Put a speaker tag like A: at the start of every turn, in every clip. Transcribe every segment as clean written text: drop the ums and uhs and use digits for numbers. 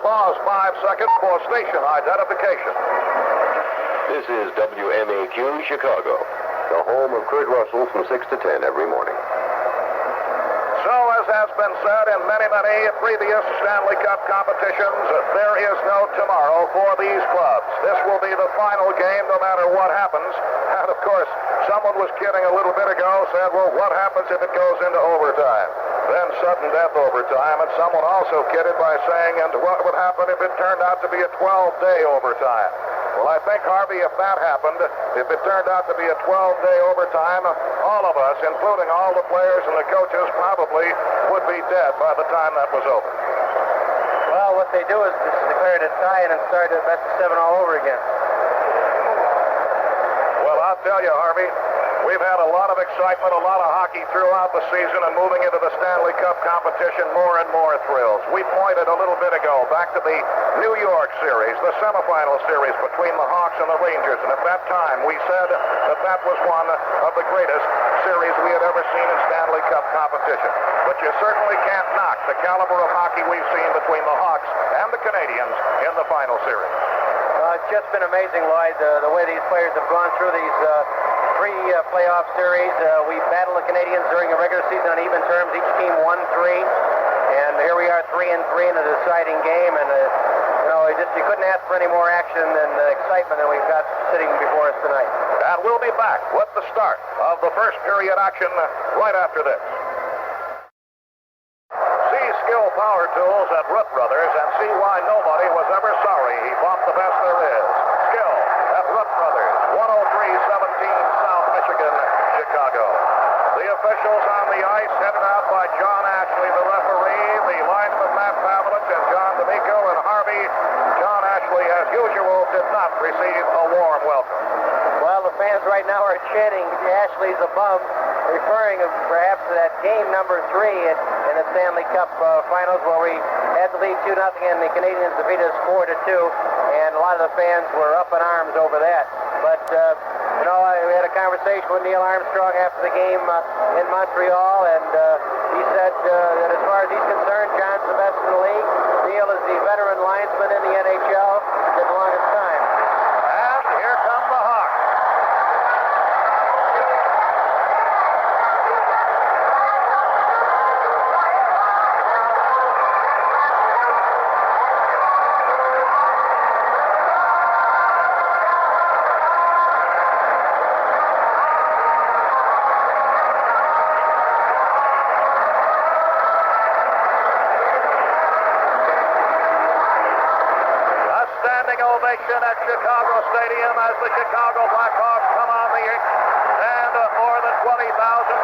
A: Pause 5 seconds for station identification.
B: This is WMAQ Chicago, the home of Kurt Russell from 6 to 10 every morning.
A: So, as has been said in many, many previous Stanley Cup competitions, there is no tomorrow for these clubs. This will be the final game no matter what happens. And, of course, someone was kidding a little bit ago, said, well, what happens if it goes into overtime? Then sudden death overtime, and someone also kidded by saying, and what would happen if it turned out to be a 12-day overtime? Well, I think, Harvey, if that happened, if it turned out to be a 12-day overtime, all of us, including all the players and the coaches, probably would be dead by the time that was over.
C: Well, what they do is just declare it a tie and then start the best of 7 all over again.
A: Well, I'll tell you, Harvey, we've had a lot of excitement, a lot of hockey throughout the season, and moving into the Stanley Cup competition, more and more thrills. We pointed a little bit ago back to the New York series, the semifinal series between the Hawks and the Rangers, and at that time we said that that was one of the greatest series we had ever seen in Stanley Cup competition. But you certainly can't knock the caliber of hockey we've seen between the Hawks and the Canadiens in the final series.
C: It's just been amazing, Lloyd, the way these players have gone through these three playoff series. We battled the Canadiens during the regular season on even terms. Each team won 3, and here we are 3-3 in a deciding game. And you couldn't ask for any more action and excitement than we've got sitting before us tonight.
A: And we'll be back with the start of the first period action right after this. See Skill Power Tools at Root Brothers and see why nobody was ever sorry he bought the best there is. Skill at Root Brothers, 10317 South Michigan, Chicago. The officials on the ice headed out by John Ashley, the referee, the linesman Matt Pavlich, and John D'Amico and Harvey. John Ashley, as usual, did not receive a warm welcome.
C: Well, the fans right now are chanting Ashley's a bum, referring perhaps to that game number 3 in the Stanley Cup Finals where we had the lead 2-0 and the Canadiens defeated us 4-2, and a lot of the fans were up in arms over that. But, we had a conversation with Neil Armstrong after the game in Montreal, and he said that as far as he's concerned, John's the best in the league. Neil is the veteran linesman in the NHL, did the longest time.
A: And here come the Hawks. At Chicago Stadium as the Chicago Blackhawks come on the ink, and more than 20,000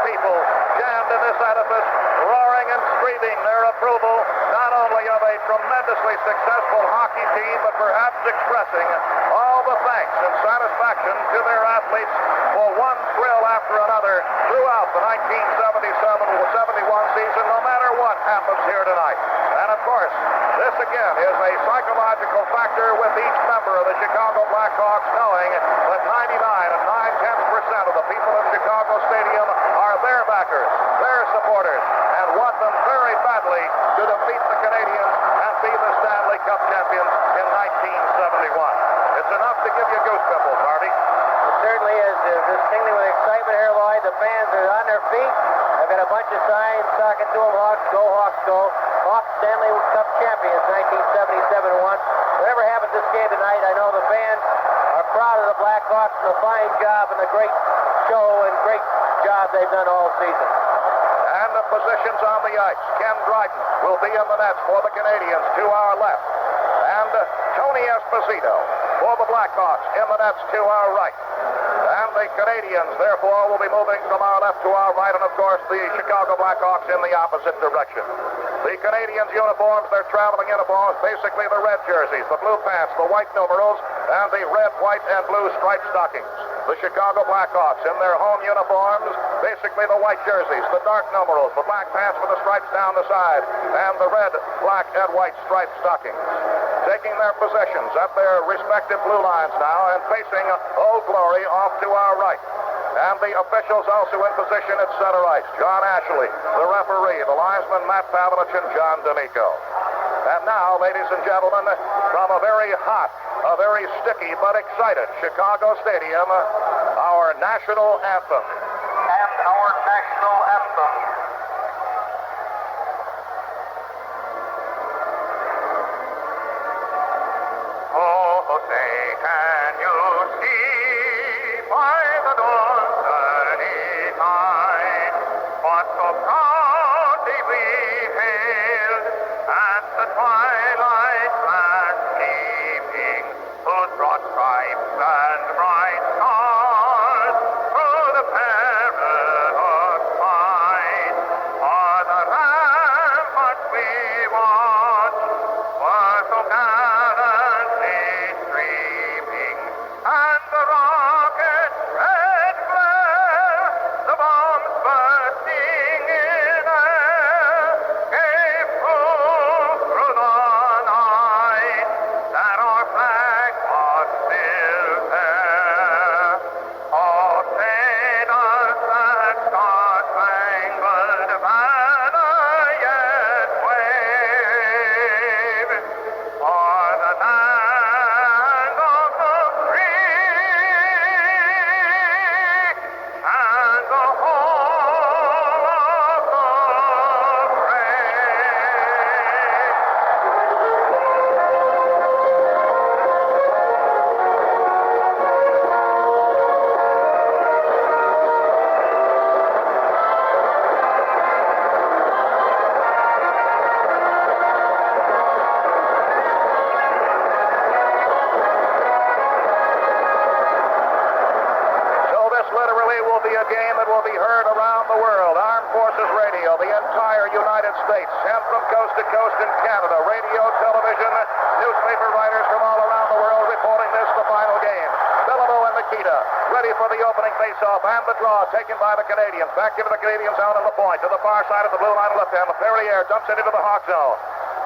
A: people jammed in this edifice, roaring and screaming their approval not only of a tremendously successful hockey team, but perhaps expressing all the thanks and satisfaction to their athletes for one thrill after another throughout the 1970-71 season, no matter what happens here tonight. And of course, this again is a psychological factor with each member of the Chicago Blackhawks knowing that 99 9/10% of the people in Chicago Stadium are their backers, their supporters, and want them very badly to defeat the Canadiens and be the Stanley Cup champions in 1971. It's enough to give you goosepimples, Harvey.
C: It certainly is. Just tingling with excitement here, Lloyd. The fans are on their feet. I've got a bunch of signs talking to them. Hawks go, Hawks go. Hawks Stanley Cup champions, 1977-1. Whatever happens this game tonight, I know the fans are proud of the Blackhawks for the fine job and the great show and great job they've done all season.
A: And the positions on the ice. Ken Dryden will be in the nets for the Canadiens to our left. And Tony Esposito for the Blackhawks in the nets to our right. And the Canadiens, therefore, will be moving from our left to our right, and of course the Chicago Blackhawks in the opposite direction. The Canadiens' uniforms, their traveling uniforms, basically the red jerseys, the blue pants, the white numerals, and the red, white, and blue striped stockings. The Chicago Blackhawks in their home uniforms, basically the white jerseys, the dark numerals, the black pants with the stripes down the side, and the red, black, and white striped stockings. Taking their positions at their respective blue lines now and facing Old Glory off to our right. And the officials also in position at center ice. John Ashley, the referee, the linesman Matt Pavlich, and John D'Amico. And now, ladies and gentlemen, from a very hot, a very sticky but excited Chicago Stadium, our national anthem. And our national anthem. Oh, say, can you see by the dawn's early light what so proudly we hailed at the twilight's last gleaming, whose broad stripes and bright stars through the perilous fight o'er the rampart we watched were so gallantly streaming, and the rocket's red glare, the bombs bursting in air, gave proof through the night that our flag was still there. Oh, say does that star-spangled banner yet wave o'er the land of the free and the home of the brave? So this literally will be a game that will be heard around the world. Armed Forces Radio, the entire United States, and from coast to coast in Canada, radio, television, newspaper writers from all around the world reporting this, the final game. Bellamo and Nikita ready for the opening face-off and the draw taken by the Canadiens. Back into the Canadian zone on the point. To the far side of the blue line left hand. Perrier dumps it into the Hawk zone.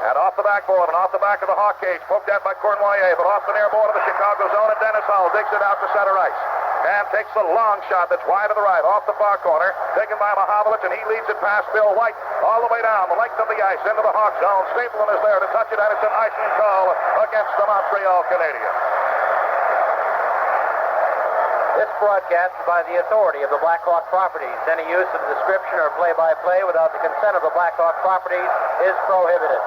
A: And off the backboard and off the back of the Hawk cage. Poked at by Cournoyer, but off the near board of the Chicago zone. And Dennis Hull digs it out to center ice. And takes a long shot that's wide to the right, off the far corner, taken by Mahovlich, and he leads it past Bill White all the way down the length of the ice into the Hawk zone. Stapleton is there to touch it, and it's an icing call against the Montreal Canadiens.
C: This broadcast is by the authority of the Blackhawk properties. Any use of the description or play-by-play without the consent of the Blackhawk properties is prohibited.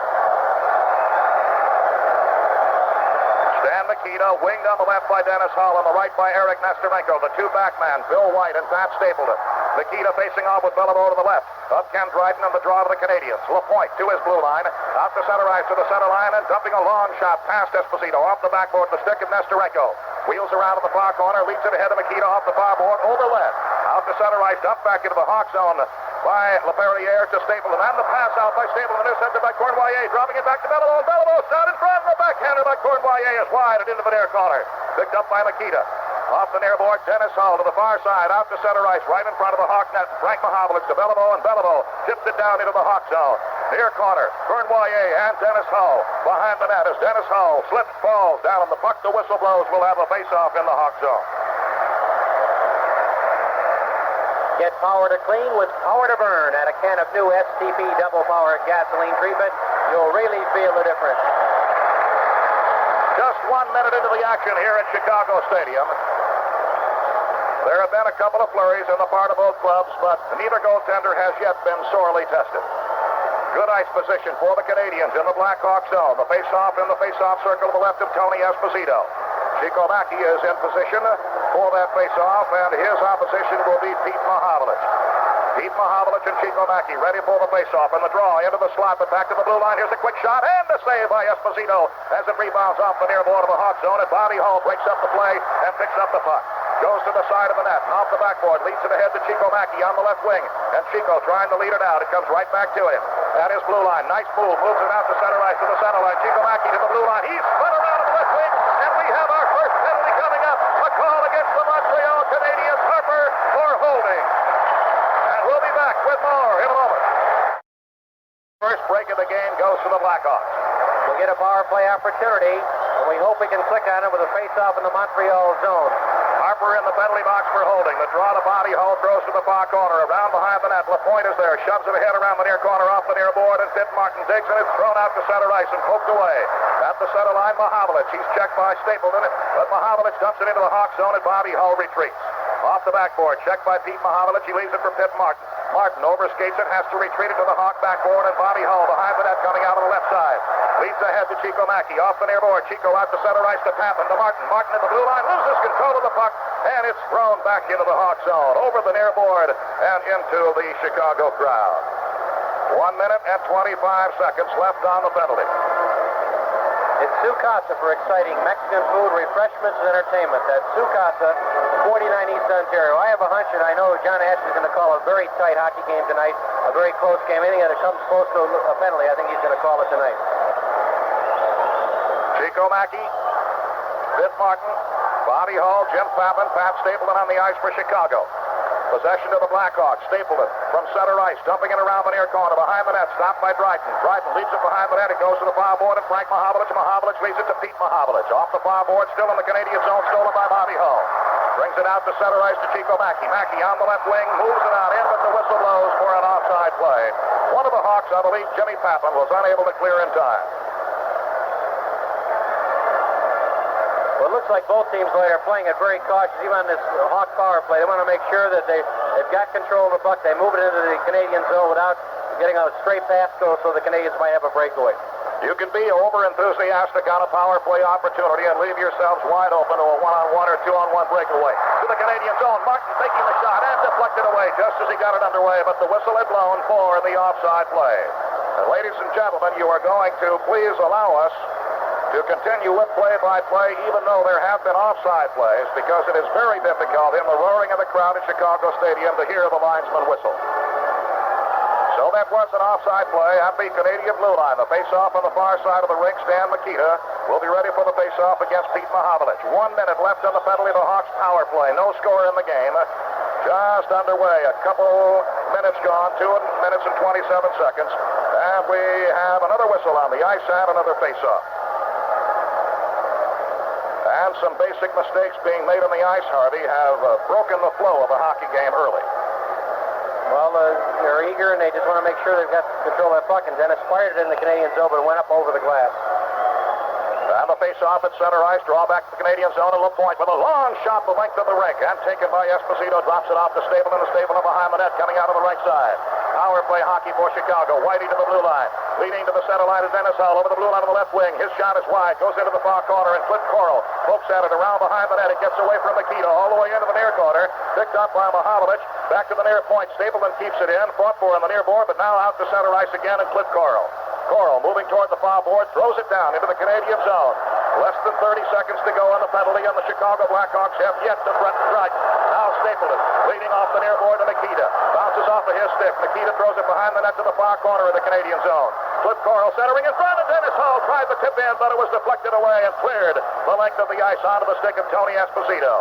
A: Stan Nikita, winged on the left by Dennis Hull, on the right by Eric Nesterenko. The two backmen, Bill White and Pat Stapleton. Nikita facing off with Bellamo to the left. Up Ken Dryden on the draw to the Canadiens. LaPointe to his blue line. Out to center ice to the center line and dumping a long shot past Esposito. Off the backboard, the stick of Nesterenko. Wheels around to the far corner, leads it ahead of Nikita off the far board, over left. Out to center ice, dumped back into the Hawk zone by LaPerriere to Stapleton. And the pass out by Stapleton, intercepted by Cournoyer. Dropping it back to Bellamo. Bellamo out in front. The backhander by Cournoyer is wide and into the near corner. Picked up by Nikita. Off the near board, Dennis Hull to the far side, out to center ice, right in front of the Hawk net. Frank Mahovlich to Bellamo, and Bellamo tips it down into the Hawk zone. Near corner, Cournoyer and Dennis Hull behind the net as Dennis Hull slips, falls down, and the puck, the whistle blows, will have a face-off in the Hawk zone.
C: Get power to clean with power to burn. Add a can of new STP double-power gasoline treatment. You'll really feel the difference.
A: Just 1 minute into the action here at Chicago Stadium. There have been a couple of flurries on the part of both clubs, but neither goaltender has yet been sorely tested. Good ice position for the Canadiens in the Blackhawks zone. The face-off in the face-off circle to the left of Tony Esposito. Chico Mackey is in position for that face-off, and his opposition will be Pete Mahovlich. Pete Mahovlich and Chico Mackey ready for the face-off, and the draw into the slot, but back to the blue line. Here's a quick shot, and a save by Esposito as it rebounds off the near board of the Hawk zone, and Bobby Hull breaks up the play and picks up the puck. Goes to the side of the net and off the backboard, leads it ahead to Chico Mackey on the left wing, and Chico trying to lead it out. It comes right back to him. That is blue line. Nice move, moves it out to center ice to the center line. Chico Mackey to the blue line. He's spun around to the left wing, and we have our first penalty coming up. A call against the Montreal Canadiens. Harper for holding. And we'll be back with more in a moment. First break of the game goes to the Blackhawks.
C: We'll get a power play opportunity, and we hope we can click on it with a face-off in the Montreal zone.
A: Harper in the penalty box for holding. The draw to body hold, throws to the far corner. Around behind the net. LaPointe is there. Shoves it ahead around the near corner, off the near board, and Pitt Martin digs, and it's thrown out to center ice and poked away. At the center line, Mahavlich. He's checked by Stapleton, but Mahavlich dumps it into the Hawk zone, and Bobby Hull retreats. Off the backboard, checked by Pete Mahavlich. He leaves it for Pitt Martin. Martin overskates it, has to retreat it to the Hawk backboard, and Bobby Hull behind the net coming out on the left side. Leads ahead to Chico Mackey. Off the near board, Chico out to center ice to Papin, to Martin. Martin at the blue line, loses control of the puck, and it's thrown back into the Hawk zone, over the near board, and into the Chicago crowd. 1 minute and 25 seconds left on the penalty.
C: It's Sukasa for exciting Mexican food, refreshments, and entertainment. That's Sukasa, 49 East Ontario. I have a hunch, and I know John Ashley's going to call a very tight hockey game tonight, a very close game. Anything that comes close to a penalty, I think he's going to call it tonight.
A: Chico Mackey, Pitt Martin, Bobby Hull, Jim Papin, Pat Stapleton on the ice for Chicago. Possession to the Blackhawks. Stapleton from center ice, dumping it around the near corner, behind the net, stopped by Dryden. Dryden leads it behind the net. It goes to the far board, and Frank Mahavlich. Mahavlich leads it to Pete Mahavlich. Off the far board, still in the Canadian zone, stolen by Bobby Hull. Brings it out to center ice to Chico Mackey. Mackey on the left wing, moves it out in, but the whistle blows for an offside play. One of the Hawks, I believe, Jimmy Papin, was unable to clear in time.
C: Well, it looks like both teams are playing it very cautious, even on this Hawk power play. They want to make sure that they've got control of the puck. They move it into the Canadian zone without getting a straight pass go, so the Canadians might have a breakaway.
A: You can be over-enthusiastic on a power play opportunity and leave yourselves wide open to a one-on-one or two-on-one breakaway. To the Canadian zone, Martin taking the shot and deflected away just as he got it underway, but the whistle had blown for the offside play. And ladies and gentlemen, you are going to please allow us to continue with play-by-play, even though there have been offside plays, because it is very difficult in the roaring of the crowd at Chicago Stadium to hear the linesman whistle. So that was an offside play at the Canadian blue line. The face-off on the far side of the rink. Stan Mikita will be ready for the face-off against Pete Mahavlich. 1 minute left on the penalty of the Hawks power play. No score in the game. Just underway. A couple minutes gone. 2 minutes and 27 seconds. And we have another whistle on the ice and another face-off. And some basic mistakes being made on the ice, Harvey, have broken the flow of the hockey game early.
C: Well, they're eager, and they just want to make sure they've got control of that puck, and Dennis fired it in the Canadian zone, but went up over the glass.
A: And the face-off at center ice, draw back to the Canadian zone, and LaPointe with a long shot the length of the rink, and taken by Esposito, drops it off to Stapleton, and Stapleton behind the net, coming out of the right side. Power play hockey for Chicago. Whitey to the blue line. Leading to the center line is Dennis Hull over the blue line on the left wing. His shot is wide, goes into the far corner, and Cliff Coral pokes at it around behind the net. It gets away from Mikita all the way into the near corner. Picked up by Mahavlich. Back to the near point. Stapleton keeps it in. Fought for on the near board, but now out to center ice again, and Cliff Coral. Coral moving toward the far board, throws it down into the Canadian zone. Less than 30 seconds to go on the penalty, and the Chicago Blackhawks have yet to threaten Dryden. Now Stapleton leading off the near board to Nikita. Bounces off of his stick. Nikita throws it behind the net to the far corner of the Canadian zone. Cliff Coral centering in front of Dennis Hull. Tried the tip in, but it was deflected away and cleared the length of the ice onto the stick of Tony Esposito.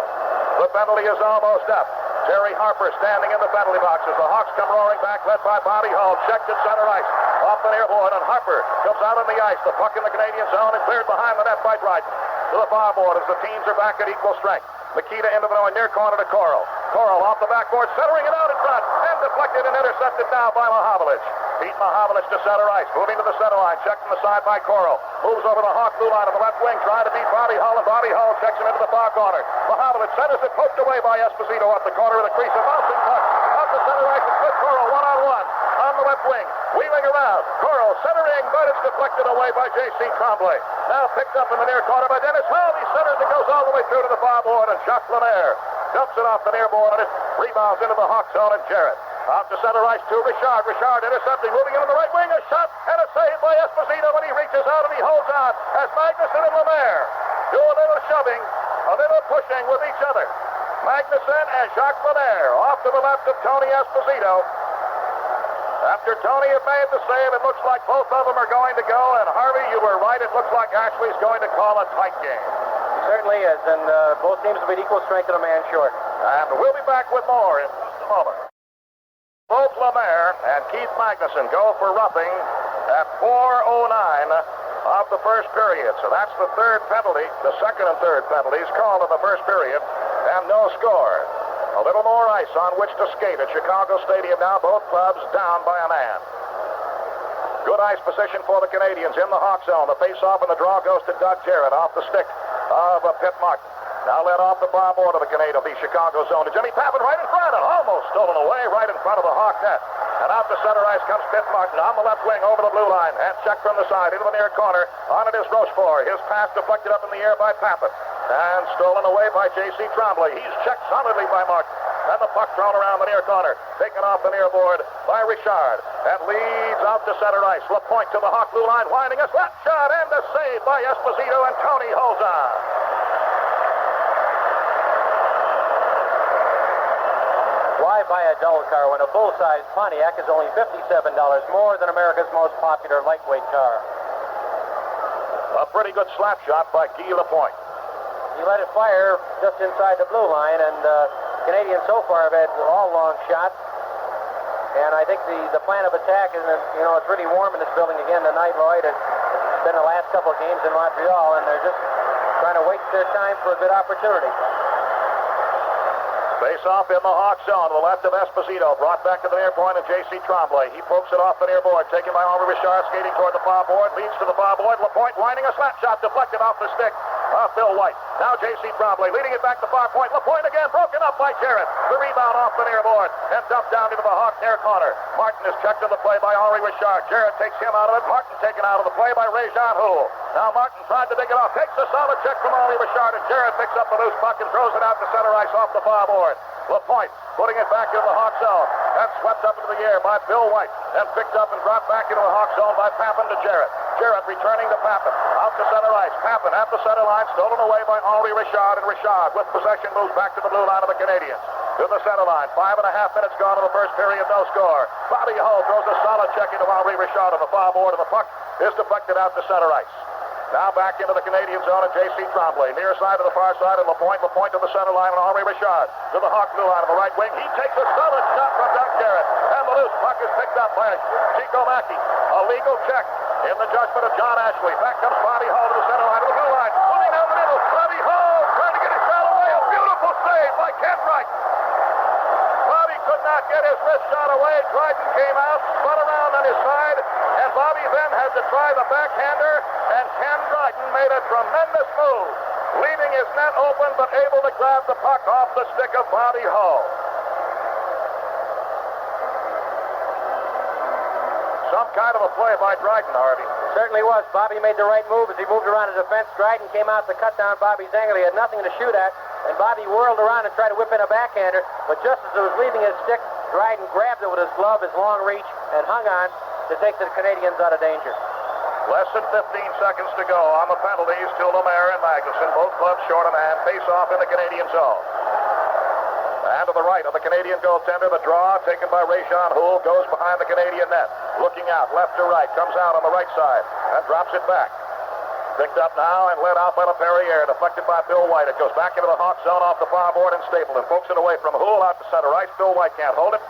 A: The penalty is almost up. Terry Harper standing in the penalty boxes. The Hawks come roaring back, led by Bobby Hull. Checked at center ice. Off the near board, and Harper comes out on the ice. The puck in the Canadian zone and cleared behind the net by Dryden. To the far board as the teams are back at equal strength. Nikita into the near corner to Coral. Coral off the backboard, centering it out in front, and deflected and intercepted now by Mahavlich. Pete Mahavlich to center ice, moving to the center line, checked from the side by Coral. Moves over the Hawk blue line on the left wing, trying to beat Bobby Hull, and Bobby Hull checks him into the far corner. Mahavlich centers it, poked away by Esposito off the corner of the crease. A bouncing puck out to center ice, and Cliff Coral one-on-one on the left wing, wheeling around. Coral centering, but it's deflected away by J.C. Tremblay. Now picked up in the near corner by Dennis Hull. He centers it, goes all the way through to the far board, and Jacques Lemaire dumps it off the near board, and it rebounds into the Hawk zone, and Jarrett out to center ice to Richard. Richard intercepting, moving into the right wing. A shot and a save by Esposito when he reaches out, and he holds on as Magnuson and Lemaire do a little shoving, a little pushing with each other. Magnuson and Jacques Lemaire off to the left of Tony Esposito. After Tony had made the save, it looks like both of them are going to go, and Harvey, you were right. It looks like Ashley's going to call a tight game.
C: Certainly is, and both teams will be equal strength and a man short.
A: And we'll be back with more in just a moment. Both Lemaire and Keith Magnuson go for roughing at 4:09 of the first period. So that's the third penalty, the second and third penalties called in the first period, and no score. A little more ice on which to skate at Chicago Stadium now. Both clubs down by a man. Good ice position for the Canadiens in the Hawk zone. The face-off and the draw goes to Doug Jarrett off the stick of Pitt Martin. Now led off the far board of the Canadian, the Chicago zone to Jimmy Papin right in front and almost stolen away right in front of the Hawk net. And out to center ice comes Pitt Martin on the left wing over the blue line. Hand check from the side into the near corner. On it is Rochefort. His pass deflected up in the air by Papin. And stolen away by J.C. Tremblay. He's checked solidly by Martin. And the puck thrown around the near corner. Taken off the near board by Richard. And leads out to center ice. LaPointe to the Hawk blue line. Winding a slap shot and a save by Esposito. And Tony holds on.
C: Why buy a dull car when a full-size Pontiac is only $57 more than America's most popular lightweight car?
A: A pretty good slap shot by Guy LaPointe.
C: He let it fire just inside the blue line, and Canadians so far have had all long shots. And I think the plan of attack, and it's really warm in this building again tonight, Lloyd. It's been the last couple of games in Montreal, and they're just trying to waste their time for a good opportunity.
A: Face-off in the Hawk zone to the left of Esposito. Brought back to the near point of J.C. Tremblay. He pokes it off the near board. Taken by Henri Richard, skating toward the far board. Leads to the far board. LaPointe winding a slap shot. Deflected off the stick of Bill White. Now J.C. Tremblay leading it back to far point. LaPointe again broken up by Jarrett. The rebound off the near board and dumped down into the Hawk near corner. Martin is checked in the play by Henri Richard. Jarrett takes him out of it. Martin taken out of the play by Ray-Jean Houle. Now Martin tried to dig it off. Takes a solid check from Henri Richard, and Jarrett picks up the loose puck and throws it out to center ice off the far board. LaPointe putting it back into the Hawk zone. That's swept up into the air by Bill White and picked up and dropped back into the Hawk zone by Papin to Jarrett. Jarrett returning to Papin. Out to center ice. Papin at the center line. Stolen away by Henri Richard, and Richard with possession moves back to the blue line of the Canadiens. To the center line. 5.5 minutes gone in the first period. No score. Bobby Hull throws a solid check into Henri Richard on the far board, and the puck is deflected out to center ice. Now back into the Canadian zone of J.C. Tremblay. Near side to the far side of LaPointe. LaPointe to the center line, and Henri Richard to the Hawk blue line of the right wing. He takes a solid shot from Doug Jarrett. And the loose puck is picked up by Chico Mackey. A legal check in the judgment of John Ashley. Back comes Bobby Hull to the center line of the blue line. Pulling down the middle. Bobby Hull trying to get his shot away. A beautiful save by Ken Wright. Bobby could not get his wrist shot away. Dryden came out, spun around on his side, and Bobby then had to try the backhander, and Ken Dryden made a tremendous move, leaving his net open but able to grab the puck off the stick of Bobby Hull. Some kind of a play by Dryden, Harvey.
C: Certainly was. Bobby made the right move as he moved around the defense. Dryden came out to cut down Bobby's angle. He had nothing to shoot at, and Bobby whirled around and tried to whip in a backhander, but just as it was leaving his stick, Dryden grabbed it with his glove, his long reach, and hung on to take the Canadiens out of danger.
A: Less than 15 seconds to go on the penalties to Lemaire and Magnuson. Both clubs short a man. Face off in the Canadian zone. And to the right of the Canadian goaltender, the draw taken by Ray-Jean Houle goes behind the Canadian net. Looking out, left to right, comes out on the right side and drops it back. Picked up now and led out by LaPerriere, deflected by Bill White. It goes back into the Hawk zone off the far board, and Stapleton pokes it away from Houle out to center ice. Bill White can't hold it.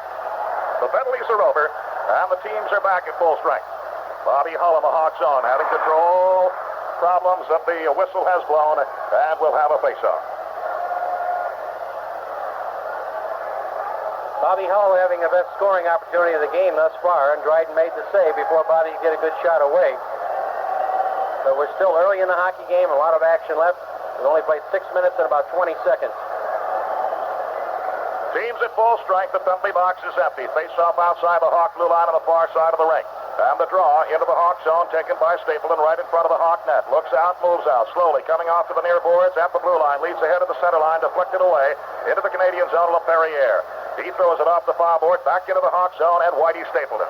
A: The penalties are over, and the teams are back at full strength. Bobby Hull in the Hawk zone, having control problems that the whistle has blown, and we'll have a face-off.
C: Bobby Hull having the best scoring opportunity of the game thus far, and Dryden made the save before Bobby could get a good shot away. But we're still early in the hockey game, a lot of action left. We've only played 6 minutes and about 20 seconds.
A: Teams at full strength. The penalty box is empty. Face-off outside the Hawk blue line on the far side of the rink. And the draw into the Hawk zone taken by Stapleton right in front of the Hawk net. Looks out, moves out, slowly coming off to the near boards at the blue line. Leads ahead of the center line, deflected away into the Canadian zone of LaPerriere. He throws it off the far board, back into the Hawk zone, and Whitey Stapleton.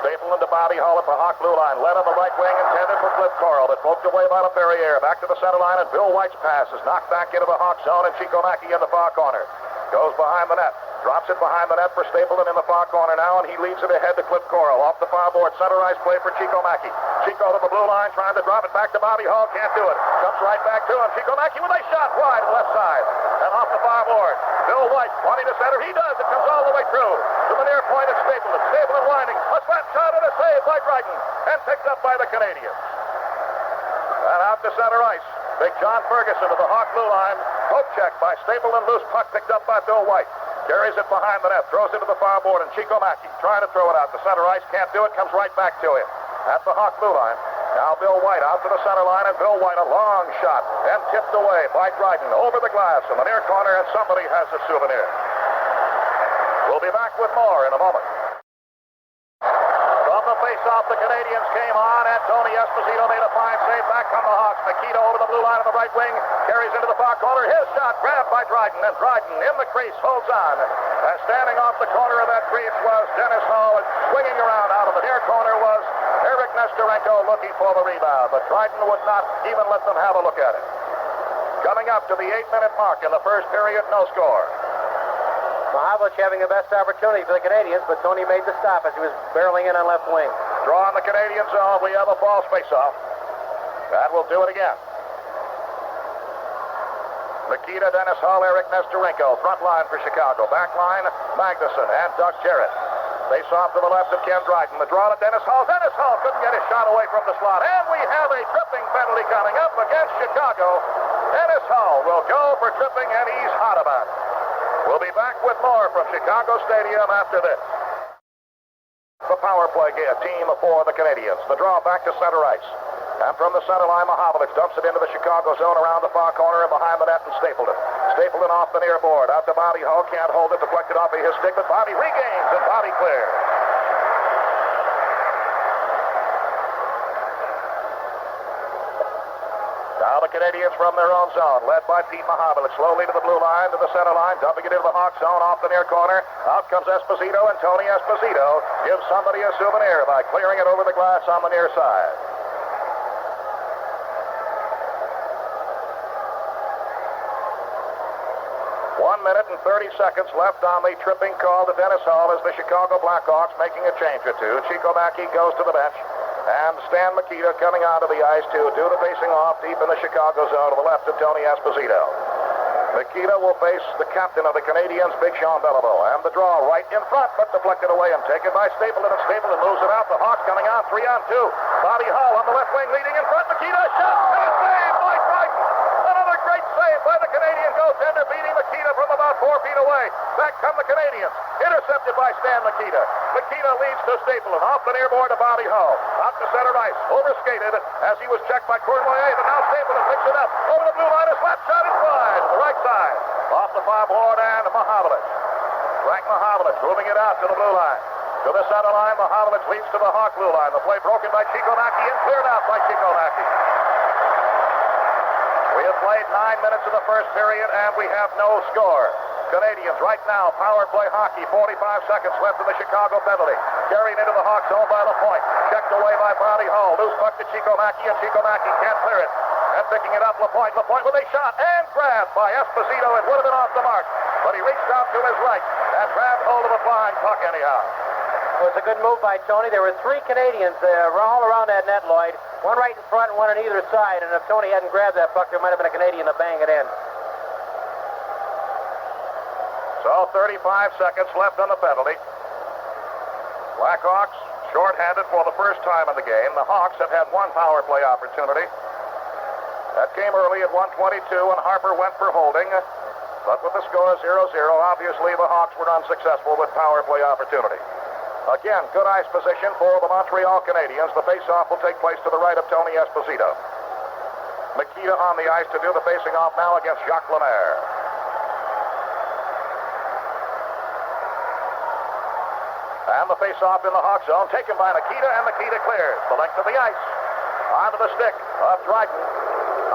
A: Stapleton to Bobby Hull at the Hawk blue line. Led on the right wing, intended for Cliff Coral, but poked away by LaPerriere. Back to the center line, and Bill White's pass is knocked back into the Hawk zone, and Chico Mackey in the far corner. Goes behind the net. Drops it behind the net for Stapleton in the far corner now, and he leads it ahead to Cliff Coral. Off the far board, center ice play for Chico Mackey. Chico to the blue line, trying to drop it back to Bobby Hull. Can't do it. Comes right back to him. Chico Mackey with a shot wide to the left side. And off the far board. Bill White wanting to center. He does. It comes all the way through to the near point of Stapleton. Stapleton winding. A slap shot and a save by Dryden. And picked up by the Canadiens. out to center ice. Big John Ferguson to the Hawk blue line. Poke check by Stapleton. Loose puck picked up by Bill White. Carries it behind the net. Throws it to the far board. And Chico Mackey trying to throw it out to center ice. Can't do it. Comes right back to him. At the Hawk blue line. Now Bill White out to the center line. And Bill White a long shot. And tipped away by Dryden. Over the glass in the near corner. And somebody has a souvenir. We'll be back with more in a moment. From the face-off, the Canadiens came on, and Tony Esposito made a fine save. Back come the Hawks. Nikita over the blue line on the right wing, carries into the far corner. His shot grabbed by Dryden, and Dryden in the crease holds on. And standing off the corner of that crease was Dennis Hall, and swinging around out of the near corner was Eric Nestorenko looking for the rebound, but Dryden would not even let them have a look at it. Coming up to the 8-minute mark in the first period, no score.
C: Mahavlich having the best opportunity for the Canadiens, but Tony made the stop as he was barreling in on left wing.
A: Draw in the Canadian zone. We have a false face-off. That will do it again. Nikita, Dennis Hall, Eric Nestorenko. Front line for Chicago. Back line, Magnuson and Doug Jarrett. Face off to the left of Ken Dryden. The draw to Dennis Hall. Dennis Hall couldn't get his shot away from the slot. And we have a tripping penalty coming up against Chicago. Dennis Hall will go for tripping, and he's hot about it. We'll be back with more from Chicago Stadium after this. The power play team for the Canadiens. The draw back to center ice. And from the center line, Mahavlich dumps it into the Chicago zone around the far corner and behind the net and Stapleton. Stapleton off the near board. Out to Bobby Hull. Can't hold it. Deflected off of his stick, but Bobby regains and Bobby clears. Now the Canadiens from their own zone, led by Pete Mahavlich, slowly to the blue line, to the center line, dumping it into the Hawk zone, off the near corner. Out comes Esposito, and Tony Esposito gives somebody a souvenir by clearing it over the glass on the near side. One minute and 30 seconds left on the tripping call to Dennis Hall as the Chicago Blackhawks making a change or two. Chico Mackey goes to the bench. And Stan Mikita coming onto the ice to do the facing off deep in the Chicago zone to the left of Tony Esposito. Mikita will face the captain of the Canadiens, Big Jean Beliveau. And the draw right in front, but deflected away and taken by Stapleton. And Stapleton moves it out. The Hawks coming on, 3-on-2. Bobby Hull on the left wing leading in front. Mikita shot and a save by Dryden. Another great save by the Canadian goaltender, beating Mikita from about 4 feet away. Back come the Canadiens. Intercepted by Stan Mikita. Mikita leads to Stapleton. Off the near board to Bobby Hull. Out to center ice. Overskated as he was checked by Cournoyer. But now Stapleton picks it up. Over the blue line. A slap shot is wide. To the right side. Off the far board and Mahavlich. Frank Mahavlich moving it out to the blue line. To the center line. Mahavlich leads to the Hawk blue line. The play broken by Chico Mackey and cleared out by Chico Mackey. We have played 9 minutes of the first period and we have no score. Canadiens right now, power play hockey, 45 seconds left in the Chicago penalty. Carried into the Hawks zone by the point. Checked away by Bobby Hull. Loose puck to Chico Mackey, and Chico Mackey can't clear it. And picking it up, Lapointe with a shot and grabbed by Esposito. It would have been off the mark, but he reached out to his right and grabbed hold of a flying puck anyhow.
C: It was a good move by Tony. There were 3 Canadiens all around that net, Lloyd. One right in front and one on either side. And if Tony hadn't grabbed that puck, there might have been a Canadian to bang it in.
A: So 35 seconds left on the penalty. Blackhawks shorthanded for the first time in the game. The Hawks have had 1 power play opportunity. That came early at 1:22, and Harper went for holding. But with the score 0-0, obviously the Hawks were unsuccessful with power play opportunity. Again, good ice position for the Montreal Canadiens. The face-off will take place to the right of Tony Esposito. Mikita on the ice to do the facing off now against Jacques Lemaire. And the face-off in the Hawk zone, taken by Nikita, and Nikita clears the length of the ice. Onto the stick of Dryden.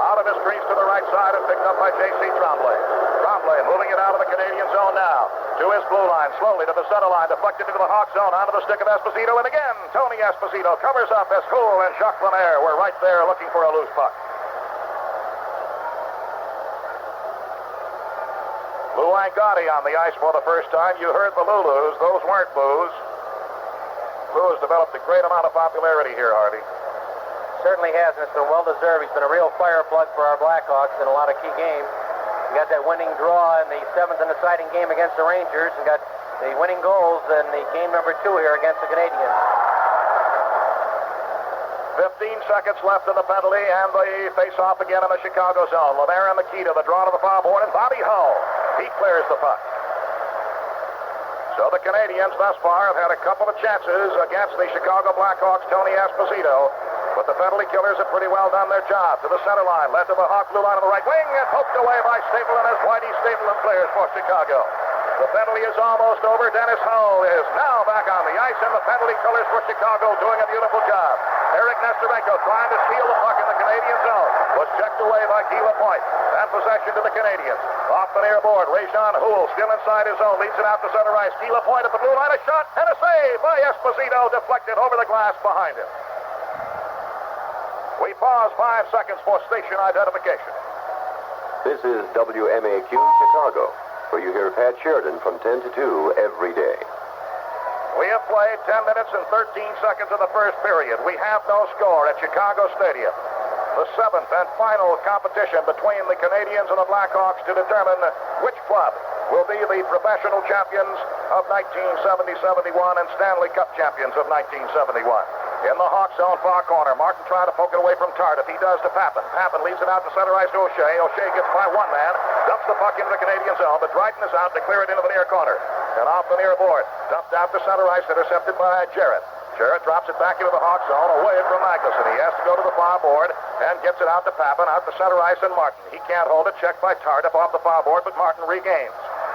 A: Out of his crease to the right side and picked up by J.C. Tremblay. Tremblay moving it out of the Canadian zone now. To his blue line, slowly to the center line, deflected into the Hawk zone, onto the stick of Esposito, and again, Tony Esposito covers up as Hull and Jacques Lemaire were right there looking for a loose puck. Lou Angotti on the ice for the first time. You heard the Lulus. Those weren't boos. Lou has developed a great amount of popularity here, Harvey.
C: Certainly has, and it's been well-deserved. He's been a real fire plug for our Blackhawks in a lot of key games. He got that winning draw in the 7th and deciding game against the Rangers and got the winning goals in the game number 2 here against the Canadiens.
A: 15 seconds left in the penalty, and the face-off again in the Chicago zone. Lemaire and Mikita, the draw to the foul board, and Bobby Hull. He clears the puck. So the Canadiens thus far have had a couple of chances against the Chicago Blackhawks' Tony Esposito, but the penalty killers have pretty well done their job. To the center line, led to the Hawk blue line on the right wing, and poked away by Stapleton as Whitey Stapleton clears for Chicago. The penalty is almost over. Dennis Hull is now back on the ice, and the penalty killers for Chicago doing a beautiful job. Eric Nesterenko trying to steal the puck in the Canadian zone. Was checked away by Guy Lapointe. And possession to the Canadiens. Off the near board, Rajon Houle still inside his zone. Leads it out to center ice. Guy Lapointe at the blue line. A shot and a save by Esposito. Deflected over the glass behind him. We pause 5 seconds for station identification.
B: This is WMAQ Chicago, where you hear Pat Sheridan from 10 to 2 every day.
A: We have played 10 minutes and 13 seconds of the first period. We have no score at Chicago Stadium. The 7th and final competition between the Canadiens and the Blackhawks to determine which club will be the professional champions of 1970-71 and Stanley Cup champions of 1971. In the Hawk zone, far corner. Martin trying to poke it away from Tardif. He does to Papin. Papin leaves it out to center ice to O'Shea. O'Shea gets by one man, dumps the puck into the Canadian zone, but Dryden is out to clear it into the near corner. And off the near board, dumped out to center ice, intercepted by Jarrett. Jarrett drops it back into the Hawk zone, away from Magnuson. He has to go to the far board and gets it out to Papin, out to center ice, and Martin. He can't hold it. Checked by Tardif off the far board, but Martin regains.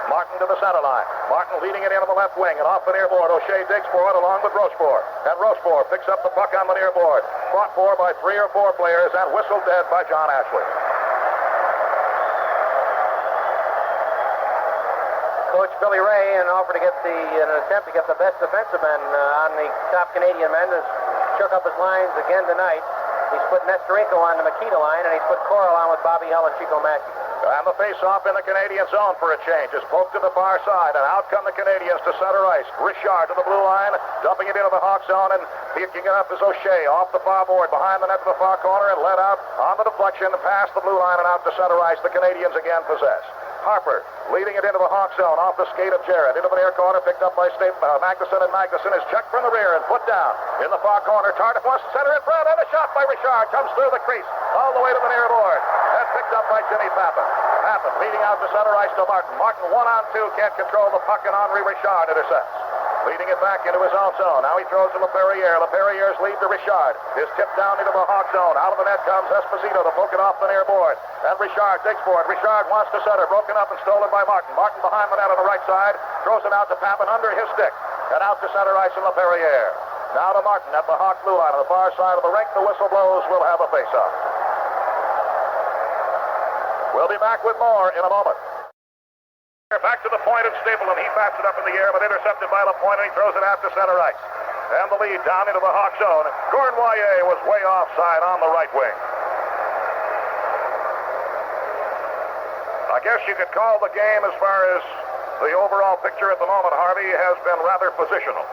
A: Martin to the center line. Martin leading it in on the left wing, and off the near board. O'Shea digs for it along with Rochefort. And Rochefort picks up the puck on the near board. Fought for by 3 or 4 players and whistled dead by John Ashley.
C: Coach Billy Ray, in an attempt to get the best defensive men on the top Canadian men, has shook up his lines again tonight. He's put Nesterenko on the Mikita line, and he's put Coral on with Bobby Hull and Chico Mackey.
A: And the face-off in the Canadian zone for a change is poked to the far side, and out come the Canadiens to center ice. Richard to the blue line, dumping it into the Hawk zone, and picking it up is O'Shea off the far board, behind the net to the far corner, and led out on the deflection, past the blue line and out to center ice. The Canadiens again possess. Harper leading it into the Hawk zone, off the skate of Jarrett, into the near corner, picked up by Magnuson, and Magnuson is checked from the rear and put down in the far corner. Tardif wants to center in front, and a shot by Richard comes through the crease all the way to the near board, and picked up by Jimmy Papin. Papin leading out to center ice to Martin. Martin 1-on-2, can't control the puck, and Henri Richard intercepts. Leading it back into his own zone. Now he throws to LaPerriere. LaPerriere's lead to Richard. Is tipped down into the Hawk zone. Out of the net comes Esposito to poke it off the near board. And Richard digs for it. Richard wants to center. Broken up and stolen by Martin. Martin behind the net on the right side. Throws it out to Papin under his stick. And out to center ice and LaPerriere. Now to Martin at the Hawk blue line on the far side of the rink. The whistle blows. We'll have a face-off. We'll be back with more in a moment. Back to the point and Stapleton. He bats it up in the air, but intercepted by Lapointe, and he throws it out to center ice. And the lead down into the Hawk zone. Cournoyer was way offside on the right wing. I guess you could call the game, as far as the overall picture at the moment, Harvey, has been rather positional.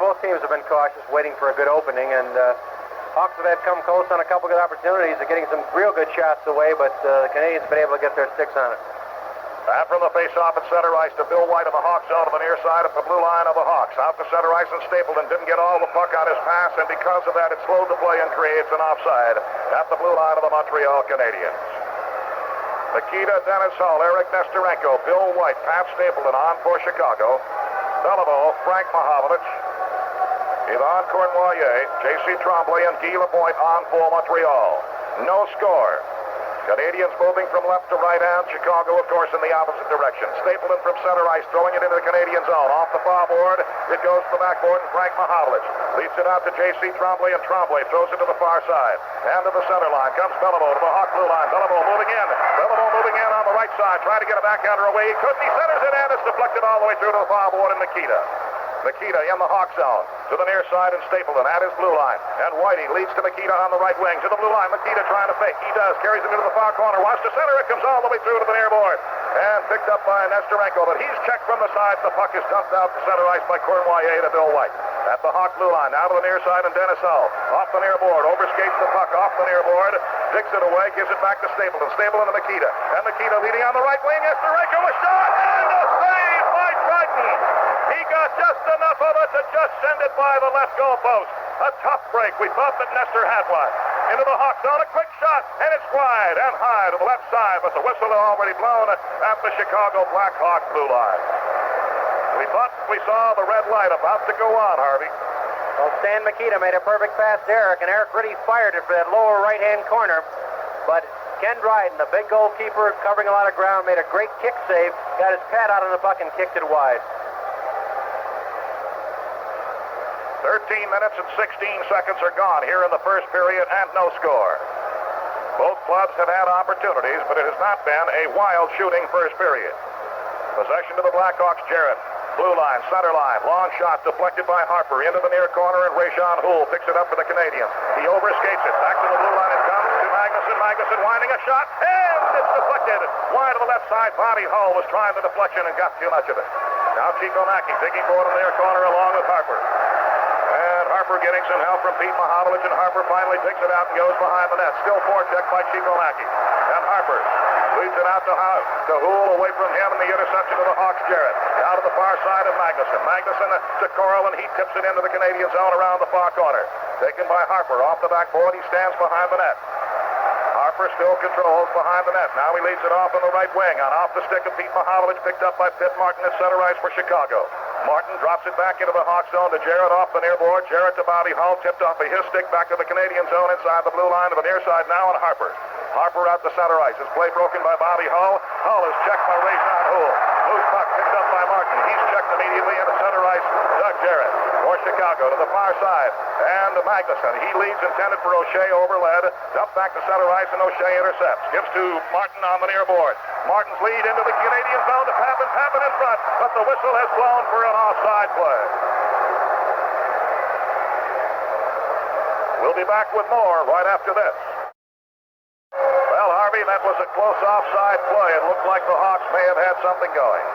C: Both teams have been cautious, waiting for a good opening, and Hawks have had come close on a couple good opportunities of getting some real good shots away, but the Canadiens have been able to get their sticks on it.
A: And from the face-off at center ice to Bill White of the Hawks zone to the near side of the blue line of the Hawks. Out to center ice, and Stapleton didn't get all the puck on his pass, and because of that, it slowed the play and creates an offside at the blue line of the Montreal Canadiens. Nikita, Dennis Hull, Eric Nesterenko, Bill White, Pat Stapleton on for Chicago. Beliveau, Frank Mahovlich, Yvon Cournoyer, J.C. Tremblay, and Guy Lapointe on for Montreal. No score. Canadiens moving from left to right hand. Chicago, of course, in the opposite direction. Stapleton from center ice, throwing it into the Canadian zone. Off the far board, it goes to the backboard, and Frank Mahovlich leads it out to J.C. Tremblay, and Tremblay throws it to the far side. And to the center line comes Beliveau to the Hawk blue line. Beliveau moving in. Beliveau moving in on the right side, trying to get a backhander away. He couldn't. He centers it in. It's deflected all the way through to the far board, and Nikita in the Hawk zone to the near side, and Stapleton at his blue line. And Whitey leads to Nikita on the right wing to the blue line. Nikita trying to fake. He does. Carries it into the far corner. Wants to center. It comes all the way through to the near board. And picked up by Nesterenko. But he's checked from the side. The puck is dumped out to center ice by Cournoyer to Bill White. At the Hawk blue line. Now to the near side, and Dennis Hull. Off the near board. Overskates the puck off the near board. Digs it away. Gives it back to Stapleton. Stapleton to Nikita. And Nikita leading on the right wing. Nesterenko, a shot. And a save by Dryden. He got just enough of it to just send it by the left goal post. A tough break. We thought that Nestor had one. Into the Hawks zone, a quick shot, and it's wide and high to the left side, but the whistle had already blown at the Chicago Blackhawks blue line. We thought we saw the red light about to go on, Harvey.
C: Well, Stan Mikita made a perfect pass to Eric, and Eric really fired it for that lower right-hand corner. But Ken Dryden, the big goalkeeper, covering a lot of ground, made a great kick save, got his pad out on the puck and kicked it wide.
A: 13 minutes and 16 seconds are gone here in the first period and no score. Both clubs have had opportunities, but it has not been a wild shooting first period. Possession to the Blackhawks, Jarrett. Blue line, center line, long shot deflected by Harper into the near corner, and Rayshawn Houle picks it up for the Canadiens. He overskates it. Back to the blue line it comes to Magnuson. Magnuson winding a shot, and it's deflected. Wide to the left side. Bobby Hull was trying the deflection and got too much of it. Now Chico Mackey digging forward in the near corner along with Harper. And Harper getting some help from Pete Mahovlich, and Harper finally takes it out and goes behind the net. Still forechecked by Chico Mackey. And Harper leads it out to Houle, away from him, and the interception to the Hawks, Jarrett. Out to the far side of Magnuson. Magnuson to Coral, and he tips it into the Canadian zone around the far corner. Taken by Harper off the backboard. He stands behind the net. Harper still controls behind the net. Now he leads it off on the right wing. On off the stick of Pete Mahovlich, picked up by Pitt Martin at center ice for Chicago. Martin drops it back into the Hawk zone to Jarrett off the near board. Jarrett to Bobby Hull, tipped off of his stick back to the Canadian zone inside the blue line to the near side now, and Harper. Harper out to center ice. His play broken by Bobby Hull. Hull is checked by Rayshawn Houle. Loose puck picked up by Martin. He's checked immediately into center ice. Doug Jarrett for Chicago to the far side. And Magnuson. He leads intended for O'Shea, overled. Dump back to center ice, and O'Shea intercepts. Gives to Martin on the near board. Martin's lead into the Canadian zone to Papin. Papin in front, but the whistle has blown for an offside play. We'll be back with more right after this. Well, Harvey, that was a close offside play. It looked like the Hawks may have had something going.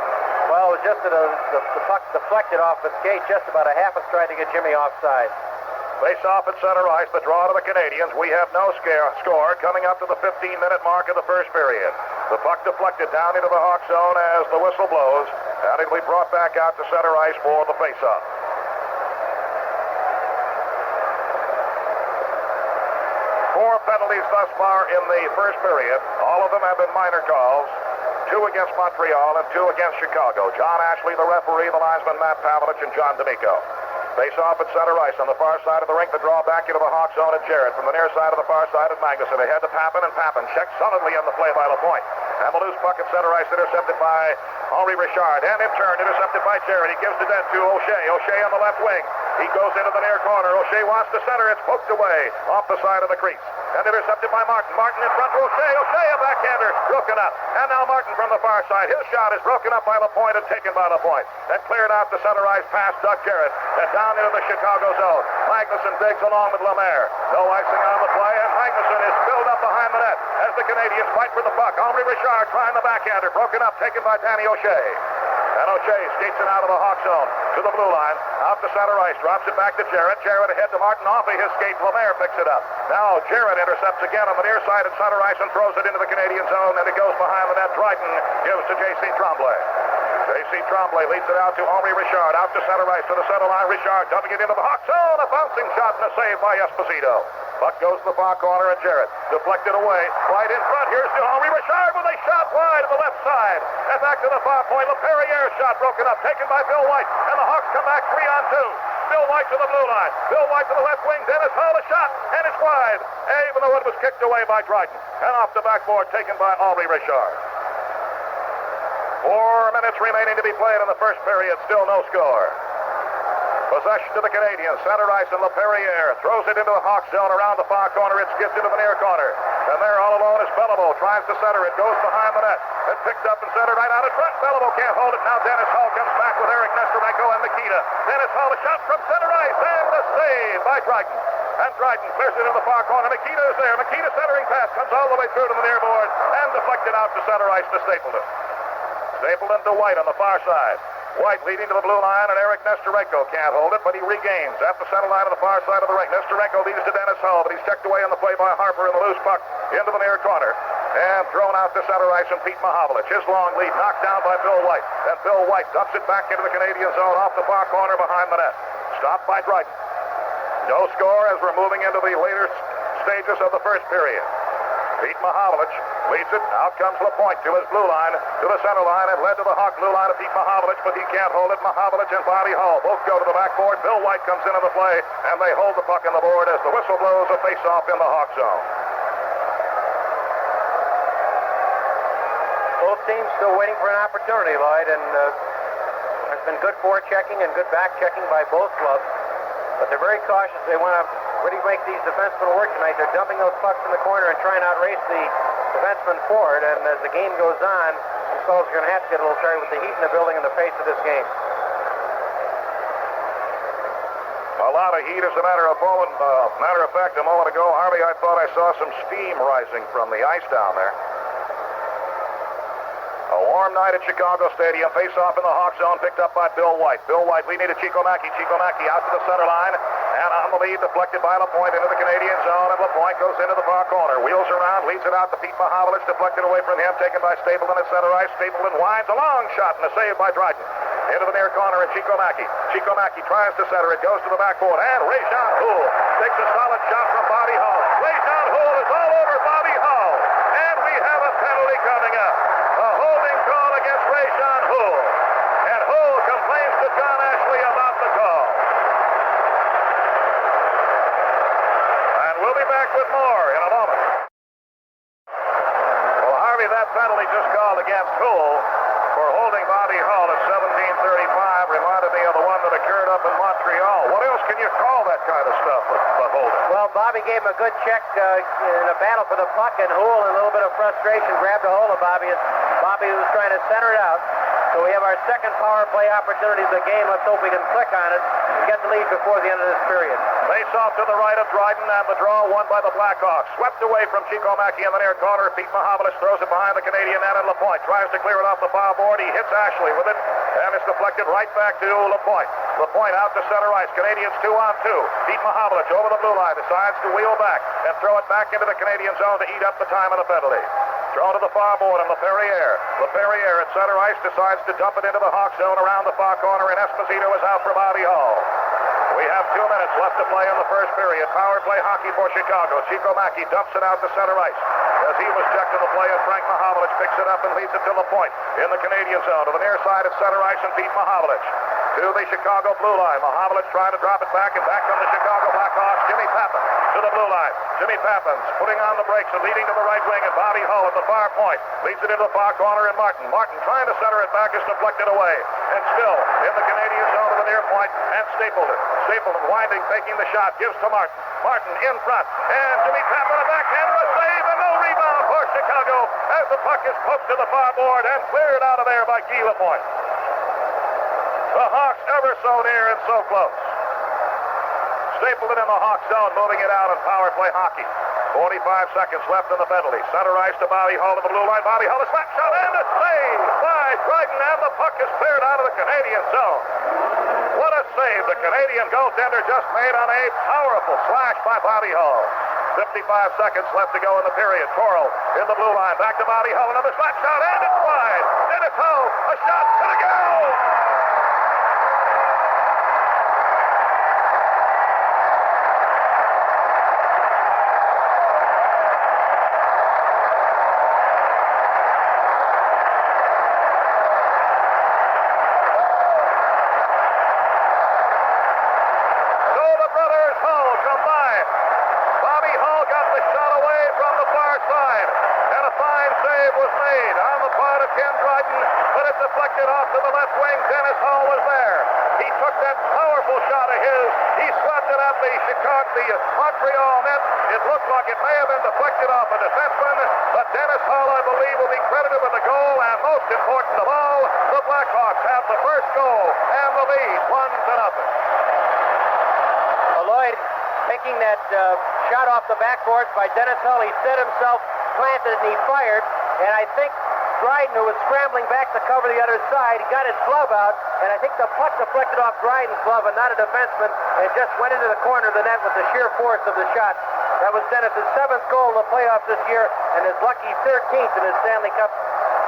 C: Well, it was just that the puck deflected off the skate just about a half a stride to get Jimmy offside.
A: Face off at center ice, the draw to the Canadiens. We have no score coming up to the 15-minute mark of the first period. The puck deflected down into the Hawk zone as the whistle blows, and it'll be brought back out to center ice for the face-off. 4 penalties thus far in the first period. All of them have been minor calls. 2 against Montreal and 2 against Chicago. John Ashley, the referee, the linesman Matt Pavlich, and John D'Amico. Face off at center ice on the far side of the rink. The draw back into the Hawk zone at Jarrett. From the near side of the far side of Magnuson. Ahead to Papin, and Papin checks solidly on the play by LaPointe. And the loose puck at center ice intercepted by Henri Richard. And in turn intercepted by Jarrett. He gives the net to O'Shea. O'Shea on the left wing. He goes into the near corner. O'Shea wants to center. It's poked away off the side of the crease. And intercepted by Martin. Martin in front to O'Shea. O'Shea, a backhander, broken up. And now Martin from the far side. His shot is broken up by LaPointe and taken by LaPointe. And cleared out the center ice past Doug Jarrett. And down into the Chicago zone. Magnuson digs along with Lemaire. No icing on the play, and Magnuson is filled up behind the net as the Canadiens fight for the puck. Henri Richard trying the backhander. Broken up, taken by Danny O'Shea. And O'Shea skates it out of the Hawk zone to the blue line. Out to center ice. Drops it back to Jarrett. Jarrett ahead to Martin. Off of his skate. Lemaire picks it up. Now Jarrett intercepts again on the near side at center ice and throws it into the Canadian zone. And it goes behind the net. Dryden gives to J.C. Tremblay. J.C. Tremblay leads it out to Henri Richard. Out to center ice to the center line. Richard dumping it into the Hawk zone. A bouncing shot and a save by Esposito. Puck goes to the far corner, and Jarrett deflected away. Right in front. Here's to Henri Richard with a shot wide to the left side. And back to the far point. LaPerriere shot broken up. Taken by Bill White. And the Hawks come back 3-on-2. Bill White to the blue line. Bill White to the left wing. Dennis Hull a shot. And it's wide. Even though it was kicked away by Dryden. And off the backboard taken by Henri Richard. 4 minutes remaining to be played in the first period. Still no score. Possession to the Canadiens. Center ice, and LaPerriere throws it into the Hawk zone around the far corner. It skips into the near corner. And there all alone is Beliveau. Tries to center it. Goes behind the net. And picked up and centered right out in front. Beliveau can't hold it. Now Dennis Hull comes back with Eric Nestorenko and Mikita. Dennis Hull a shot from center ice. And the save by Dryden. And Dryden clears it into the far corner. Mikita is there. Mikita centering pass comes all the way through to the near board. And deflected out to center ice to Stapleton. Stapleton to White on the far side. White leading to the blue line, and Eric Nestorenko can't hold it, but he regains at the center line of the far side of the rink. Nestorenko leads to Dennis Hull, but he's checked away on the play by Harper in the loose puck into the near corner. And thrown out to center ice, and Pete Mahovlich. His long lead knocked down by Bill White. And Bill White dumps it back into the Canadian zone off the far corner behind the net. Stopped by Dryden. No score as we're moving into the later stages of the first period. Pete Mahovlich leads it. Out comes LaPointe to his blue line, to the center line, and led to the Hawk blue line of Pete Mahovlich, but he can't hold it. Mahovlich and Bobby Hull both go to the backboard. Bill White comes into the play, and they hold the puck on the board as the whistle blows a face-off in the Hawk zone.
C: Both teams still waiting for an opportunity, Lloyd, and there's been good forechecking and good back-checking by both clubs, but they're very cautious. They want to really make these defensemen work tonight. They're dumping those pucks in the corner and trying to outrace the defenseman forward, and as the game goes on, these fellows are going to have to get a little tired with the heat in the building and the pace of this game.
A: A lot of heat. As a matter of fact, a moment ago, Harvey, I thought I saw some steam rising from the ice down there. A warm night at Chicago Stadium. Face-off in the Hawk zone, picked up by Bill White. Bill White leading to Chico Mackey. Chico Mackey out to the center line, and on the lead, deflected by LaPointe into the Canadian zone, and LaPointe goes into the far corner. Wheels around, leads it out to Pete Mahovlich, deflected away from him, taken by Stapleton at center ice. Stapleton winds a long shot and a save by Dryden. Into the near corner, and Chico Mackey. Chico Mackey tries to center it, goes to the backboard, and Rajon Houle takes a solid shot from Bobby Hull. Rajon Houle is all over Bobby Hull, and we have a penalty coming up. A holding call against Rajon Houle, and Houle complains to John Ashley about the call. And we'll be back with more in a moment. Well, Harvey, that penalty just called against Houle for holding Bobby Hull at 17:35 reminded me of the one that occurred up in Montreal. What else can you call that kind of stuff but holding?
C: Well, Bobby gave him a good check in a battle for the puck, and Houle, in a little bit of frustration, grabbed a hold of Bobby as Bobby was trying to center it out. So we have our second power play opportunity of the game. Let's hope we can click on it and get the lead before the end of this period.
A: Face off to the right of Dryden, and the draw won by the Blackhawks. Swept away from Chico Mackey in the near corner. Pete Mahovlich throws it behind the Canadian net, and LaPointe tries to clear it off the foul board. He hits Ashley with it, and it's deflected right back to LaPointe. LaPointe out to center ice. Canadians 2-on-2. Pete Mahovlich over the blue line, decides to wheel back and throw it back into the Canadian zone to eat up the time of the penalty. Thrown to the far board, and LaPerriere. LaPerriere at center ice decides to dump it into the Hawk zone around the far corner, and Esposito is out for Bobby Hull. We have 2 minutes left to play in the first period. Power play hockey for Chicago. Chico Mackey dumps it out to center ice as he was checked to the play, and Frank Mahovlich picks it up and leads it to LaPointe in the Canadian zone. To the near side at center ice, and Pete Mahovlich to the Chicago blue line. Mahovlich trying to drop it back, and back from the Chicago Blackhawks, Jimmy Pappin to the blue line. Jimmy Pappin's putting on the brakes and leading to the right wing, and Bobby Hull at the far point leads it into the far corner, and Martin trying to center it back is deflected away, and still in the Canadian zone to the near point, and Stapleton winding, taking the shot, gives to Martin in front, and Jimmy Pappin a backhander, a save, and no rebound for Chicago as the puck is poked to the far board and cleared out of there by Guy Lapointe. The Hawks ever so near and so close. Stapleton in the Hawk zone, moving it out in power play hockey. 45 seconds left in the penalty. Center ice to Bobby Hull to the blue line. Bobby Hull, a slap shot, and a save by Dryden, and the puck is cleared out of the Canadian zone. What a save the Canadian goaltender just made on a powerful slash by Bobby Hull. 55 seconds left to go in the period. Coral in the blue line. Back to Bobby Hull. Another slap shot, and it's wide. Dennis Hull, a shot to the goal. The Montreal net, it looked like it may have been deflected off a defenseman, but Dennis Hull, I believe, will be credited with the goal, and most important of all, the Blackhawks have the first goal and the lead 1-0.
C: Lloyd, taking that shot off the backboard by Dennis Hull, he set himself, planted, and he fired, and I think Dryden, who was scrambling back to cover the other side, he got his glove out, and I think the puck deflected off Dryden's glove and not a defenseman, and just went into the corner of the net with the sheer force of the shot. That was Dennis' 7th goal in the playoffs this year, and his lucky 13th in his Stanley Cup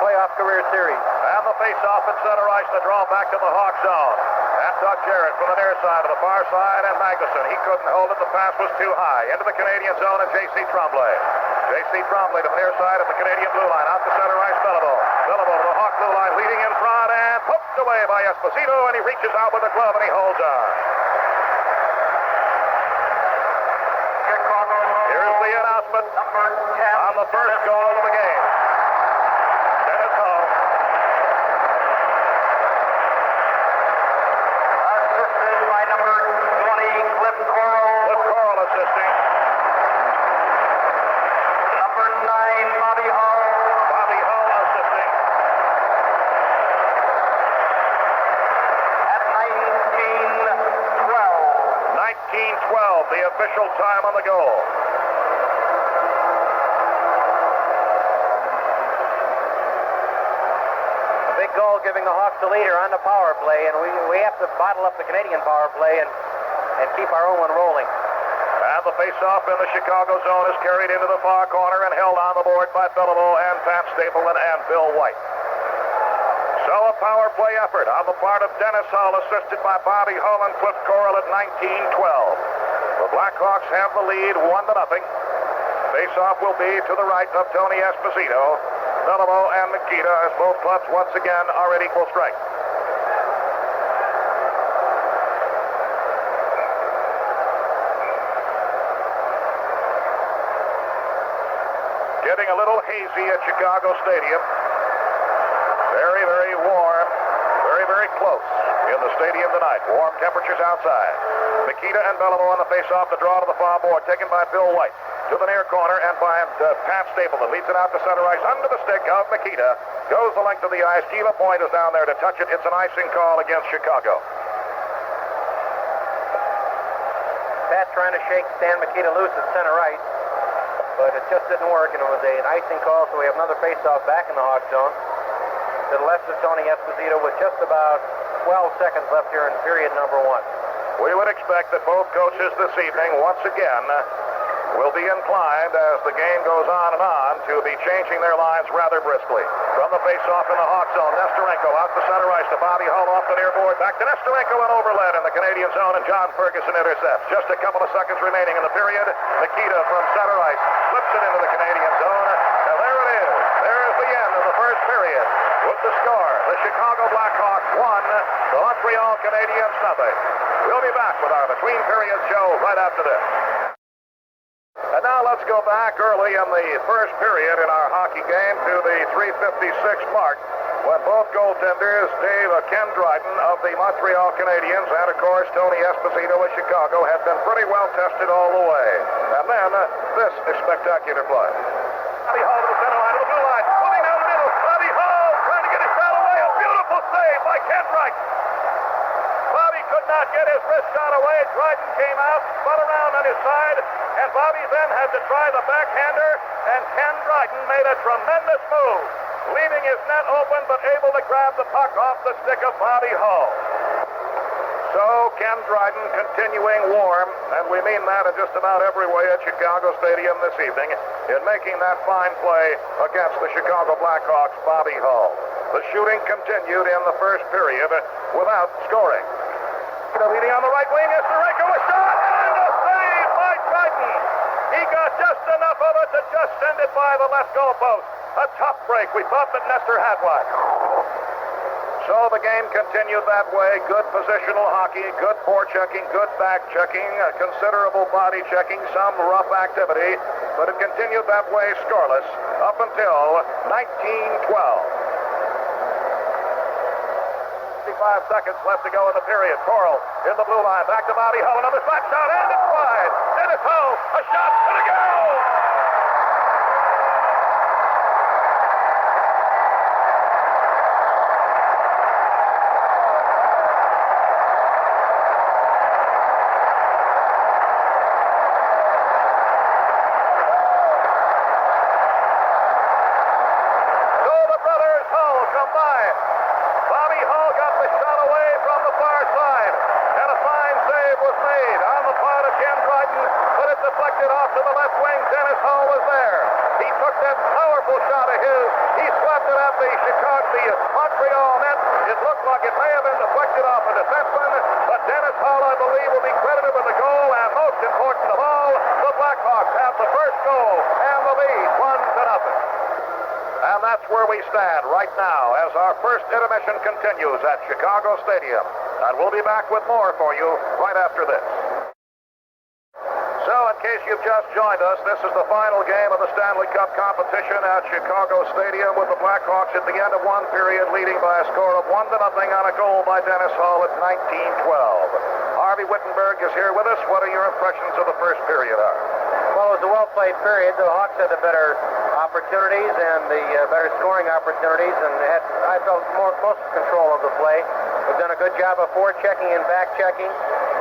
C: playoff career series.
A: And the face-off at center ice, the draw back to the Hawk zone. And Doug Jarrett from the near side to the far side, and Magnuson. He couldn't hold it. The pass was too high. Into the Canadian zone, and J.C. Tremblay. J.C. Tremblay to the near side of the Canadian blue line. Out to center ice, Beliveau. Beliveau to the Hawk blue line, leading in front, and poked away by Esposito, and he reaches out with the glove, and he holds on. Here's the announcement on the first goal of the game. Dennis Hull.
C: Assisted by number 20, Cliff Coral.
A: Cliff Coral assisting.
C: Number 9, Bobby Hull.
A: Bobby Hull assisting.
C: At 19:12.
A: 19:12, the official time on the goal.
C: Big goal giving the Hawks the leader on the power play, and we have to bottle up the Canadian power play and keep our own one rolling.
A: And the face-off in the Chicago zone is carried into the far corner and held on the board by Beliveau and Pat Stapleton and Bill White. So a power play effort on the part of Dennis Hull, assisted by Bobby Hull and Cliff Coral at 19:12. The Blackhawks have the lead 1-0. Face-off will be to the right of Tony Esposito. Beliveau and Nikita, as both clubs once again are at equal strength. Getting a little hazy at Chicago Stadium. Very, very warm. Very, very close in the stadium tonight. Warm temperatures outside. Nikita and Beliveau on the face-off. The draw to the far board, taken by Bill White. To the near corner and by Pat Stapleton. Leads it out to center ice under the stick of Nikita. Goes the length of the ice. Gila Point is down there to touch it. It's an icing call against Chicago.
C: Pat trying to shake Stan Mikita loose at center ice, but it just didn't work, and it was an icing call, so we have another face-off back in the Hawk zone. To the left of Tony Esposito with just about 12 seconds left here in period number 1.
A: We would expect that both coaches this evening, once again, will be inclined, as the game goes on to be changing their lines rather briskly. From the face-off in the Hawk zone, Nestorenko out to center ice to Bobby Hull off the near board. Back to Nestorenko and overled in the Canadian zone, and John Ferguson intercepts. Just a couple of seconds remaining in the period. Nikita from center ice flips it into the Canadian zone. And there it is. There's the end of the first period. With the score, the Chicago Blackhawks 1, the Montreal Canadiens 0. We'll be back with our between periods show right after this. And now let's go back early in the first period in our hockey game to the 3:56 mark, when both goaltenders, Ken Dryden of the Montreal Canadiens and, of course, Tony Esposito of Chicago, had been pretty well tested all the way. And then this is spectacular play. Bobby Hull to the center line, to the blue line, moving down the middle. Bobby Hull trying to get his shot away. A beautiful save by Ken Dryden. Bobby could not get his wrist shot away. Dryden came out, spun around on his side, and Bobby then had to try the backhander, and Ken Dryden made a tremendous move, leaving his net open but able to grab the puck off the stick of Bobby Hull. So Ken Dryden continuing warm, and we mean that in just about every way at Chicago Stadium this evening, in making that fine play against the Chicago Blackhawks, Bobby Hull. The shooting continued in the first period without scoring. Leading on the right wing is Nestorenko, a shot, and a save by Dryden. He got just enough of it to just send it by the left goal post. A tough break. We thought that Nestor had one. So the game continued that way. Good positional hockey, good forechecking, good back checking, considerable body checking, some rough activity, but it continued that way scoreless up until 19:12. 55 seconds left to go in the period. Coral in the blue line, back to Bobby Hull, another slap shot, and it's wide. Dennis Hull, a shot, and a goal! So the brothers Hull combine. Bobby Hull got the shot away from the far side, and a fine save was made on the part of Ken Dryden, but it deflected off to the left wing. Dennis Hull took that powerful shot of his. He swept it at the Montreal net. It looked like it may have been deflected off a defenseman, but Dennis Hull, I believe, will be credited with the goal, and most important of all, the Blackhawks have the first goal and the lead 1-0. And that's where we stand right now as our first intermission continues at Chicago Stadium. And we'll be back with more for you right after this. So, in case you've just joined us, this is the final game of the Stanley Cup competition at Chicago Stadium, with the Blackhawks at the end of one period leading by a score of 1-0 on a goal by Dennis Hull at 19-12. Harvey Wittenberg is here with us. What are your impressions of the first period, Harvey?
C: Well, it was a well-played period. The Hawks had the better opportunities and the better scoring opportunities, and had, I felt, most control of the play. We've done a good job of forechecking and back-checking.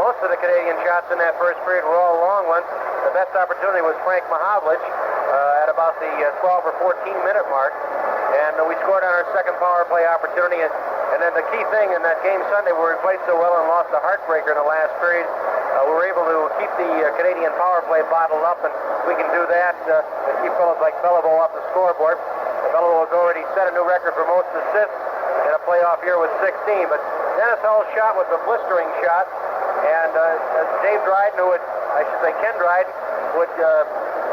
C: Most of the Canadian shots in that first period were all long ones. The best opportunity was Frank Mahovlich at about the 12 or 14-minute mark. And we scored on our second power play opportunity. And then the key thing in that game Sunday, where we played so well and lost a heartbreaker in the last period, we were able to keep the Canadian power play bottled up. And we can do that and keep fellows like Beliveau off the scoreboard. Beliveau has already set a new record for most assists in a playoff year with 16. But Dennis Hull's shot was a blistering shot. And Dave Dryden, Ken Dryden, would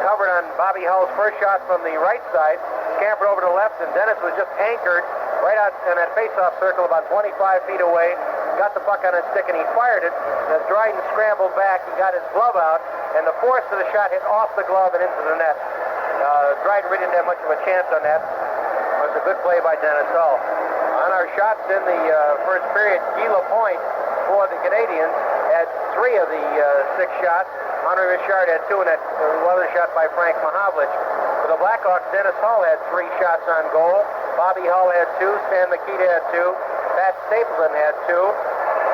C: covered on Bobby Hull's first shot from the right side, scampered over to the left, and Dennis was just anchored right out in that face-off circle about 25 feet away, got the puck on his stick, and he fired it. As Dryden scrambled back, he got his glove out, and the force of the shot hit off the glove and into the net. Dryden really didn't have much of a chance on that. It was a good play by Dennis Hull. On our shots in the first period, Guy Lapointe for the Canadiens had 3 of the 6 shots. Henri Richard had 2, and that other shot by Frank Mahovlich. For the Blackhawks, Dennis Hull had 3 shots on goal. Bobby Hull had 2. Stan Mikita had 2. Pat Stapleton had 2.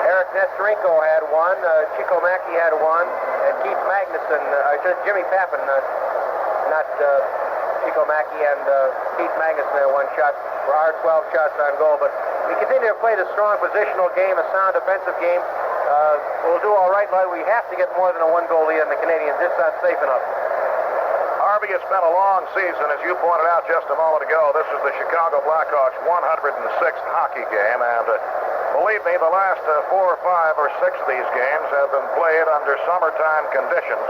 C: Eric Nesterenko had 1. Chico Mackey had 1. And Keith Magnuson, Jimmy Pappin, not Chico Mackey, and Keith Magnuson had 1 shot for our 12 shots on goal. But we continue to play the strong positional game, a sound defensive game. We'll do all right, but we have to get more than a 1-goal lead in the Canadiens. It's not safe enough.
A: Harvey, it's been a long season, as you pointed out just a moment ago. This is the Chicago Blackhawks' 106th hockey game, and believe me, the last 4 or 5 or 6 of these games have been played under summertime conditions,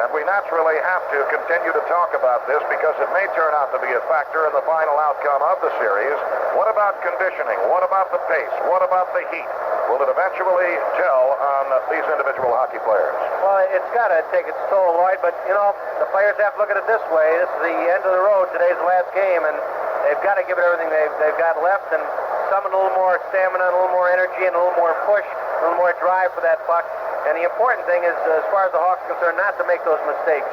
A: and we naturally have to continue to talk about this because it may turn out to be a factor in the final outcome of the series. What about conditioning? What about the pace? What about the heat? Will it eventually tell on these individual hockey players?
C: Well, it's got to take its toll, Lloyd, but, you know, the players have to look at it this way. This is the end of the road. Today's the last game, and they've got to give it everything they've got left, and summon a little more stamina, a little more energy, and a little more push, a little more drive for that puck. And the important thing is, as far as the Hawks are concerned, not to make those mistakes.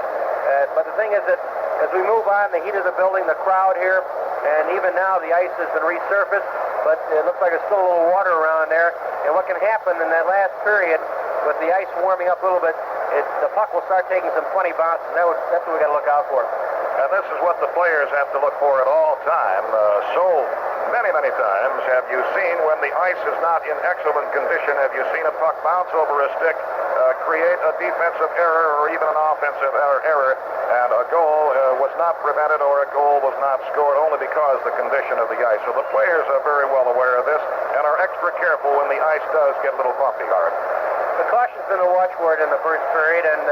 C: But the thing is that as we move on, the heat of the building, the crowd here, and even now the ice has been resurfaced, but it looks like there's still a little water around there. And what can happen in that last period, with the ice warming up a little bit, the puck will start taking some funny bounces. That's what we got to look out for.
A: And this is what the players have to look for at all time. So many times have you seen when the ice is not in excellent condition, have you seen a puck bounce over a stick, create a defensive error or even an offensive error, and a goal was not prevented or a goal was not scored only because the condition of the ice. So the players are very well aware of this and are extra careful when the ice does get a little bumpy, Hart.
C: The caution's been a watchword in the first period, and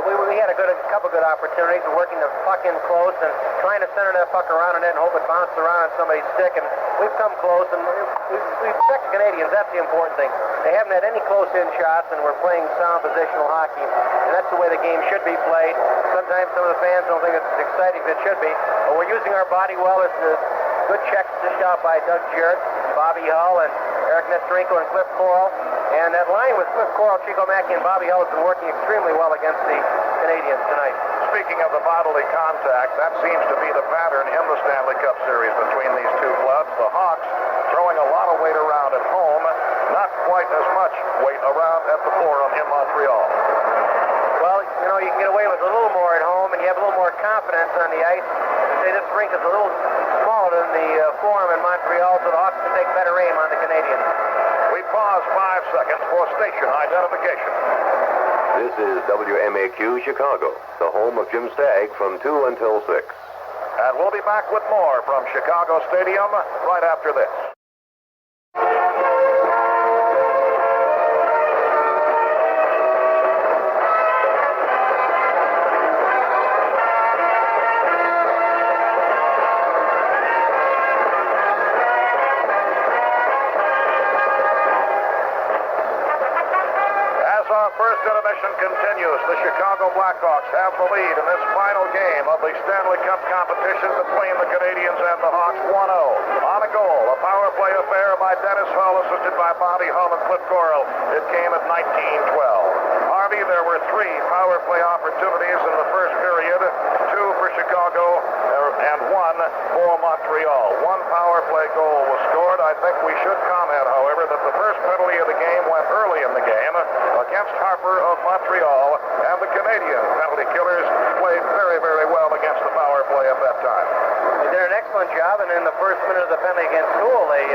C: we had a couple good opportunities of working the puck in close and trying to center that puck around and then hope it bounced around on somebody's stick. And we've come close, and we've checked the Canadiens. That's the important thing. They haven't had any close-in shots, and we're playing sound positional hockey, and that's the way the game should be played. Sometimes some of the fans don't think it's as exciting as it should be, but we're using our body well. It's a good check dished out by Doug Jarrett, Bobby Hull, and Eric Nesterenko and Cliff Coral. And that line with Cliff Coral, Chico Mackey, and Bobby Hull has been working extremely well against the Canadiens tonight.
A: Speaking of the bodily contact, that seems to be the pattern in the Stanley Cup Series between these two clubs. The Hawks throwing a lot of weight around at home, not quite as much weight around at the Forum in Montreal.
C: Well, you know, you can get away with a little more at home, and you have a little more confidence on the ice. They say this rink is a little smaller than the Forum in Montreal, so the Hawks can take better aim on the Canadiens.
A: We pause 5 seconds for station identification.
B: This is WMAQ Chicago, the home of Jim Stagg from 2 until 6.
A: And we'll be back with more from Chicago Stadium right after this. First intermission continues. The Chicago Blackhawks have the lead in this final game of the Stanley Cup competition between the Canadiens and the Hawks. 1-0. On a goal, a power play affair by Dennis Hull, assisted by Bobby Hull and Cliff Coral. It came at 19-12. Harvey, there were 3 power play opportunities in the first period, 2 for Chicago and 1 for Montreal. 1 power play goal was scored. I think we should comment, however, that the first penalty of the game went early in the game against Harper of Montreal, and the Canadian penalty killers played very, very well against the power play at that time.
C: They did an excellent job, and in the first minute of the penalty against Toole, they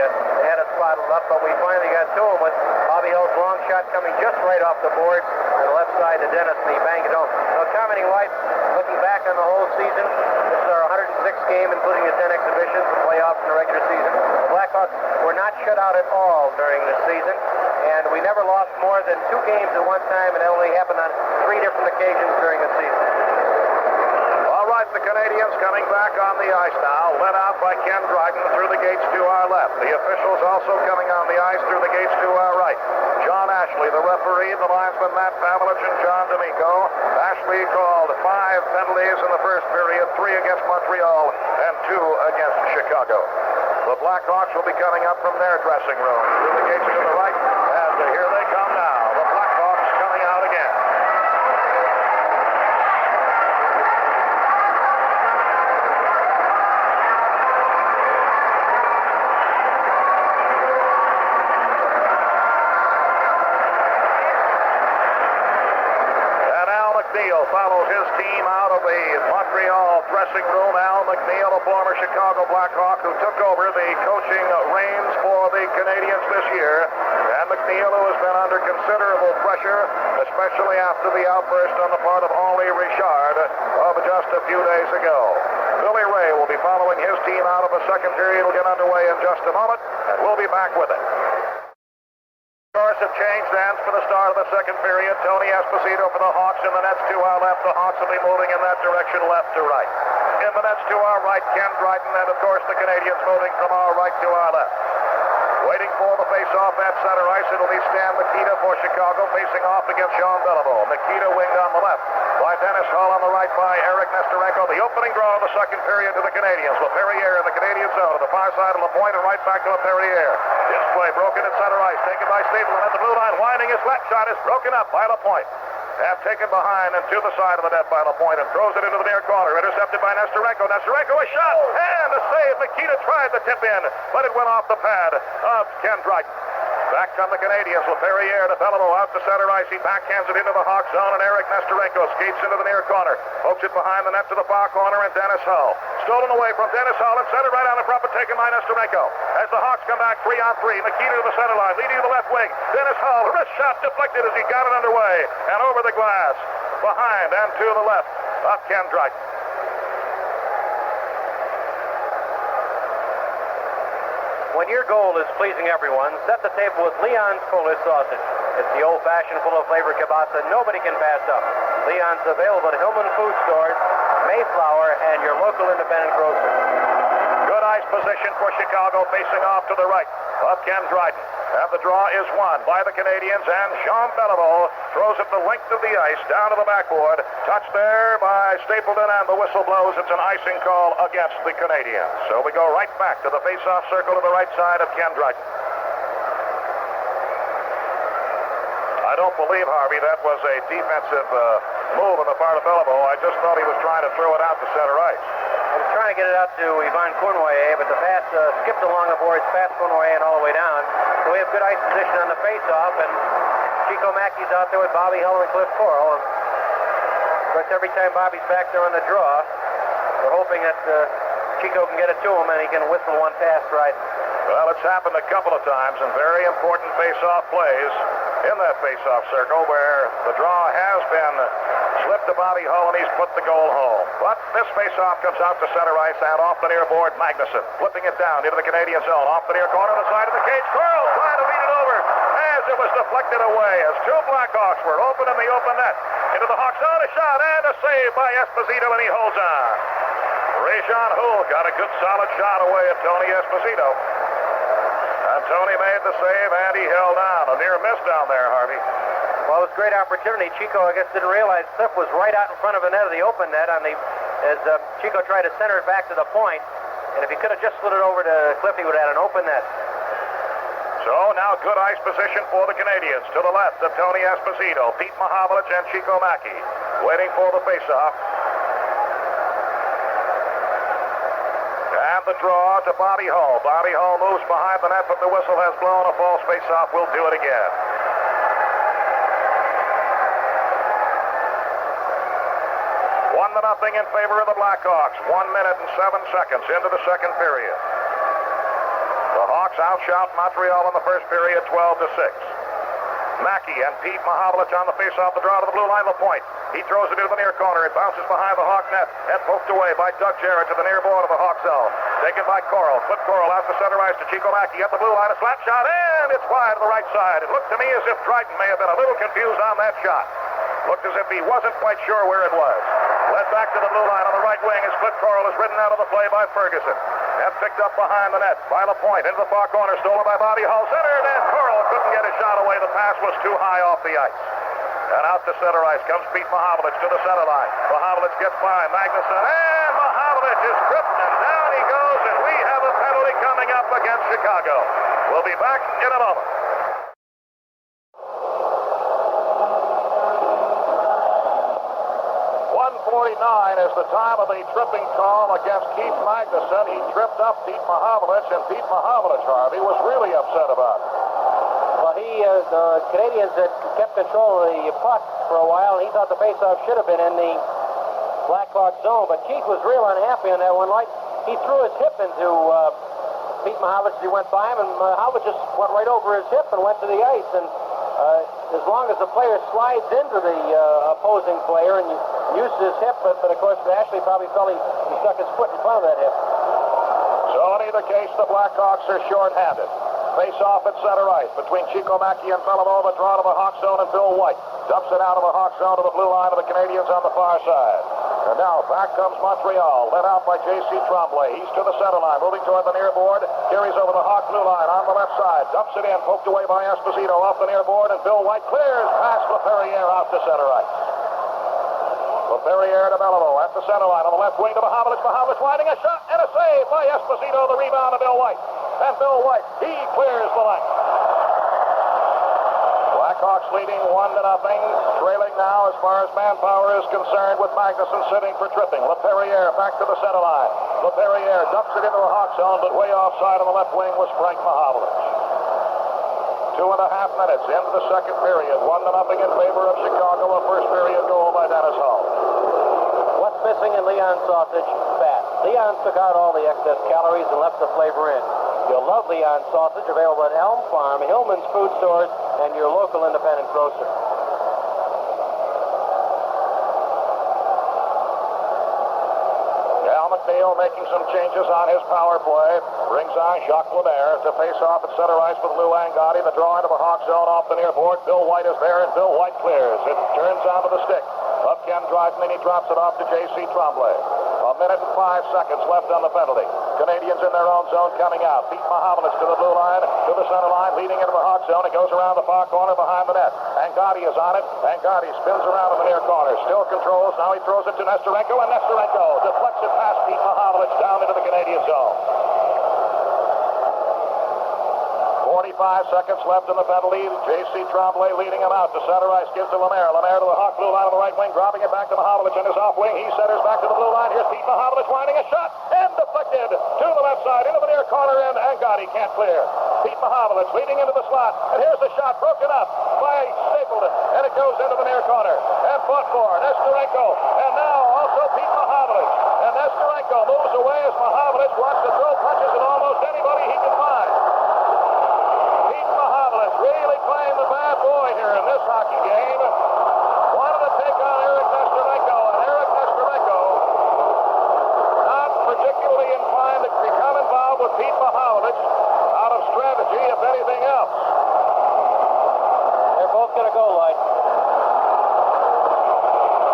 C: had it spotted up, but we finally got to him with Bobby Hull's long shot coming just right off the board on the left side to Dennis, and he banged it home. So commenting White, looking back on the whole season, this is our 106th game, including the 10 exhibitions, the playoffs, and the regular season. The Blackhawks were not shut out at all during this season, and we never lost more than 2 games at one time, and it only happened on 3 different occasions during the season.
A: All right, the Canadiens coming back on the ice now, led out by Ken Dryden through the gates to our left. The officials also coming on the ice through the gates to our right. John Ashley, the referee, the linesman Matt Pavlich, and John D'Amico. Ashley called 5 penalties in the first period, 3 against Montreal and 2 against Chicago. The Blackhawks will be coming up from their dressing room through the gates to the right, and here they come now. The Blackhawks coming out again. Follows his team out of the Montreal dressing room. Al McNeil, a former Chicago Blackhawk who took over the coaching reins for the Canadiens this year. And McNeil, who has been under considerable pressure, especially after the outburst on the part of Henri Richard of just a few days ago. Billy Ray will be following his team out of the second period. It'll get underway in just a moment, and we'll be back with it. Have changed hands for the start of the second period. Tony Esposito for the Hawks in the nets to our left. The Hawks will be moving in that direction, left to right. In the nets to our right, Ken Dryden, and of course the Canadiens moving from our right to our left. Waiting for the face-off at center ice, it'll be Stan Mikita for Chicago, facing off against Jean Beliveau. Mikita winged on the left by Dennis Hull, on the right by Eric Nestorenko. The opening draw of the second period to the Canadiens. LaPerriere in the Canadian zone to the far side of LaPointe and right back to LaPerriere. His play broken at center ice, taken by Stapleton at the blue line, winding his left shot is broken up by LaPointe. Have taken behind and to the side of the net by LaPointe and throws it into the near corner. Intercepted by Nestorenko. Nestorenko, a shot and a save. Nikita tried the tip in, but it went off the pad of Ken Dryden. Back come the Canadiens. LaPerriere to Beliveau out to center ice. He backhands it into the Hawk zone, and Eric Nestorenko skates into the near corner. Pokes it behind the net to the far corner, and Dennis Hull. Stolen away from Dennis Hull and centered right on the front, but taken by Nestorenko. As the Hawks come back 3-on-3, Nikita to the center line, leading to the left wing. Dennis Hull, wrist shot deflected as he got it underway, and over the glass, behind and to the left of Ken Dryden.
C: When your goal is pleasing everyone, set the table with Leon's Polish sausage. It's the old-fashioned, full-of-flavor kielbasa nobody can pass up. Leon's available at Hillman Food Stores, Mayflower, and your local independent grocer.
A: Good ice position for Chicago, facing off to the right of Ken Dryden. And the draw is won by the Canadiens, and Jean Beliveau throws it the length of the ice down to the backboard. Touched there by Stapleton, and the whistle blows. It's an icing call against the Canadiens. So we go right back to the face-off circle to the right side of Ken Dryden. I don't believe, Harvey, that was a defensive move on the part of Beliveau. I just thought he was trying to throw it out to center ice.
C: I was trying to get it out to Yvan Cournoyer, but the pass skipped along the boards past Cournoyer and all the way down. So we have good ice position on the face-off, and Chico Mackey's out there with Bobby Hull and Cliff Coral. And of course, every time Bobby's back there on the draw, we're hoping that Chico can get it to him, and he can whistle one past right.
A: Well, it's happened a couple of times in very important face-off plays in that face-off circle where the draw has been slipped to Bobby Hull, and he's put the goal home. But this face-off comes out to center ice, and off the near board, Magnuson flipping it down into the Canadian zone. Off the near corner, the side of the cage. Carl trying to lead it over as it was deflected away as two Blackhawks were open in the open net. Into the Hawks zone, a shot and a save by Esposito, and he holds on. Rajon Hull got a good solid shot away at Tony Esposito. And Tony made the save, and he held on. A near miss down there, Harvey.
C: Well, it was a great opportunity. Chico, I guess, didn't realize Cliff was right out in front of the net of the open net as Chico tried to center it back to the point. And if he could have just slid it over to Cliff, he would have had an open net.
A: So now good ice position for the Canadiens. To the left of Tony Esposito, Pete Mahovlich, and Chico Mackey waiting for the faceoff. And the draw to Bobby Hull. Bobby Hull moves behind the net, but the whistle has blown. A false faceoff will do it again. 1-0 in favor of the Blackhawks. 1 minute and 7 seconds into the second period. The Hawks outshot Montreal in the first period 12-6. Mackey and Pete Mahovlich on the faceoff, the draw to the blue line of the point. He throws it into the near corner. It bounces behind the Hawk net and poked away by Doug Jarrett to the near board of the Hawk zone. Taken by Coral. Flip Coral out to center ice to Chico Mackey at the blue line. A slap shot, and it's wide to the right side. It looked to me as if Dryden may have been a little confused on that shot. Looked as if he wasn't quite sure where it was. Led back to the blue line on the right wing as Flip Coral is ridden out of the play by Ferguson. And picked up behind the net by LaPointe into the far corner, stolen by Bobby Hull. Centered, and Coral couldn't get a shot away. The pass was too high off the ice. And out to center ice comes Pete Mahovlich to the center line. Mahovlich gets by Magnuson, and Mahovlich is tripped, and down he goes, and we have a penalty coming up against Chicago. We'll be back in a moment. 1:49 is the time of the tripping call against Keith Magnuson. He tripped up Pete Mahovlich, and Pete Mahovlich, Harvey, was really upset about it.
C: Well, the Canadiens had kept control of the puck for a while, and he thought the faceoff should have been in the Blackhawk zone, but Keith was real unhappy on that one. Like, he threw his hip into Pete Mahovlich as he went by him, and Mahovlich just went right over his hip and went to the ice, and as long as the player slides into the opposing player and uses his hip, but of course Ashley probably felt he stuck his foot in front of that hip.
A: So in either case, the Blackhawks are short-handed. Face off at center ice between Chico Mackey and Belamova. Draw to the Hawk zone, and Bill White dumps it out of the Hawk zone to the blue line of the Canadiens on the far side. And now back comes Montreal, led out by J.C. Tremblay. He's to the center line, moving toward the near board. Carries over the Hawk blue line on the left side. Dumps it in, poked away by Esposito off the near board, and Bill White clears past LaPerriere out to center ice. LaPerriere to Belleville at the center line on the left wing to Mahovlich. Mahovlich winding a shot and a save by Esposito. The rebound to Bill White. And Bill White, he clears the length. Blackhawks leading 1-0, trailing now as far as manpower is concerned with Magnuson sitting for tripping. LaPerriere back to the center line. LaPerriere dumps it into the Hawk zone, but way offside on the left wing was Frank Mahovlich. 2.5 minutes into the second period. 1-0 in favor of Chicago. A first period goal by Dennis Hull.
C: What's missing in Leon sausage? Fat. Leon took out all the excess calories and left the flavor in. You'll love Leon sausage, available at Elm Farm, Hillman's Food Stores, and your local independent grocer.
A: Al McNeil making some changes on his power play. Brings on Jacques Lemaire to face off at center ice with Lou Angotti. The draw into the Hawk zone off the near board. Bill White is there, and Bill White clears. It turns onto the stick of Ken Dryden, and he drops it off to J.C. Tremblay. 1 minute and 5 seconds left on the penalty. Canadiens in their own zone coming out. Pete Mahovlich to the blue line, to the center line, leading into the Hawk zone. It goes around the far corner behind the net. Angotti is on it. Angotti spins around in the near corner. Still controls. Now he throws it to Nesterenko, and Nesterenko deflects it past Pete Mahovlich down into the Canadian zone. 45 seconds left in the penalty. J.C. Tremblay leading him out to center ice. Gives to Lemaire. Lemaire to the Hawk blue line on the right wing, dropping it back to Mahovlich in his off wing. He centers back to the blue line. Here's Pete Mahovlich winding a shot and deflected to the left side into the near corner, and Angotti can't clear. Pete Mahovlich leading into the slot, and here's the shot broken up by Stapleton, and it goes into the near corner and fought for Nesterenko, and now also Pete Mahovlich, and Nesterenko Nestermenko moves away as Mahavlich wants to throw punches at almost anybody he can find. Pete Mahavlich really playing the bad boy here in this hockey game. Wanted to take on Eric Nestermenko, and Eric Nestermenko not particularly inclined to become involved with Pete Mahavlich out of strategy, if anything else.
C: They're both going to go, Lloyd.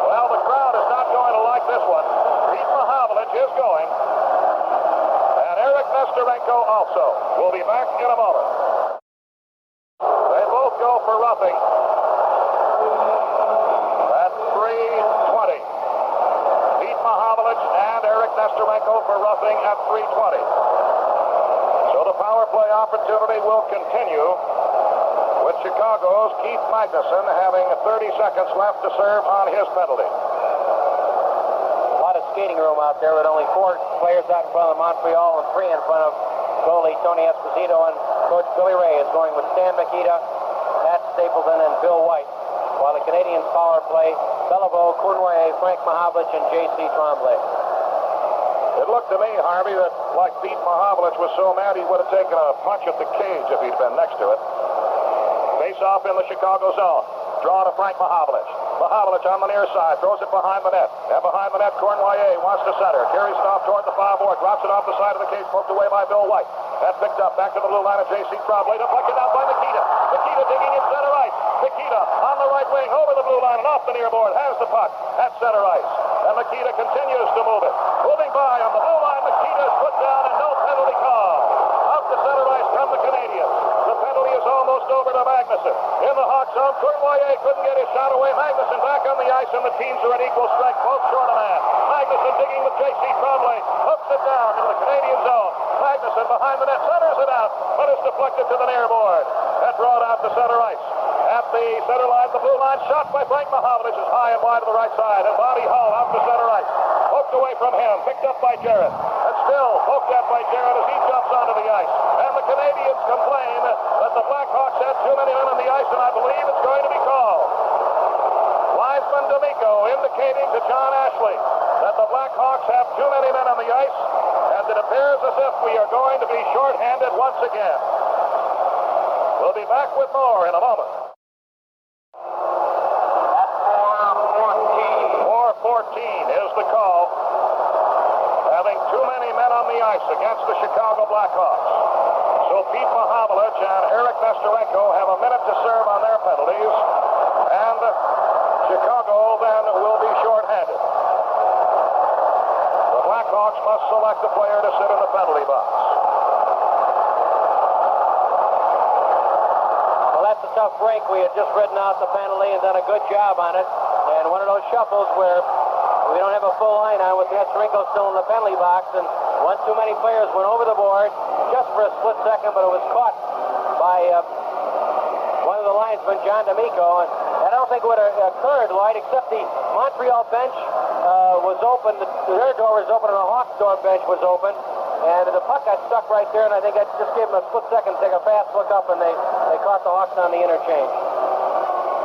A: Well, the crowd is not going to like this one. Pete Mahavlich is going. And Eric Nestermenko also. We'll be back in a moment. They both go for roughing. At 3:20. Pete Mahavlich and Eric Nestermenko for roughing at 3:20. So the power play opportunity will continue with Chicago's Keith Magnuson having 30 seconds left to serve on his penalty.
C: A lot of skating room out there with only 4 players out in front of Montreal and 3 in front of goalie Tony Esposito, and Coach Billy Ray is going with Stan Mikita, Pat Stapleton, and Bill White. While the Canadiens power play, Beliveau, Cournoyer, Frank Mahavlich, and J.C. Tremblay.
A: It looked to me, Harvey, that like Pete Mahavlich was so mad he would have taken a punch at the cage if he'd been next to it. Face off in the Chicago zone. Draw to Frank Mahavlich. Mahavlich on the near side, throws it behind the net. And behind the net, Cournoyer wants to center. Carries it off toward the far board. Drops it off the side of the cage, poked away by Bill White. That picked up back to the blue line of J.C. Tremblay. Deflected out by Nikita. Nikita digging in center ice. Nikita on the right wing, over the blue line and off the near board. Has the puck at center ice. And Nikita continues to move it. Moving by on the blue line, Nikita is put down and no penalty call. Out to center ice come the Canadiens. The penalty is almost over to Magnuson. In the Hawk zone, Cournoyer couldn't get his shot away. Magnuson back on the ice, and the teams are at equal strength, both short of man. Magnuson digging with J.C. Tremblay. Hooks it down into the Canadian zone. Magnuson behind the net, centers it out, but it's deflected to the near board. And brought out to center ice. At the center line, the blue line, shot by Frank Mahavlich is high and wide to the right side. And Bobby Hull out to center ice. Poked away from him, picked up by Jarrett. And still poked at by Jarrett as he jumps onto the ice. And the Canadiens complain that the Blackhawks had too many men on the ice, and I believe it's going to be called. Linesman D'Amico indicating to John Ashley that the Blackhawks have too many men on the ice, and it appears as if we are going to be shorthanded once again. We'll be back with more in a moment.
C: At
A: 4:14 is the call. Having too many men on the ice against the Chicago Blackhawks. So Pete Mahavlich and Eric Nestermenko have a minute to serve on their penalties, and Chicago then will be shorthanded. The Blackhawks must select a player to sit in the penalty box.
C: Well, that's a tough break. We had just ridden out the penalty and done a good job on it. And one of those shuffles where we don't have a full line on with Nestermenko still in the penalty box, and one too many players went over the board just for a split second, but it was caught by one of the linesmen, John D'Amico. And I don't think it would have occurred, Lloyd, except the Montreal bench was open, their door was open, and the Hawks door bench was open. And the puck got stuck right there, and I think that just gave them a split second to take a fast look up, and they caught the Hawks on the interchange.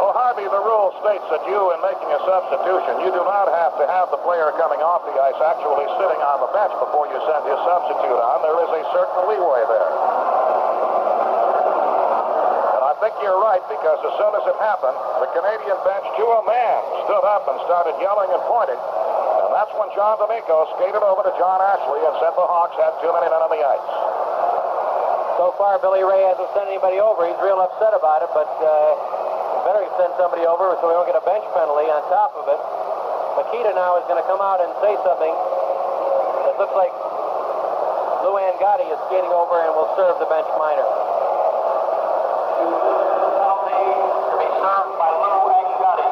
A: Well, Harvey, the rule states that you, in making a substitution, you do not have to have the player coming off the ice actually sitting on the bench before you send his substitute on. There is a certain leeway there. And I think you're right, because as soon as it happened, the Canadian bench, to a man, stood up and started yelling and pointing. And that's when John D'Amico skated over to John Ashley and said the Hawks had too many men on the ice.
C: So far, Billy Ray hasn't sent anybody over. He's real upset about it, but better send somebody over so we don't get a bench penalty on top of it. Mikita now is going to come out and say something. It looks like Lou Angotti is skating over and will serve the bench minor. Penalty to be served by Lou Angotti.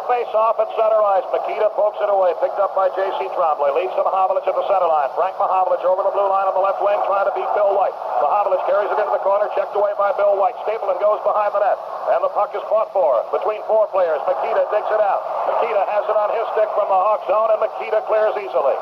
A: Face-off at center ice. Mikita pokes it away. Picked up by J.C. Tremblay. Leads to Mahavlich at the center line. Frank Mahavlich over the blue line on the left wing trying to beat Bill White. Mahavlich carries it into the corner. Checked away by Bill White. Stapleton goes behind the net. And the puck is fought for between 4 players. Mikita digs it out. Mikita has it on his stick from the Hawk zone, and Mikita clears easily.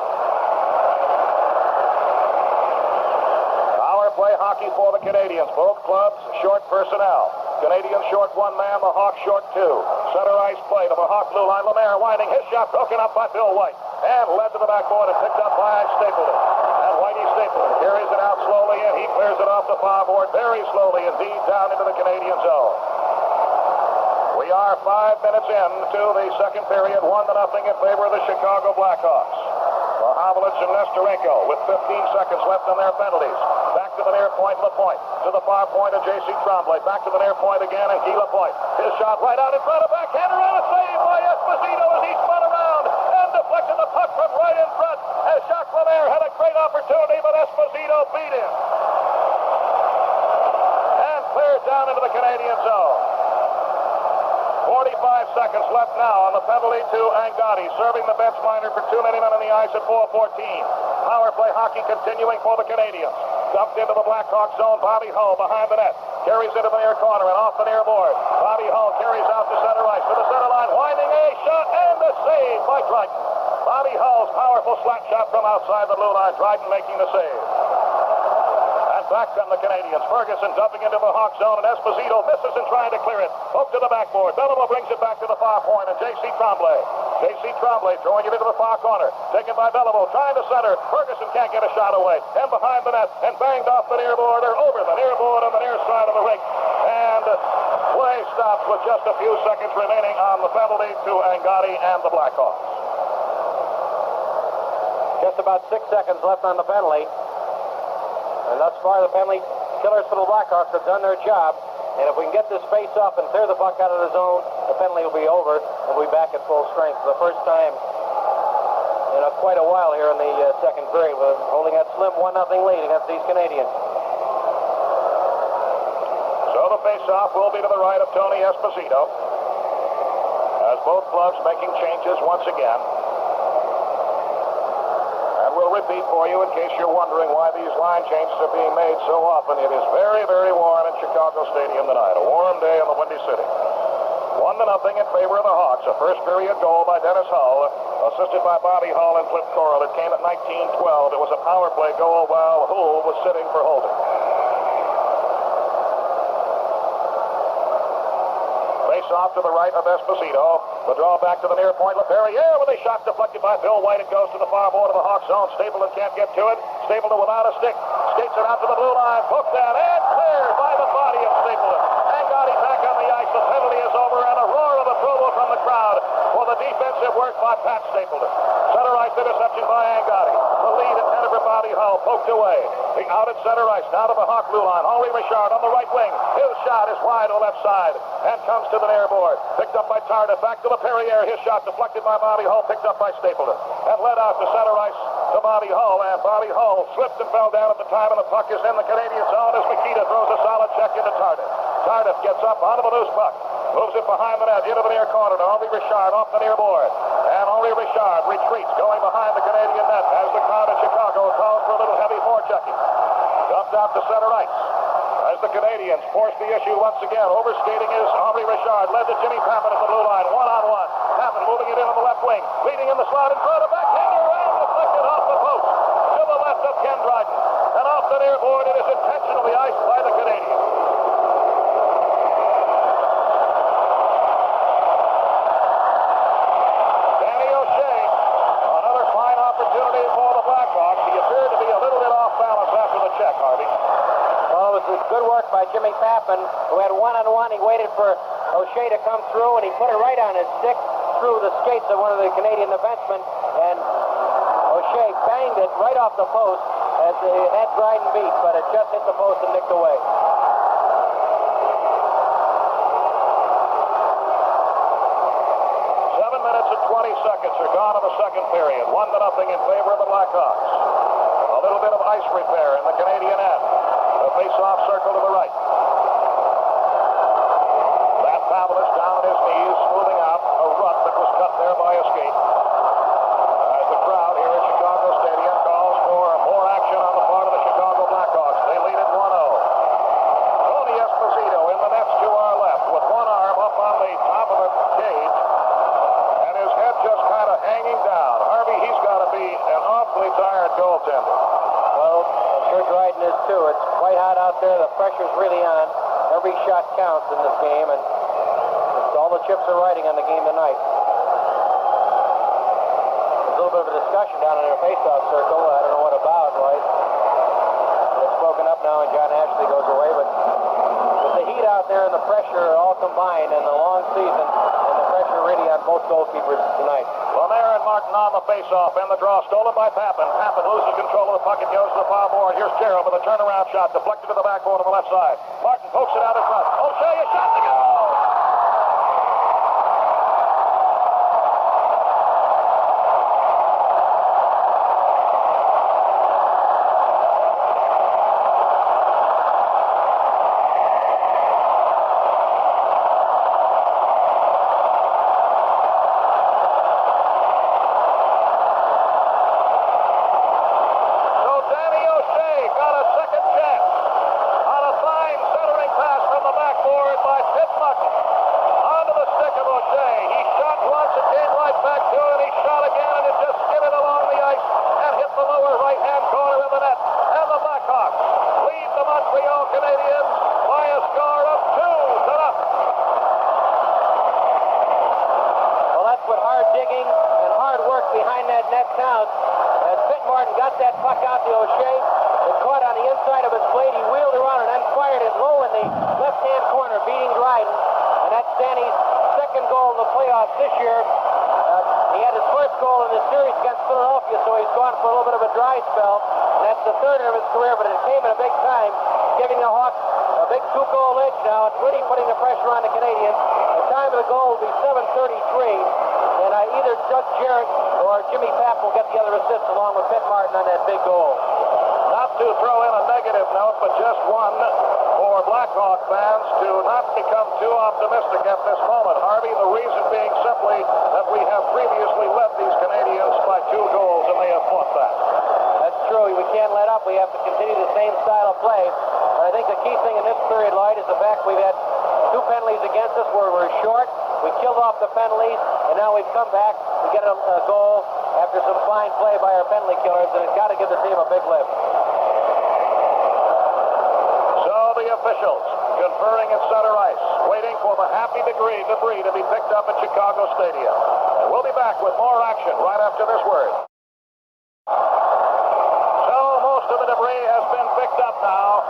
A: Power play hockey for the Canadiens. Both clubs short personnel. Canadiens short one man, the Hawks short two. Center ice play to the Hawk blue line. Lemaire winding his shot, broken up by Bill White. And led to the backboard and picked up by Stapleton. And Whitey Stapleton carries it out slowly, and he clears it off the foul board very slowly indeed down into the Canadian zone. We are 5 minutes into the second period, 1-0 in favor of the Chicago Blackhawks. Mahovlich and Nestorenko with 15 seconds left on their penalties. Back to the near point, Lapointe. To the far point of J.C. Tremblay. Back to the near point again, and Guy Lapointe. His shot right out in front of backhander, and a save by Esposito as he spun around and deflected the puck from right in front. As Jacques Lemaire had a great opportunity, but Esposito beat him. And cleared down into the Canadian zone. 45 seconds left now on the penalty to Angotti, serving the bench minor for too many men on the ice at 4:14. Power play hockey continuing for the Canadiens. Dumped into the Blackhawks zone. Bobby Hull behind the net. Carries into the near corner and off the near board. Bobby Hull carries out to center ice to the center line. Winding a shot and a save by Dryden. Bobby Hull's powerful slap shot from outside the blue line. Dryden making the save. Back come the Canadiens. Ferguson dumping into the Hawk zone, and Esposito misses and trying to clear it. Hook to the backboard. Bellamo brings it back to the far point, and J.C. Tremblay. J.C. Tremblay throwing it into the far corner. Taken by Bellamo, trying to center. Ferguson can't get a shot away. And behind the net, and banged off the near board, or over the near board on the near side of the rink. And play stops with just a few seconds remaining on the penalty to Angotti and the Blackhawks.
C: Just about 6 seconds left on the penalty. And thus far, the penalty killers for the Blackhawks have done their job. And if we can get this face up and clear the puck out of the zone, the penalty will be over, and we'll be back at full strength for the first time in quite a while here in the second period. We're holding that slim 1-0 lead against these Canadiens.
A: So the face-off will be to the right of Tony Esposito, as both clubs making changes once again. We'll repeat for you in case you're wondering why these line changes are being made so often. It is very, very warm in Chicago Stadium tonight. A warm day in the Windy City. 1-0 in favor of the Hawks. A first period goal by Dennis Hull, assisted by Bobby Hull and Cliff Coral. It came at 19:12. It was a power play goal while Hull was sitting for holding. Face off to the right of Esposito. The draw back to the near point. LaPerriere with a shot deflected by Bill White. It goes to the far board of the Hawks zone. Stapleton can't get to it. Stapleton without a stick. Skates it out to the blue line. Poked down and cleared by the body of Stapleton. Angotti back on the ice. The penalty is over, and a roar of approval from the crowd for the defensive work by Pat Stapleton. Center ice interception by Angotti. The lead intended for Bobby Hull. Poked away. The out at center ice. Now to the Hawk blue line. Henri Richard on the right wing. His shot is wide on the left side and comes to the near board. Picked up by Tardif. Back to LaPerriere. His shot deflected by Bobby Hull. Picked up by Stapleton. And led out to center ice to Bobby Hull. And Bobby Hull slipped and fell down at the time, and the puck is in the Canadian zone as Makita throws a solid check into Tardif. Tardif gets up onto the loose puck. Moves it behind the net into the near corner to Henri Richard off the near board. And Henri Richard retreats going behind the Canadian net as the crowd in Chicago calls for a little heavy forechecking. Dumped out to center ice as the Canadiens force the issue once again. Overskating is Henri Richard. Led to Jimmy Pappen at the blue line. One-on-one. Pappen moving it in on the left wing. Leading in the slot in front of backhander and deflected off the post to the left of Ken Dryden. And off the near board, it is intentionally iced by the Canadiens. Opportunity for the Blackhawks. He appeared to be a little bit off balance after the check, Harvey.
C: Well, it was good work by Jimmy Pappen, who had one-on-one. He waited for O'Shea to come through, and he put it right on his stick through the skates of one of the Canadian defensemen, and O'Shea banged it right off the post as it had Dryden beat, but it just hit the post and nicked away.
A: 7 minutes and 20 seconds are gone in the second period. 1-0 in favor of the Blackhawks. A little bit of ice repair in the Canadian end. The face-off circle to the right. Matt Pavlich down on his knees, smoothing out a rut that was cut there by a skate. As the crowd here at Chicago Stadium calls for more action on the part of the Chicago Blackhawks. They lead it 1-0. Tony Esposito in the nets to our left with one arm up on the top of the cage. Just kind of hanging down. Harvey, he's got to be an awfully tired goaltender.
C: Well, I'm sure Dryden is too. It's quite hot out there. The pressure's really on. Every shot counts in this game, and all the chips are riding on the game tonight. There's a little bit of a discussion down in their face-off circle. I don't know what about, right? It's broken up now, and John Ashley goes away, but with the heat out there and the pressure all combined and the long season and the pressure really on both goalkeepers tonight.
A: Lemaire and Martin on the face-off, and the draw stolen by Pappen. Pappen loses control of the puck. It goes to the far board. Here's Jerem with a turnaround shot, deflected to the backboard on the left side. Martin pokes it out in front. O'Shea, a shot to go! Montreal Canadiens by a score of 2-0.
C: Well, that's what hard digging and hard work behind that net counts. As Martin got that puck out to O'Shea, it caught on the inside of his blade. He wheeled around and then fired it low in the left-hand corner, beating Dryden. And that's Stanley's second goal in the playoffs this year. He had his first goal in the series against Philadelphia, so he's gone for a little bit of a dry spell. And that's the third of his career, but it came at a big time, giving the Hawks a big 2-goal edge now. It's really putting the pressure on the Canadiens. The time of the goal will be 7:33, and either Doug Jarrett or Jimmy Papp will get the other assist along with Martin on that big goal.
A: Not to throw in a negative note, but just one for Blackhawk fans to not become too optimistic at this moment. Harvey, the reason being simply that we have previously led these Canadiens by 2 goals, and they have fought back.
C: That's true. We can't let up. We have to continue the same style of play. But I think the key thing in this period, Lloyd, is the fact we've had 2 penalties against us where we're short. We killed off the penalties, and now we've come back. We get a goal after some fine play by our penalty killers, and it's got to give the team a big lift.
A: So the officials conferring at center ice, waiting for the happy debris to be picked up at Chicago Stadium. And we'll be back with more action right after this word. So most of the debris has been picked up now.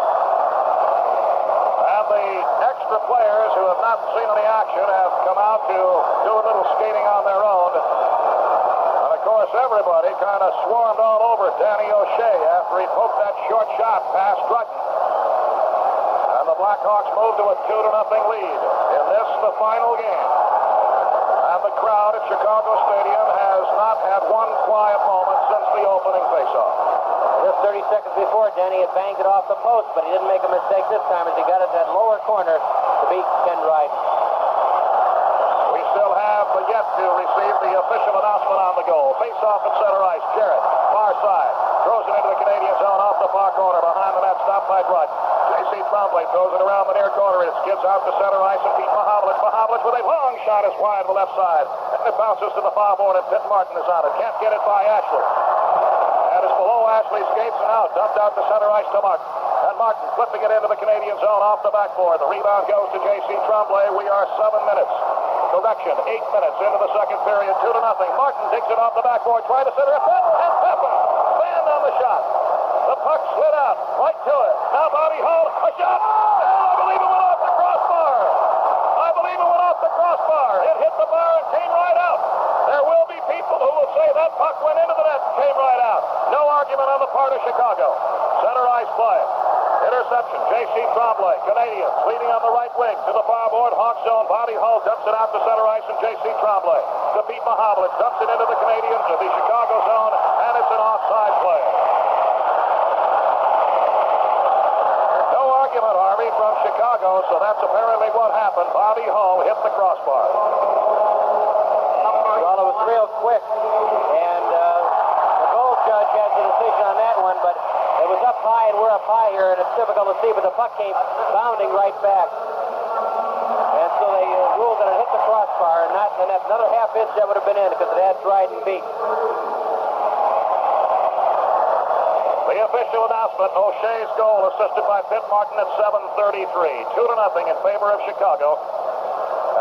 A: And the extra players who have not seen any action have come out to do a little skating on their own. And of course, everybody kind of swarmed all over Danny O'Shea after he poked that short shot past Drutton. And the Blackhawks moved to a 2-0 lead in this, the final game. And the crowd at Chicago Stadium has not had one quiet moment since the opening faceoff.
C: Just 30 seconds before, Danny had banged it off the post, but he didn't make a mistake this time as he got it that lower corner to beat Ken Dryden.
A: We still have yet to receive the official announcement on the goal. Face-off at center ice. Jarrett, far side, throws it into the Canadian zone off the far corner behind the net, stopped by Dryden. J.C. Tremblay throws it around the near corner. It skids out to center ice and Pete Mahovlich. Mahovlich with a long shot is wide to the left side. And it bounces to the far board and Pitt Martin is on it. Can't get it by Ashley. And it's below Ashley's skates and out. Dumped out to center ice to Martin. And Martin flipping it into the Canadian zone off the backboard. The rebound goes to J.C. Tremblay. We are 7 minutes. Correction, 8 minutes into the second period. 2-0. Martin takes it off the backboard. Trying to center it. And Pepper banned on the shot. The puck slid out right to it. Now Bobby Hull, a shot. I believe it went off the crossbar. It hit the bar and came right out. There will be people who will say that puck went into the net and came right out. No argument on the part of Chicago. Center ice play. Interception. J.C. Tremblay, Canadiens, leading on the right wing to the far board. Hawk zone. Bobby Hull dumps it out to center ice, and J.C. Tremblay to Pete Mahovlich dumps it into the Canadiens to the Chicago zone, and it's an offside play. No argument, Harvey, from Chicago, so that's apparently what happened. Bobby Hull hit the crossbar.
C: Well, it was real quick, and the goal judge has the decision on that one, but it was up high, and we're up high here, and it's difficult to see, but the puck came bounding right back. And so they ruled that it hit the crossbar, and not the net. Another half inch that would have been in because it had Dryden beat.
A: The official announcement, O'Shea's goal assisted by Pitt Martin at 7:33. 2-0 in favor of Chicago.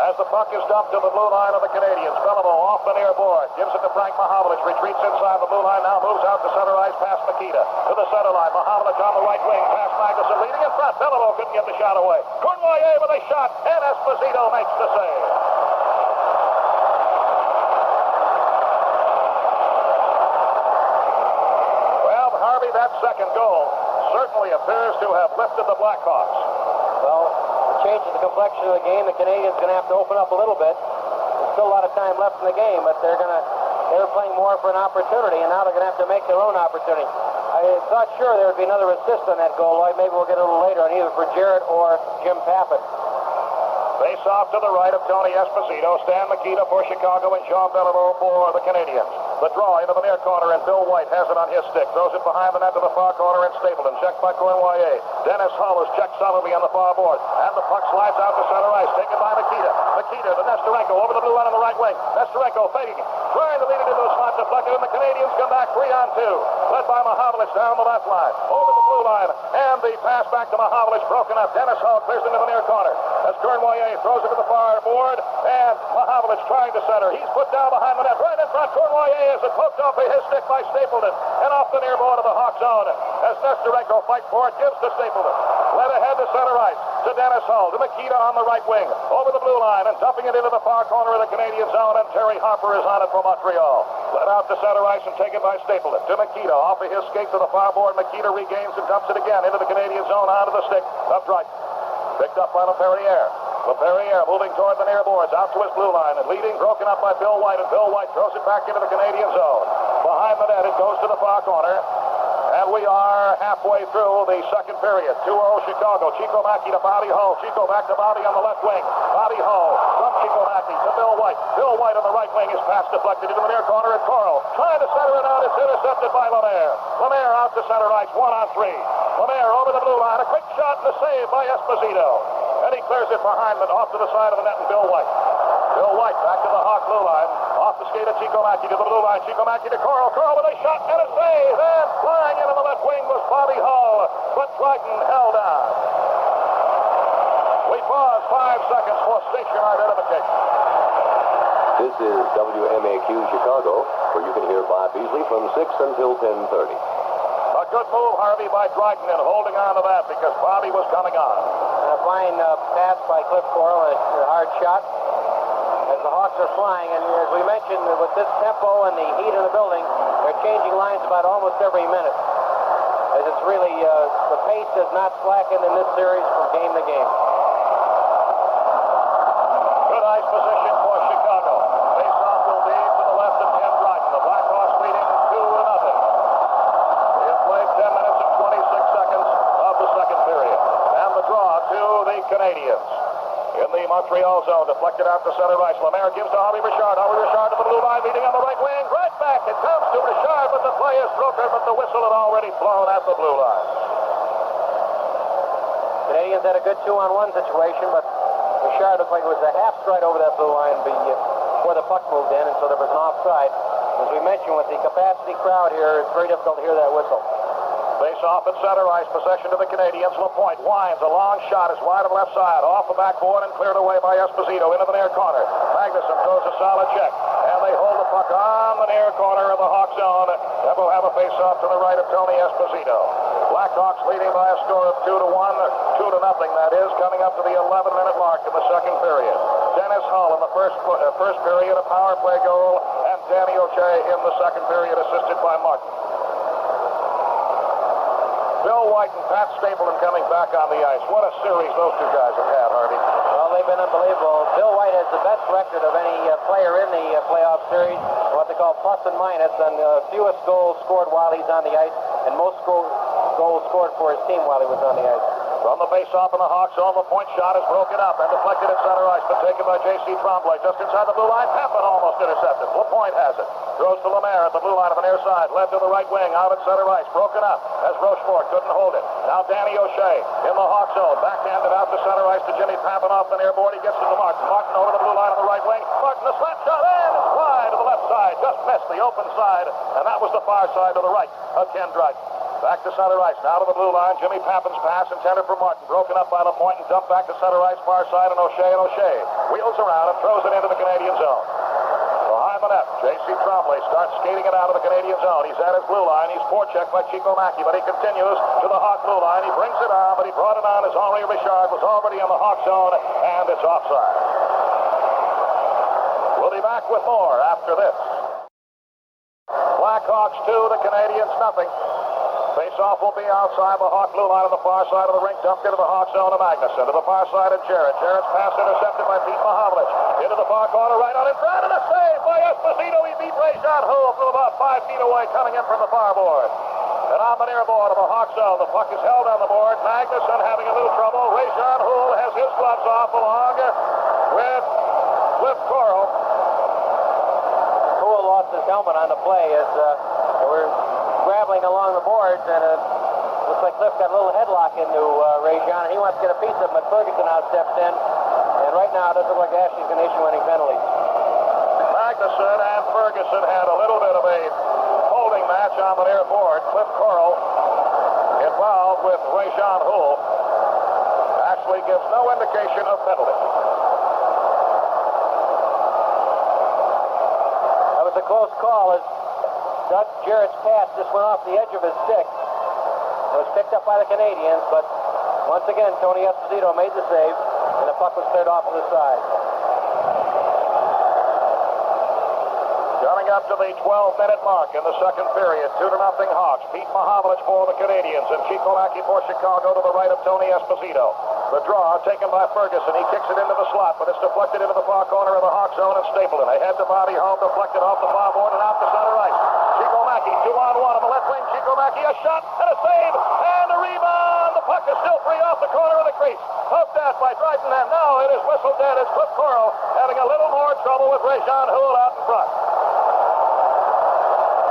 A: As the puck is dumped to the blue line of the Canadiens, Beliveau off the near board, gives it to Frank Mahovlich, retreats inside the blue line, now moves out to center ice past Nikita. To the center line, Mahovlich on the right wing, past Magnuson, leading in front. Beliveau couldn't get the shot away. Cournoyer with a shot, and Esposito makes the save. Well, Harvey, that second goal certainly appears to have lifted the Blackhawks.
C: Well, changes the complexion of the game. The Canadiens going to have to open up a little bit. There's still a lot of time left in the game, but they were playing more for an opportunity, and now they're going to have to make their own opportunity. I thought sure there would be another assist on that goal. Maybe we'll get a little later on either for Jarrett or Jim Pappin.
A: Face off to the right of Tony Esposito. Stan Mikita for Chicago and Jean Beliveau for the Canadiens. The draw into the near corner, and Bill White has it on his stick. Throws it behind the net to the far corner, and Stapleton checked by Cournoyer. Dennis Hull is checked solidly on the far board. And the puck slides out to center ice, taken by Nikita. Nikita to Nesterenko over the blue line on the right wing. Nesterenko fading, trying to lead it into a slot deflected, and the Canadiens come back 3-on-2. Led by Mahovlich down the left line. Over the blue line, and the pass back to Mahovlich broken up. Dennis Hull clears into the near corner. As Cournoyer throws it to the far board, and Mahovlich trying to center. He's put down behind the net. Right in front, Cournoyer is it poked off of his stick by Stapleton, and off the near board of the Hawk zone. As Nesterenko fight for it, gives to Stapleton. Led ahead to center ice, to Dennis Hull, to Mikita on the right wing, over the blue line, and dumping it into the far corner of the Canadian zone, and Terry Harper is on it for Montreal. Led out to center ice and taken by Stapleton. To Mikita, off of his skate to the far board. Mikita regains and dumps it again into the Canadian zone, onto the stick of Drake. Picked up by LaPerriere. LaPerriere moving toward the near boards, out to his blue line, and leading, broken up by Bill White, and Bill White throws it back into the Canadian zone. Behind the net, it goes to the far corner, and we are halfway through the second period. 2-0 Chicago. Chico Mackey to Bobby Hull. Chico back to Bobby on the left wing. Bobby Hull from Chico Mackey to Bill White. Bill White on the right wing. His pass deflected into the near corner, and Coral trying to center it out. It's intercepted by Lemaire. Lemaire out to center ice, 1-on-3. Lemaire over the blue line. A quick shot and a save by Esposito. And he clears it behind the off to the side of the net, and Bill White. Bill White back to the Hawk blue line. Off the skate of Chico Mackey to the blue line. Chico Mackey to Coral. Coral with a shot and a save. And flying into the left wing was Bobby Hull. But Triton held on. We pause 5 seconds for station identification.
B: This is WMAQ Chicago, where you can hear Bob Beasley from 6 until 10:30.
A: A good move, Harvey, by Dryden, and holding on to that because Bobby was coming on.
C: A fine pass by Cliff Coral, a hard shot as the Hawks are flying. And as we mentioned, with this tempo and the heat in the building, they're changing lines about almost every minute. As it's really, the pace has not slackened in this series from game to game.
A: Good ice position for Chicago. Face-off will be to the left of Ken Dryden. The Blackhawks leading 2-0. We have played 10 minutes and 26 seconds of the second period. And the draw to the Canadiens. In the Montreal zone, deflected out to center ice. Lemaire gives to Harvey Richard. Harvey Richard to the blue line, leading on the right wing. Right back, it comes to Richard, but the play is broken, but the whistle had already blown at the blue line.
C: Canadiens had a good 2-on-1 situation, but Richard looked like it was a half stride over that blue line before the puck moved in, and so there was an offside. As we mentioned, with the capacity crowd here, it's very difficult to hear that whistle.
A: Face off at center ice, possession to the Canadiens. LaPointe winds, a long shot is wide on the left side, off the backboard and cleared away by Esposito into the near corner. Magnuson throws a solid check, and they hold the puck on the near corner of the Hawk zone. And we'll have a face off to the right of Tony Esposito. Blackhawks leading by a score of 2-1, 2-0, that is, coming up to the 11-minute mark in the second period. Dennis Hull in the first period, a power play goal, and Danny O'Shea in the second period, assisted by Martin. Bill White and Pat Stapleton coming back on the ice. What a series those two guys have had, Harvey.
C: Well, they've been unbelievable. Bill White has the best record of any player in the playoff series, what they call plus and minus, and fewest goals scored while he's on the ice, and most goals scored for his team while he was on the ice.
A: From the face-off in the Hawks zone, the point shot is broken up and deflected at center ice, but taken by J.C. Tremblay just inside the blue line. Pappin almost intercepted. LaPointe has it. Throws to Lemaire at the blue line on the near side. Led to the right wing, out at center ice. Broken up as Rochefort couldn't hold it. Now Danny O'Shea in the Hawk zone. Backhanded out to center ice to Jimmy Pappin off the near board. He gets it to Martin. Martin over the blue line on the right wing. Martin, the slap shot, and it's wide to the left side. Just missed the open side, and that was the far side to the right of Ken Dryden. Back to center ice. Now to the blue line. Jimmy Pappin's pass intended for Martin. Broken up by LaPointe and dumped back to center ice, far side, and O'Shea wheels around and throws it into the Canadian zone. Behind the net, J.C. Tremblay starts skating it out of the Canadian zone. He's at his blue line. He's forechecked by Chico Mackey, but he continues to the Hawk blue line. He brings it on, but he brought it on as Henri Richard was already in the Hawk zone, and it's offside. We'll be back with more after this. Blackhawks 2, the Canadiens nothing. Face-off will be outside the Hawk blue line on the far side of the rink. Dumped into the Hawk zone to Magnuson. To the far side of Jarrett. Jarrett's pass intercepted by Pete Mahovlich. Into the far corner, right on in front, and a save by Esposito. He beat Ray-Jean Hull from about 5 feet away, coming in from the far board. And on the near board of the Hawk zone, the puck is held on the board. Magnuson having a little trouble. Ray-Jean Hull has his gloves off along with Cliff Coral.
C: Hull lost his helmet on the play as we're grappling along the boards, and it looks like Cliff got a little headlock into Ray-Jean, and he wants to get a piece of him, but Ferguson now steps in, and right now it doesn't look like Ashley's going to issue any penalties.
A: Magnuson and Ferguson had a little bit of a holding match on the near board. Cliff Coral involved with Ray-Jean Hull. Ashley gives no indication of penalty.
C: That was a close call as Doug Jarrett's pass just went off the edge of his stick. It was picked up by the Canadiens, but once again, Tony Esposito made the save, and the puck was cleared off to the side.
A: Coming up to the 12-minute mark in the second period, 2-0 Hawks. Pete Mahovlich for the Canadiens, and Chico Mackey for Chicago to the right of Tony Esposito. The draw taken by Ferguson. He kicks it into the slot, but it's deflected into the far corner of the Hawk zone and Stapleton. Ahead to Bobby Home, deflected off the far board and out to center ice. Chico Mackey, 2-on-1 on the left wing. Chico Mackey, a shot and a save and a rebound. The puck is still free off the corner of the crease. Poked at by Dryden, and now it is whistled dead as Cliff Coral having a little more trouble with Ray-Jean Hull out in front.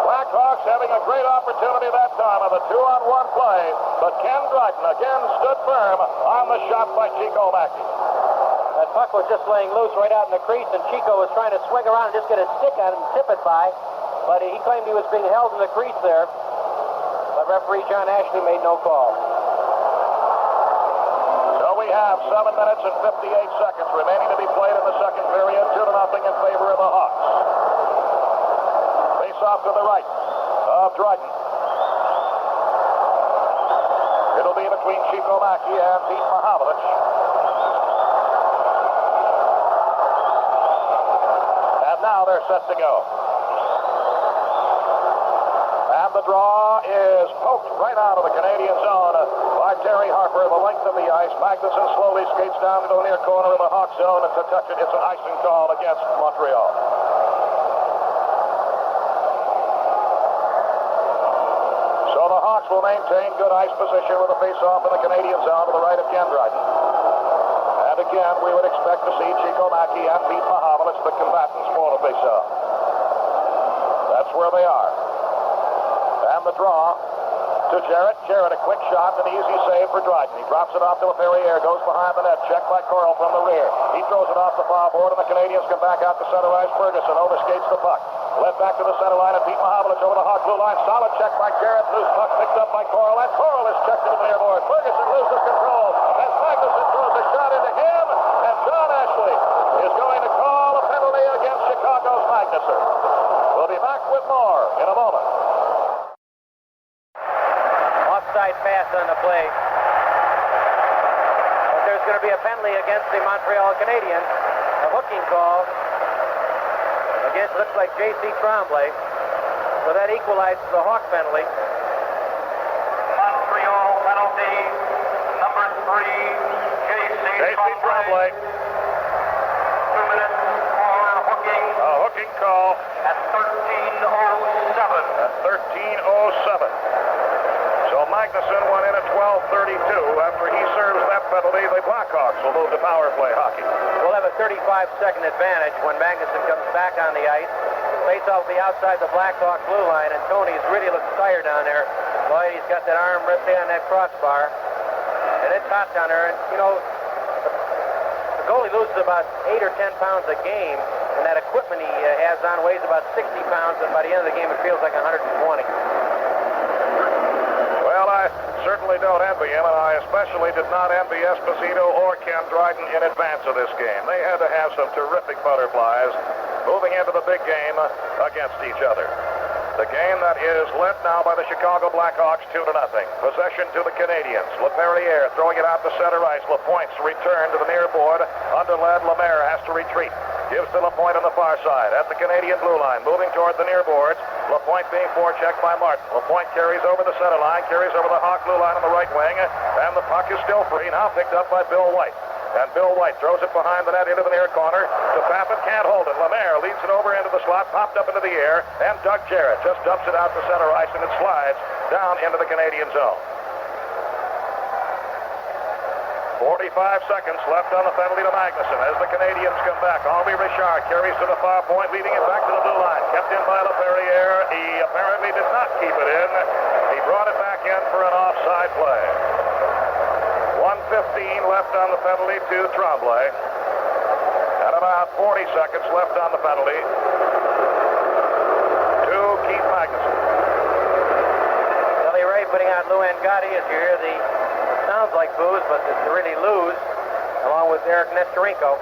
A: Blackhawks having a great opportunity that time of a 2-on-1 play, but Ken Dryden again stood firm on the shot by Chico Mackey.
C: That puck was just laying loose right out in the crease, and Chico was trying to swing around and just get his stick on it and tip it by, but he claimed he was being held in the crease there, but referee John Ashley made no call.
A: So we have 7 minutes and 58 seconds remaining to be played in the second period, 2-0 in favor of the Hawks. Face off to the right of Dryden. It'll be between Chico Mackey and Pete Mahovlich. And now they're set to go. And the draw is poked right out of the Canadian zone by Terry Harper, the length of the ice. Magnuson slowly skates down into the near corner of the Hawk zone, and to touch it, it's an icing call against Montreal. Will maintain good ice position with a face-off in the Canadian zone to the right of Ken Dryden. And again, we would expect to see Chico Mackey and Pete Mahovlich, the combatants, for the face-off. That's where they are. And the draw to Jarrett. Jarrett, a quick shot, an easy save for Dryden. He drops it off to Laferriere, goes behind the net, checked by Coral from the rear. He throws it off the far board, and the Canadiens come back out to center ice. Ferguson overskates the puck. Left back to the center line, and Pete Mahovlich over the Hawk blue line. Solid check by Jarrett. Loose puck picked up by Coral, and Coral is checked into the near board. Ferguson loses control as Magnuson throws a shot into him, and John Ashley is going to call a penalty against Chicago's Magnuson. We'll be back with more in a moment.
C: Offside pass on the play. But there's going to be a penalty against the Montreal Canadiens. A hooking call against, looks like J.C. Tremblay. So that equalizes the Hawk penalty.
D: Montreal penalty, number 3, J.C.
A: Tremblay.
D: 2 minutes for hooking.
A: A hooking call
D: At 13:07.
A: at 13:07. So Magnuson went in at 12:32. After he serves that penalty, the Blackhawks will move to power play hockey.
C: We'll have a 35-second advantage when Magnuson comes back on the ice. Face off the outside the Blackhawk blue line, and Tony's really looks tired down there. Boy, he's got that arm ripped in on that crossbar. And it's hot down there. And, you know, the goalie loses about 8 or 10 pounds a game, and that equipment he has on weighs about 60 pounds, and by the end of the game it feels like 120.
A: certainly don't envy him, and I especially did not envy Esposito or Ken Dryden in advance of this game. They had to have some terrific butterflies moving into the big game against each other. The game that is led now by the Chicago Blackhawks 2-0. Possession to the Canadiens. LaPerriere throwing it out to center ice. Lapointe's return to the near board. Under lead, Lemaire has to retreat. Gives to Lapointe on the far side at the Canadian blue line. Moving toward the near boards. Lapointe being forechecked by Martin. Lapointe carries over the center line. Carries over the Hawk blue line on the right wing. And the puck is still free. Now picked up by Bill White. And Bill White throws it behind the net into the near corner. DePappin can't hold it. Lemaire leads it over into the slot, popped up into the air, and Doug Jarrett just dumps it out to center ice, and it slides down into the Canadian zone. 45 seconds left on the penalty to Magnuson as the Canadiens come back. Henri Richard carries to the far point, leading it back to the blue line. Kept in by LaPerriere. He apparently did not keep it in. He brought it back in for an offside play. 1:15 left on the penalty to Tremblay. And about 40 seconds left on the penalty to Keith Magnuson.
C: Billy Ray putting out Lou Angotti as you hear the, it sounds like booze, but it's really Lou's, along with Eric Nestorenko.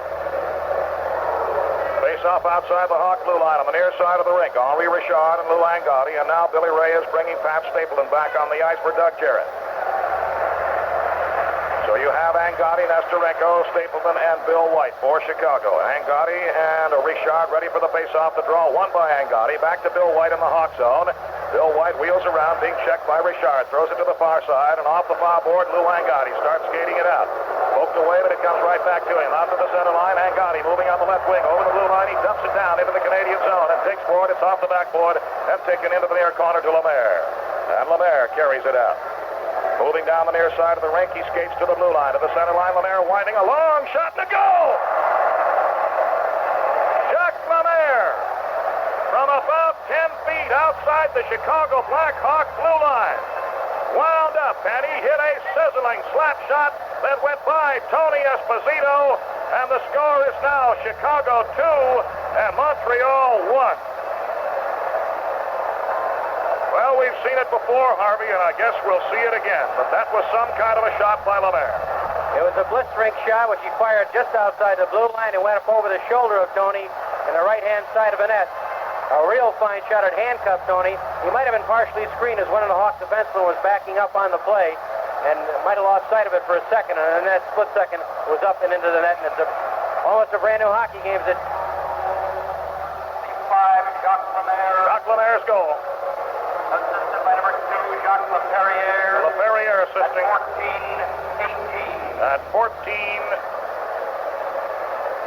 A: Face off outside the Hawk blue line on the near side of the rink. Henri Richard and Lou Angotti, and now Billy Ray is bringing Pat Stapleton back on the ice for Doug Jarrett. So you have Angotti, Nestorenko, Stapleton, and Bill White for Chicago. Angotti and Richard ready for the face-off. The draw won by Angotti. Back to Bill White in the Hawk zone. Bill White wheels around, being checked by Richard. Throws it to the far side, and off the far board, Lou Angotti starts skating it out. Poked away, but it comes right back to him. Out to the center line, Angotti moving on the left wing. Over the blue line, he dumps it down into the Canadian zone and takes forward. It's off the backboard and taken into the near corner to Lemaire. And Lemaire carries it out. Moving down the near side of the rink, he skates to the blue line, to the center line. Lemaire winding a long shot to go. Jacques Lemaire from about 10 feet outside the Chicago Blackhawks blue line. Wound up, and he hit a sizzling slap shot that went by Tony Esposito, and the score is now Chicago 2 and Montreal 1. Well, we've seen it before, Harvey, and I guess we'll see it again. But that was some kind of a shot by Lemaire.
C: It was a blistering shot, which he fired just outside the blue line and went up over the shoulder of Tony in the right-hand side of the net. A real fine shot. At handcuffed Tony. He might have been partially screened as one of the Hawk defensemen was backing up on the play and might have lost sight of it for a second. And in that split second, was up and into the net. And it's almost a brand-new hockey game. It's
D: 5, Jacques Lemaire.
A: Jacques Lemaire's goal.
D: Assisted by number 2, Jacques LaPerriere.
A: LaPerriere assisting.
D: At 14-18.
A: At 14.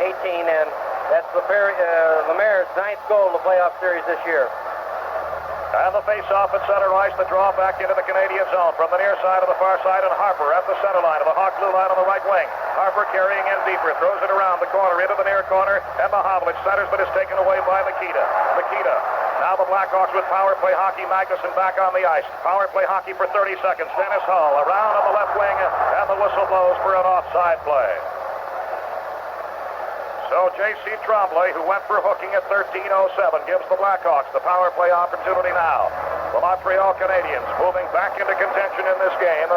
C: 18, and that's Lemaire's 9th goal of the playoff series this year.
A: And the face-off at center ice, the draw back into the Canadian zone from the near side of the far side, and Harper at the center line of the Hawk blue line on the right wing. Harper carrying in deeper, throws it around the corner into the near corner, and Mahovlich centers, but is taken away by Mikita. Now the Blackhawks with power play hockey. Magnuson back on the ice. Power play hockey for 30 seconds. Dennis Hull around on the left wing, and the whistle blows for an offside play. So J.C. Tremblay, who went for hooking at 13:07, gives the Blackhawks the power play opportunity now. The Montreal Canadiens moving back into contention in this game,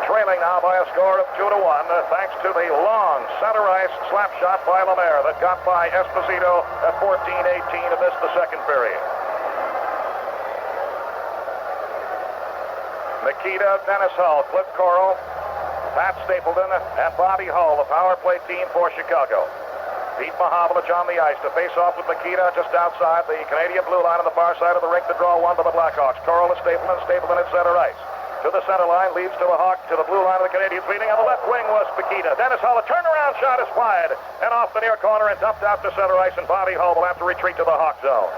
A: trailing now by a score of 2-1, thanks to the long center ice slap shot by Lemaire that got by Esposito at 14:18 to miss the second period. Mikita, Dennis Hull, Cliff Corral, Pat Stapleton, and Bobby Hull, the power play team for Chicago. Pete Mahovlich on the ice to face off with Mikita just outside the Canadian blue line on the far side of the rink. The draw one by the Blackhawks. Corral to Stapleton at center ice. To the center line, leads to the Hawk, to the blue line of the Canadiens. Leading on the left wing was Mikita. Dennis Hull, a turnaround shot is wide and off the near corner and dumped out to center ice, and Bobby Hull will have to retreat to the Hawk zone.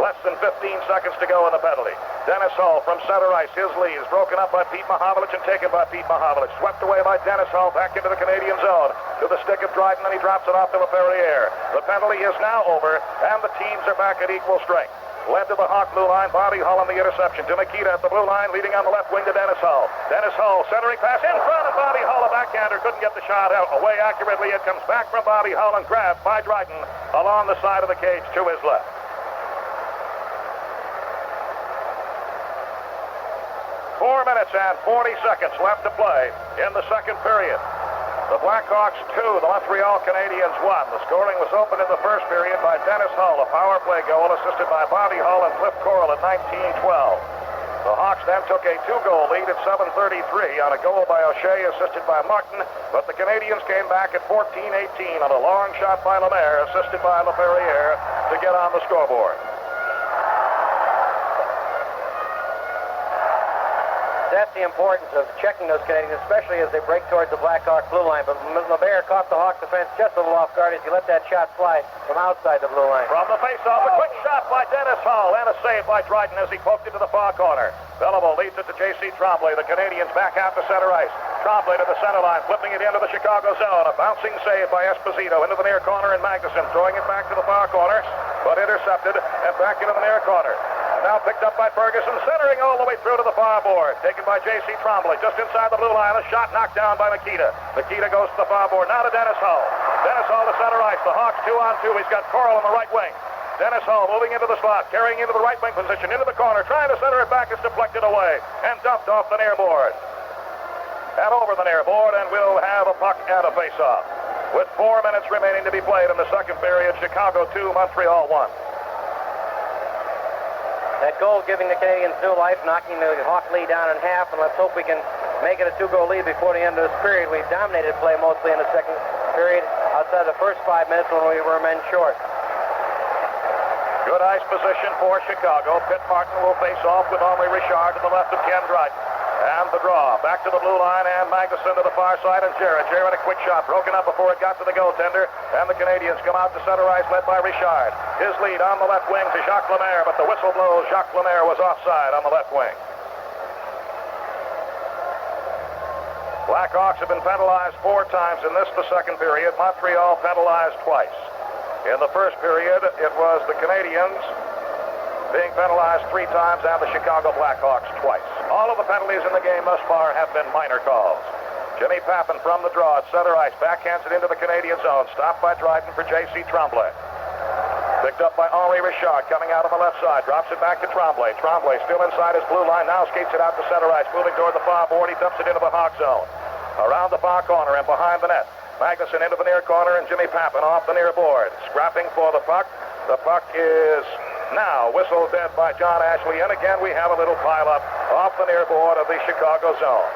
A: Less than 15 seconds to go in the penalty. Dennis Hull from center ice. His lead is broken up by Pete Mahovlich and taken by Pete Mahovlich. Swept away by Dennis Hull back into the Canadian zone. To the stick of Dryden, and he drops it off to LaPerriere. The penalty is now over, and the teams are back at equal strength. Led to the Hawk blue line, Bobby Hull on the interception. To Mikita at the blue line, leading on the left wing to Dennis Hull. Dennis Hull, centering pass in front of Bobby Hull. A backhander couldn't get the shot out away accurately. It comes back from Bobby Hull and grabbed by Dryden along the side of the cage to his left. 4 minutes and 40 seconds left to play in the second period. The Blackhawks 2, the Montreal Canadiens 1. The scoring was opened in the first period by Dennis Hull, a power play goal assisted by Bobby Hull and Cliff Coral at 19:12. The Hawks then took a 2-goal lead at 7:33 on a goal by O'Shea assisted by Martin, but the Canadiens came back at 14:18 on a long shot by Lemaire assisted by LaFerriere to get on the scoreboard.
C: That's the importance of checking those Canadiens, especially as they break towards the Blackhawk blue line. But LeBaire caught the Hawk defense just a little off guard as he let that shot fly from outside the blue line.
A: From the faceoff, a quick shot by Dennis Hull and a save by Dryden as he poked it to the far corner. Belleville leads it to J.C. Tremblay. The Canadiens back out to center ice. Tremblay to the center line, flipping it into the Chicago zone. A bouncing save by Esposito into the near corner, and Magnuson throwing it back to the far corner, but intercepted and back into the near corner. Now picked up by Ferguson, centering all the way through to the far board. Taken by J.C. Tremblay, just inside the blue line. A shot knocked down by Nikita. Nikita goes to the far board. Now to Dennis Hull. Dennis Hull to center ice. The Hawks 2-on-2. He's got Coral on the right wing. Dennis Hull moving into the slot, carrying into the right wing position, into the corner, trying to center it back. It's deflected away and dumped off the near board. And over the near board, and we'll have a puck and a face-off. With 4 minutes remaining to be played in the second period, Chicago 2, Montreal 1.
C: That goal giving the Canadiens new life, knocking the Hawk lead down in half, and let's hope we can make it a 2-goal lead before the end of this period. We dominated play mostly in the second period, outside the first 5 minutes when we were men short.
A: Good ice position for Chicago. Pitt Martin will face off with Henri Richard to the left of Ken Dryden. And the draw. Back to the blue line, and Magnuson to the far side, and Jarrett. Jarrett a quick shot, broken up before it got to the goaltender, and the Canadiens come out to center ice, led by Richard. His lead on the left wing to Jacques Lemaire, but the whistle blows. Jacques Lemaire was offside on the left wing. Blackhawks have been penalized 4 times in the second period. Montreal penalized twice. In the first period, it was the Canadiens being penalized 3 times and the Chicago Blackhawks twice. All of the penalties in the game thus far have been minor calls. Jimmy Pappen from the draw at center ice, backhands it into the Canadian zone, stopped by Dryden for J.C. Tremblay. Picked up by Henri Richard coming out on the left side, drops it back to Tremblay. Tremblay still inside his blue line, now skates it out to center ice, moving toward the far board. He dumps it into the Hawk zone. Around the far corner and behind the net. Magnuson into the near corner, and Jimmy Pappen off the near board. Scrapping for the puck. The puck is now whistled dead by John Ashley, and again we have a little pile-up off the near board of the Chicago zone.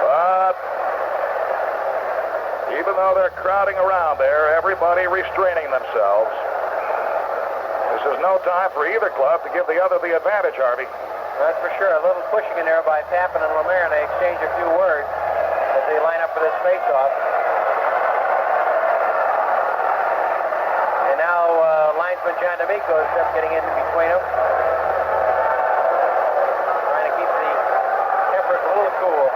A: But even though they're crowding around there, everybody restraining themselves, this is no time for either club to give the other the advantage, Harvey.
C: That's for sure. A little pushing in there by Pappen and Lemaire, and they exchange a few words as they line up for this face-off. And now linesman John D'Amico is just getting in between them, trying to keep the tempers a little cool.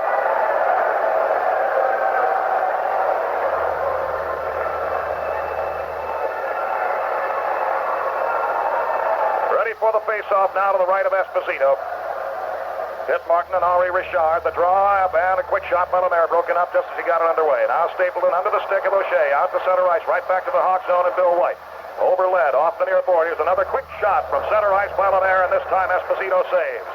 A: Ready for the face-off now to the right of Esposito. Pitt Martin and Henri Richard. The draw up and a quick shot by Lemaire, broken up just as he got it underway. Now Stapleton under the stick of O'Shea, out to center ice, right back to the Hawk zone, and Bill White. Overled off the near board. Here's another quick shot from center ice by Lemaire, and this time Esposito saves.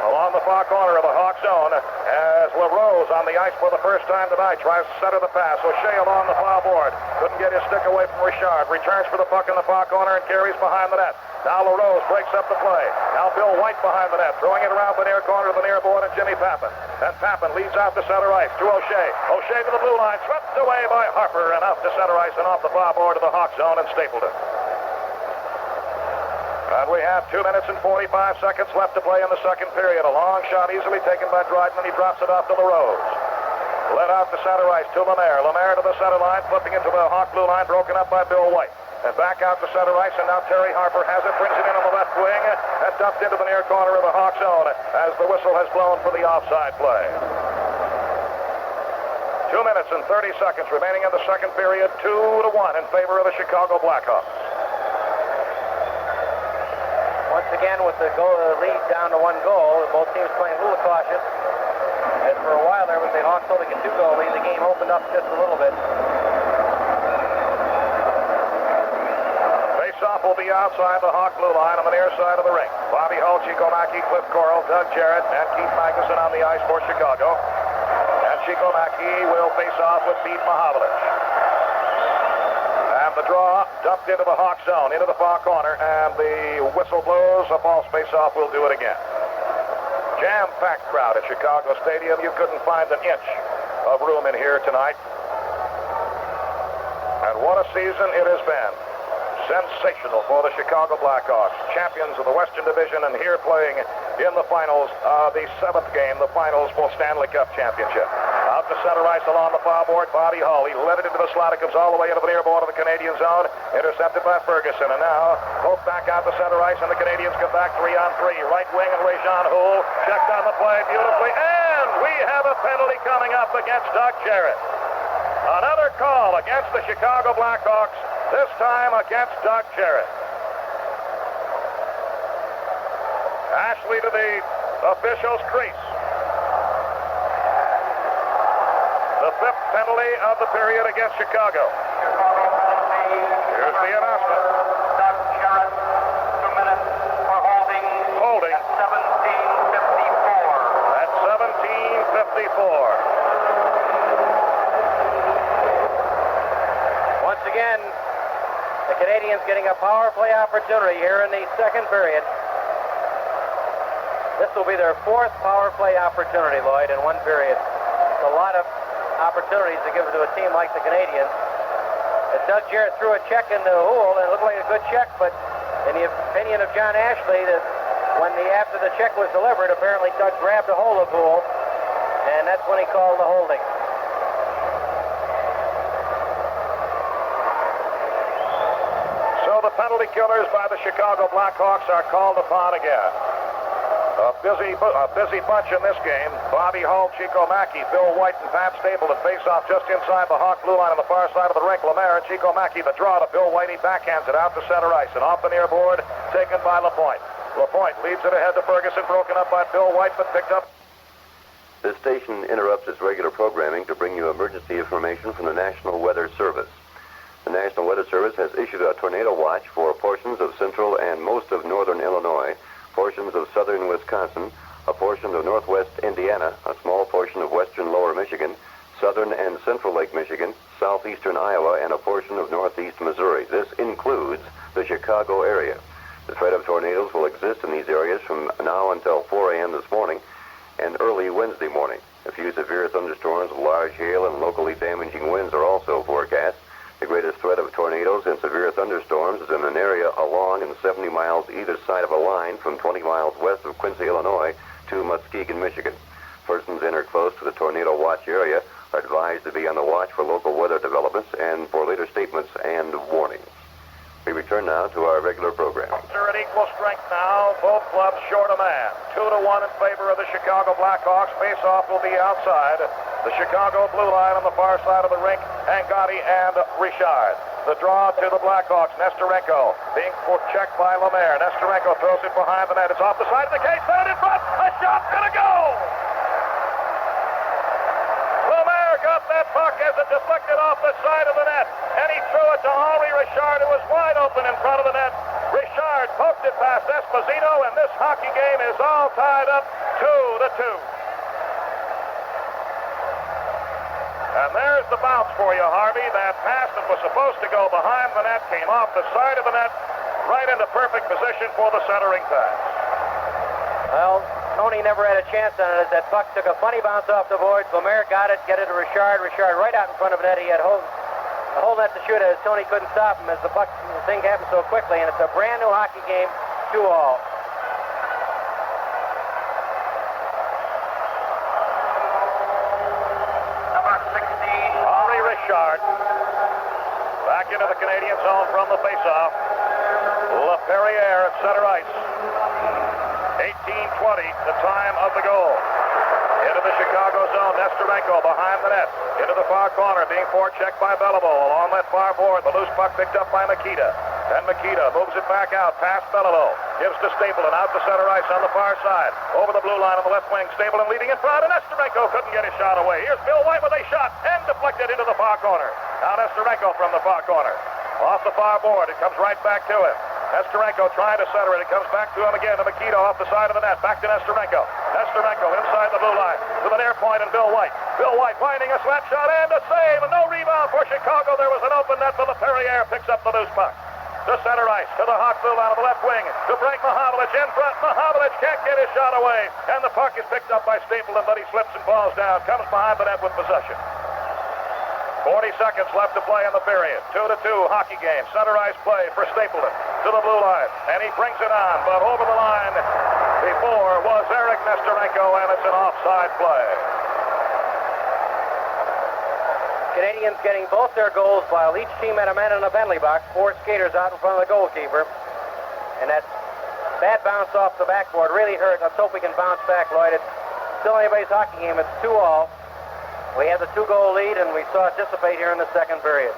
A: Along the far corner of the Hawk zone, as LaRose on the ice for the first time tonight tries to center the pass. O'Shea along the far board. Couldn't get his stick away from Richard. Returns for the puck in the far corner and carries behind the net. Now LaRose breaks up the play. Now Bill White behind the net, throwing it around the near corner of the near board, and Jimmy Pappen. And Pappen leads out to center ice to O'Shea. O'Shea to the blue line, swept away by Harper, and out to center ice and off the far board of the Hawk zone and Stapleton. And we have 2 minutes and 45 seconds left to play in the second period. A long shot easily taken by Dryden, and he drops it off to LaRose. Led out to center ice to Lemaire. Lemaire to the center line, flipping into the Hawk blue line, broken up by Bill White. And back out to center ice, and now Terry Harper has it, brings it in on the left wing, and dumped into the near corner of the Hawk zone as the whistle has blown for the offside play. 2 minutes and 30 seconds remaining in the second period, 2-1 in favor of the Chicago Blackhawks.
C: Once again, with the lead down to 1 goal, both teams playing a little cautious. As for a while there, with the Hawks holding a 2-goal lead, the game opened up just a little bit.
A: Face-off will be outside the Hawk blue line on the near side of the ring. Bobby Hull, Chico Mackey, Cliff Corral, Doug Jarrett, and Keith Magnuson on the ice for Chicago. And Chico Mackey will face off with Pete Mahavlich. And the draw dumped into the Hawk zone, into the far corner, and the whistle blows. A false face-off will do it again. Jam-packed crowd at Chicago Stadium. You couldn't find an inch of room in here tonight. And what a season it has been. Sensational for the Chicago Blackhawks, champions of the Western Division, and here playing in the finals, the 7th game, the finals for Stanley Cup Championship. Out to center ice along the far board, Bobby Hull. He led it into the slot. It comes all the way into the near board of the Canadian zone. Intercepted by Ferguson. And now, both back out to center ice, and the Canadians come back 3-on-3. Right wing and Rajon Houle checked on the play beautifully. And we have a penalty coming up against Doug Jarrett. Another call against the Chicago Blackhawks, this time against Doug Jarrett. Ashley to the official's crease. The 5th penalty of the period against Chicago. Here's the announcement.
D: Doug Jarrett, 2 minutes for holding.
A: Holding.
D: At 17:54.
A: At 17:54.
C: Once again, the Canadiens getting a power play opportunity here in the second period. This will be their 4th power play opportunity, Lloyd, in one period. It's a lot of opportunities to give to a team like the Canadiens. Doug Jarrett threw a check into Houle, and it looked like a good check, but in the opinion of John Ashley, that after the check was delivered, apparently Doug grabbed a hold of Houle, and that's when he called the holding.
A: So the penalty killers by the Chicago Blackhawks are called upon again. A busy bunch in this game. Bobby Hull, Chico Mackey, Bill White, and Pat Stapleton face off just inside the Hawk blue line on the far side of the rink. Lemaire and Chico Mackey, the draw to Bill White. He backhands it out to center ice, and off the near board, taken by Lapointe. Lapointe leaves it ahead to Ferguson, broken up by Bill White, but picked up.
B: This station interrupts its regular programming to bring you emergency information from the National Weather Service. The National Weather Service has issued a tornado watch for portions of central and most of northern Illinois, portions of southern Wisconsin, a portion of northwest Indiana, a small portion of western lower Michigan, southern and central Lake Michigan, southeastern Iowa, and a portion of northeast Missouri. This includes the Chicago area. The threat of tornadoes will exist in these areas from now until 4 a.m. this morning and early Wednesday morning. A few severe thunderstorms with large hail and locally damaging winds are also forecast. The greatest threat of tornadoes and severe thunderstorms is in an area along and 70 miles either side of a line from 20 miles west of Quincy, Illinois to Muskegon, Michigan. Persons in or close to the tornado watch area are advised to be on the watch for local weather developments and for later statements and warnings. We return now to our regular program.
A: They're at equal strength now. Both clubs short a man. 2-1 in favor of the Chicago Blackhawks. Face-off will be outside the Chicago blue line on the far side of the rink. Angotti and Richard. The draw to the Blackhawks. Nestorenko being checked by Lemaire. Nestorenko throws it behind the net. It's off the side of the cage. Set it in front. A shot and a goal. Lemaire got that puck as it deflected off the side of the net, and he threw it to Henri Richard, who was wide open in front of the net. Richard poked it past Esposito, and this hockey game is all tied up 2-2. And there's the bounce for you, Harvey. That pass that was supposed to go behind the net came off the side of the net, right into perfect position for the centering pass.
C: Well, Tony never had a chance on it as that puck took a funny bounce off the boards. Lemaire got it, get it to Richard. Richard right out in front of net. He had a whole net to shoot at as Tony couldn't stop him as the thing happened so quickly, and it's a brand new hockey game, 2-2.
D: Number 16.
A: Henri Richard back into the Canadian zone from the faceoff. LaPerriere at center ice. 18:20, the time of the goal. Into the Chicago zone, Nestorenko behind the net. Into the far corner, being forechecked by Beliveau. Along that far board, the loose puck picked up by Makita. And Makita moves it back out past Beliveau. Gives to Stapleton out to center ice on the far side. Over the blue line on the left wing, Stapleton leading in front, and Nestorenko couldn't get his shot away. Here's Bill White with a shot, and deflected into the far corner. Now Nestorenko from the far corner. Off the far board, it comes right back to him. Nesterenko trying to center it. It comes back to him again, to Mikito off the side of the net. Back to Nesterenko. Nesterenko inside the blue line to the near point, and Bill White. Bill White finding a slap shot and a save, and no rebound for Chicago. There was an open net for the Perrier. Picks up the loose puck. To center ice, to the Hawk blue line of the left wing, to break Mahavlich in front. Mahavlich can't get his shot away, and the puck is picked up by Stapleton, but he slips and falls down. Comes behind the net with possession. 40 seconds left to play in the period. 2-2 hockey game. Center ice play for Stapleton to the blue line, and he brings it on, but over the line before was Eric Nesterenko, and it's an offside play.
C: Canadiens getting both their goals while each team had a man in a penalty box. 4 skaters out in front of the goalkeeper, and that bad bounce off the backboard really hurt. Let's hope we can bounce back, Lloyd. It's still anybody's hockey game. It's 2-2. We have the 2-goal lead, and we saw it dissipate here in the second period.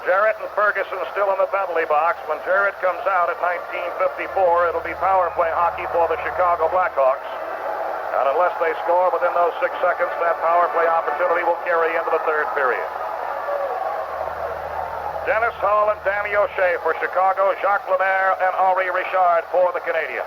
A: Jarrett and Ferguson still in the penalty box. When Jarrett comes out at 19:54, it'll be power play hockey for the Chicago Blackhawks. And unless they score within those 6 seconds, that power play opportunity will carry into the third period. Dennis Hull and Danny O'Shea for Chicago, Jacques Lemaire and Henri Richard for the Canadiens.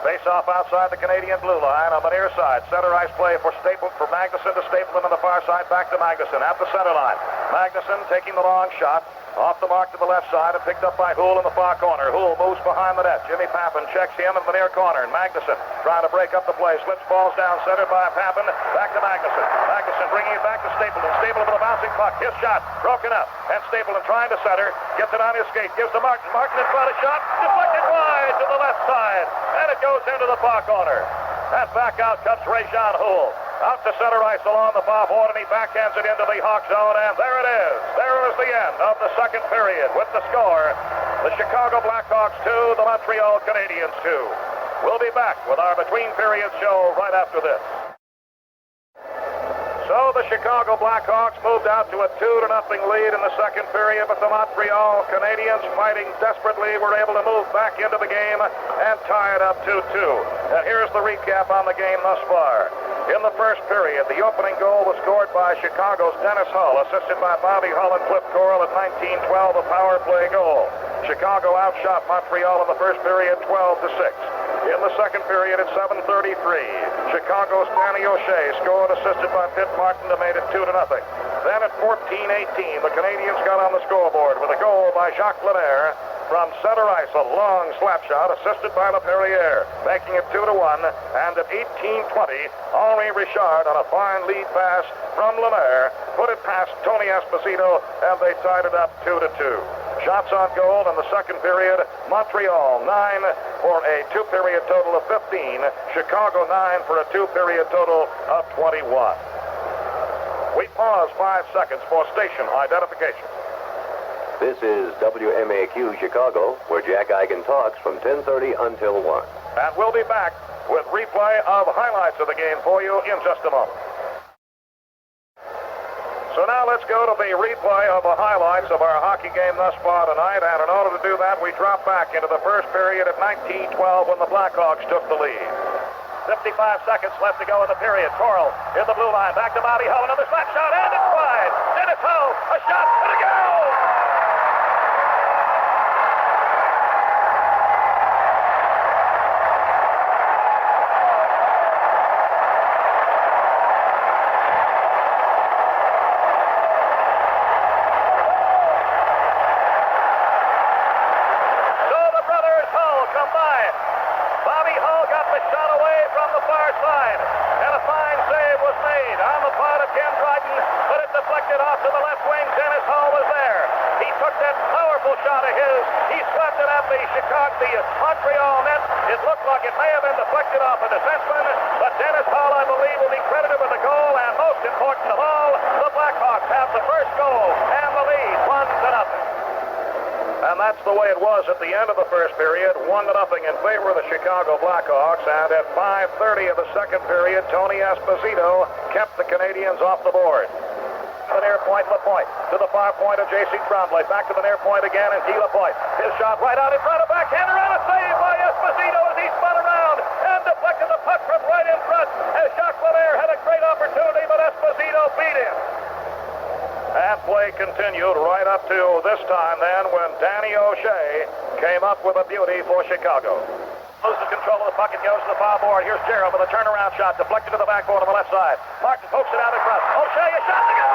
A: Face-off outside the Canadian blue line on the near side. Center ice play for Magnuson to Stapleton on the far side. Back to Magnuson at the center line. Magnuson taking the long shot. Off the mark to the left side and picked up by Houle in the far corner. Houle moves behind the net. Jimmy Pappin checks him in the near corner. And Magnuson trying to break up the play. Slips, falls down, centered by Pappin. Back to Magnuson. Magnuson bringing it back to Stapleton. Stapleton with a bouncing puck. His shot broken up. And Stapleton trying to center. Gets it on his skate. Gives to Martin. Martin in front of shot. Deflected wide to the left side. And it goes into the far corner. That back out comes Ray-Jean Houle. Out to center ice along the far board, and he backhands it into the Hawk zone, and there it is. There is the end of the second period with the score. The Chicago Blackhawks 2, the Montreal Canadiens 2. We'll be back with our between periods show right after this. So the Chicago Blackhawks moved out to a 2-0 lead in the second period, but the Montreal Canadiens, fighting desperately, were able to move back into the game and tie it up 2-2. And here's the recap on the game thus far. In the first period, the opening goal was scored by Chicago's Dennis Hull, assisted by Bobby Hull and Cliff Coral at 19:12, a power play goal. Chicago outshot Montreal in the first period 12-6. In the second period at 7:33, Chicago's Danny O'Shea scored, assisted by Pitt Martin, to made it 2-0. Then at 14:18, the Canadiens got on the scoreboard with a goal by Jacques Lemaire from center ice, a long slap shot, assisted by LaPerriere, making it 2-1. And at 18:20, Henri Richard on a fine lead pass from Lemaire put it past Tony Esposito, and they tied it up 2-2. Shots on goal in the second period, Montreal 9 for a two-period total of 15. Chicago 9 for a two-period total of 21. We pause 5 seconds for station identification.
B: This is WMAQ Chicago, where Jack Eigen talks from 10:30 until 1.
A: And we'll be back with replay of highlights of the game for you in just a moment. So now let's go to the replay of the highlights of our hockey game thus far tonight. And in order to do that, we drop back into the first period at 19:12 when the Blackhawks took the lead. 55 seconds left to go in the period. Coral in the blue line. Back to Bobby Hull. Another slap shot, and it's wide. Dennis Hull, a shot, and a goal! The Montreal net. It looked like it may have been deflected off a defenseman, but Dennis Hull, I believe, will be credited with the goal, and most important of all, the Blackhawks have the first goal and the lead 1-0. And that's the way it was at the end of the first period, 1-0 in favor of the Chicago Blackhawks, and at 5:30 of the second period, Tony Esposito kept the Canadiens off the board. The near point, LaPointe, to the far point of J.C. Tremblay, back to the near point again, and Guy LaPointe. His shot right out in front of backhander, and a save by Esposito as he spun around and deflected the puck from right in front, as Jacques Lemaire had a great opportunity, but Esposito beat him. And play continued right up to this time then when Danny O'Shea came up with a beauty for Chicago. Loses control of the puck and goes to the foul board. Here's Gerald with a turnaround shot deflected to the backboard on the left side. Martin pokes it out in front. O'Shea, a shot to go!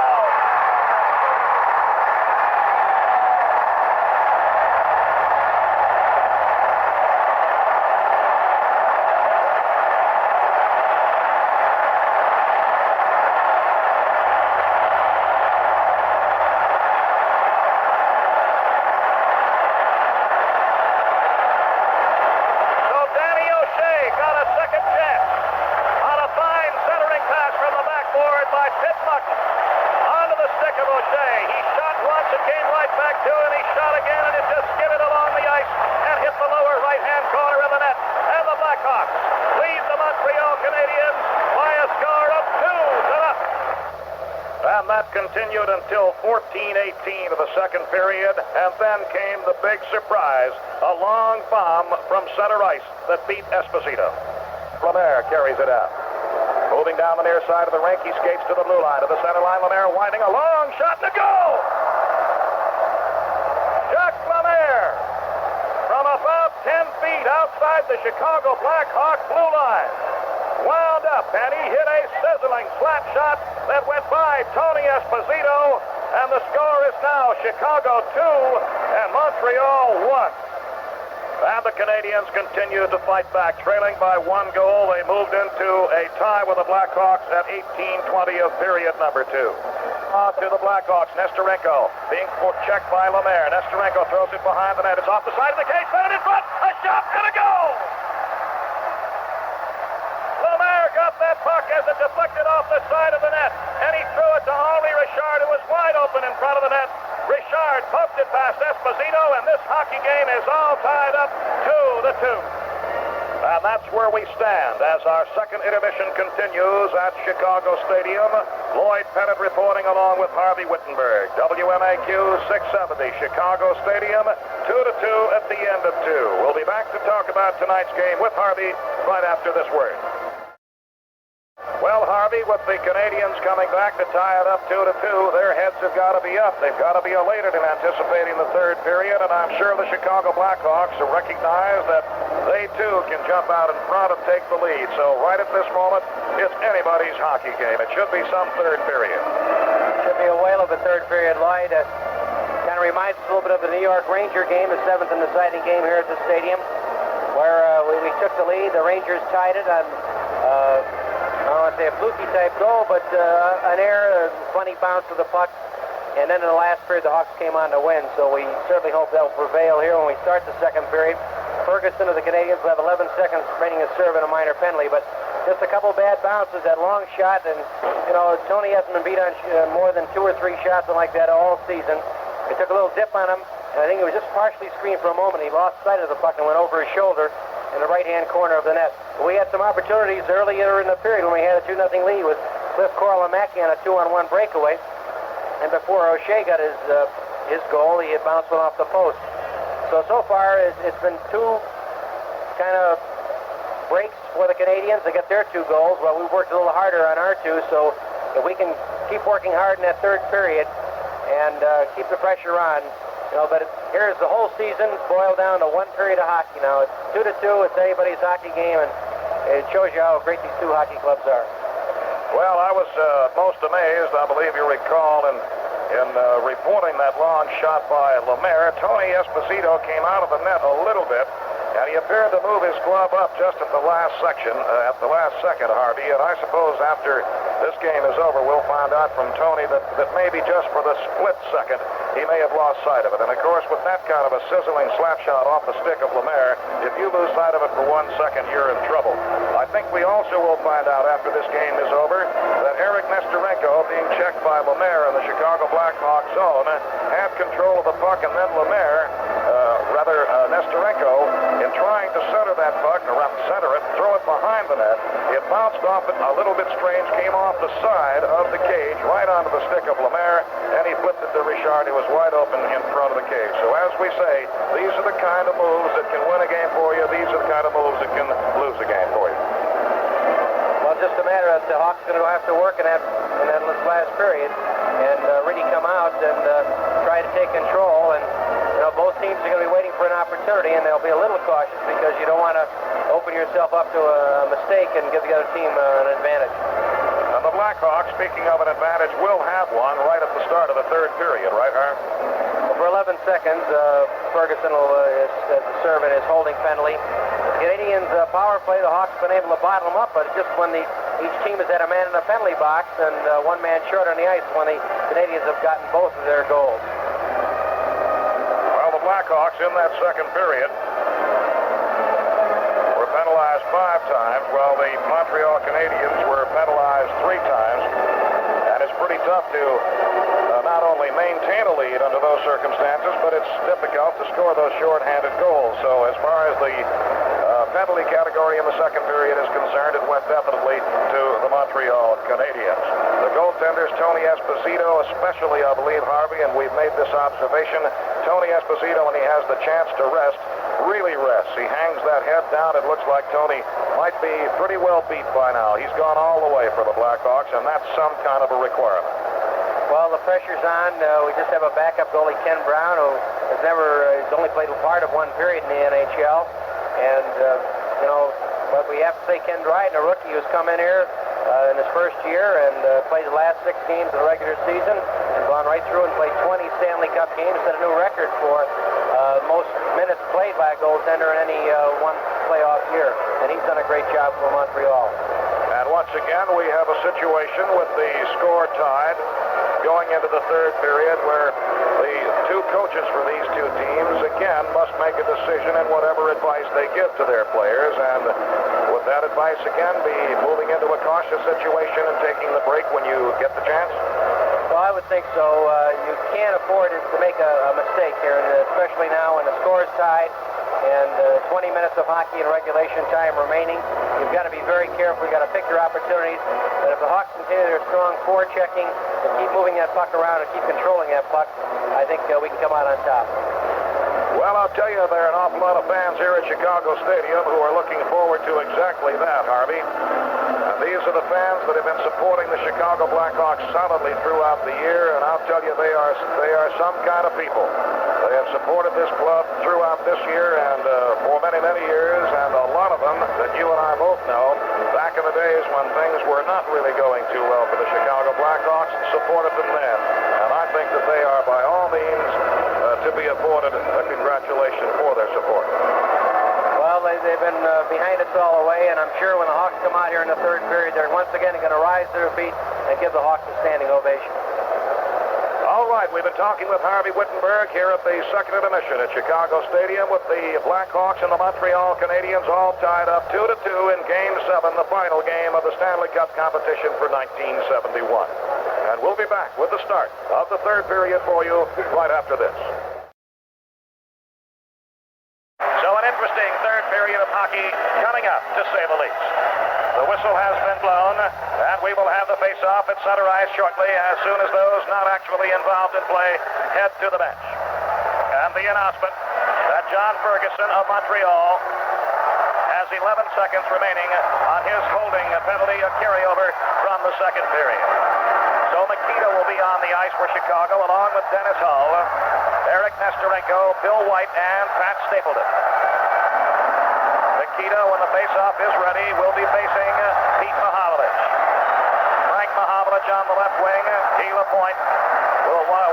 A: Continued until 14:18 of the second period, and then came the big surprise, a long bomb from center ice that beat Esposito. Lemaire carries it out. Moving down the near side of the rink, he skates to the blue line, to the center line. Lemaire winding a long shot to go! Jacques Lemaire from about 10 feet outside the Chicago Blackhawks blue line. Wound up, and he hit a sizzling slap shot that went by Tony Esposito, and the score is now Chicago 2 and Montreal 1. And the Canadiens continued to fight back, trailing by 1 goal. They moved into a tie with the Blackhawks at 18:20 of period number 2. To the Blackhawks, Nestorenko being checked by Lemaire. Nestorenko throws it behind the net. It's off the side of the cage, set it in front. A shot and a goal! Lemaire got that puck as it deflected off the side of the net, and he threw it to Henri Richard, who was wide open in front of the net. Richard poked it past Esposito, and this hockey game is all tied up 2-2. And that's where we stand as our second intermission continues at Chicago Stadium. Lloyd Pennant reporting along with Harvey Wittenberg. WMAQ 670, Chicago Stadium, 2-2 at the end of 2. We'll be back to talk about tonight's game with Harvey right after this word. Well, Harvey, with the Canadiens coming back to tie it up 2-2, their heads have got to be up. They've got to be elated in anticipating the third period, and I'm sure the Chicago Blackhawks will recognize that they, too, can jump out in front and take the lead. So right at this moment, it's anybody's hockey game. It should be some third period.
C: It should be a whale of a third period, Lloyd. Kind of reminds us a little bit of the New York Ranger game, the seventh and deciding game here at the stadium, where we took the lead. The Rangers tied it on... I don't want to say a fluky type goal, but an error, a funny bounce of the puck. And then in the last period, the Hawks came on to win. So we certainly hope that will prevail here when we start the second period. Ferguson of the Canadiens will have 11 seconds remaining to serve in a minor penalty. But just a couple bad bounces, that long shot. And, you know, Tony hasn't been beat on more than 2 or 3 shots like that all season. It took a little dip on him. And I think it was just partially screened for a moment. He lost sight of the puck and went over his shoulder in the right-hand corner of the net. We had some opportunities earlier in the period when we had a 2-0 lead with Cliff Corlomacki on a 2-on-1 breakaway. And before O'Shea got his goal, he had bounced one off the post. So far, it's been 2 kind of breaks for the Canadiens to get their 2 goals. Well, we've worked a little harder on our 2, so if we can keep working hard in that third period and keep the pressure on, you know, but here's the whole season boiled down to 1 period of hockey. Now, it's 2-2. It's anybody's hockey game, and it shows you how great these 2 hockey clubs are.
A: Well, I was most amazed, I believe you recall, in reporting that long shot by Lemaire. Tony Esposito came out of the net a little bit, and he appeared to move his glove up just at the last second, Harvey. And I suppose after this game is over, we'll find out from Tony that maybe just for the split second, he may have lost sight of it. And of course, with that kind of a sizzling slap shot off the stick of Lemaire, if you lose sight of it for 1 second, you're in trouble. I think we also will find out after this game is over that Eric Nestorenko, being checked by Lemaire in the Chicago Blackhawks zone, had control of the puck, and then Nestorenko, in trying to center that puck, or center it, throw it behind the net, it bounced off it a little bit strange, came off the side of the cage, right onto the stick of Lemaire, and he flipped it to Richard, who was wide open in front of the cage. So as we say, these are the kind of moves that can win a game for you. These are the kind of moves that can lose a game for you.
C: Well, it's just a matter that the Hawks are going to have to work in that last period and really come out and try to take control. And both teams are going to be waiting for an opportunity, and they'll be a little cautious because you don't want to open yourself up to a mistake and give the other team an advantage.
A: And the Blackhawks, speaking of an advantage, will have one right at the start of the third period, right, Harv?
C: Well, for 11 seconds, Ferguson will serve in his holding penalty. The Canadiens' power play, the Hawks have been able to bottle them up, but it's just when each team has had a man in the penalty box and one man short on the ice when the Canadiens have gotten both of their goals.
A: Well, the Blackhawks in that second period were penalized 5 times, while the Montreal Canadiens were penalized 3 times. And it's pretty tough to not only maintain a lead under those circumstances, but it's difficult to score those shorthanded goals. So as far as the penalty category in the second period is concerned, it went definitely to the Montreal Canadiens. The goaltenders, Tony Esposito especially, I believe, Harvey, and we've made this observation, Tony Esposito, when he has the chance to rest, really rests. He hangs that head down. It looks like Tony might be pretty well beat by now. He's gone all the way for the Blackhawks, and that's some kind of a requirement.
C: Well, the pressure's on. We just have a backup goalie, Ken Brown, who he's only played a part of one period in the NHL. And, but we have to say Ken Dryden, a rookie who's come in here in his first year and played the last 6 games of the regular season and gone right through and played 20 Stanley Cup games, set a new record for most minutes played by a goaltender in any one playoff year. And he's done a great job for Montreal.
A: And once again, we have a situation with the score tied going into the third period where the 2 coaches for these 2 teams, again, must make a decision in whatever advice they give to their players. And would that advice, again, be moving into a cautious situation and taking the break when you get the chance?
C: Well, I would think so. You can't afford to make a mistake here, and especially now when the score is tied and 20 minutes of hockey and regulation time remaining. You've got to be very careful. You've got to pick your opportunities. But if the Hawks continue their strong forechecking and keep moving that puck around and keep controlling that puck, I think we can come out on top.
A: Well, I'll tell you, there are an awful lot of fans here at Chicago Stadium who are looking forward to exactly that, Harvey. And these are the fans that have been supporting the Chicago Blackhawks solidly throughout the year, and I'll tell you, they are some kind of people. They have supported this club throughout this year and for many, many years, and a lot of them that you and I both know, back in the days when things were not really going too well for the Chicago Blackhawks, supported them then. And I think that they are, by all means, to be afforded a congratulation for their support.
C: Well, they've been behind us all the way, and I'm sure when the Hawks come out here in the third period, they're once again going to rise to their feet and give the Hawks a standing ovation.
A: All right, we've been talking with Harvey Wittenberg here at the second intermission at Chicago Stadium with the Blackhawks and the Montreal Canadiens all tied up 2-2 in Game 7, the final game of the Stanley Cup competition for 1971. And we'll be back with the start of the third period for you right after this. So an interesting third period of hockey coming up, to say the least. The whistle has been blown, and we will have the face-off at center ice shortly as soon as those not actually involved in play head to the bench. And the announcement that John Ferguson of Montreal has 11 seconds remaining on his holding penalty, a carryover from the second period. So Nikita will be on the ice for Chicago along with Dennis Hull, Eric Nestorenko, Bill White, and Pat Stapleton. Nikita, when the face-off is ready, will be facing Pete Mahovlich. Frank Mahovlich on the left wing. Guy Lapointe.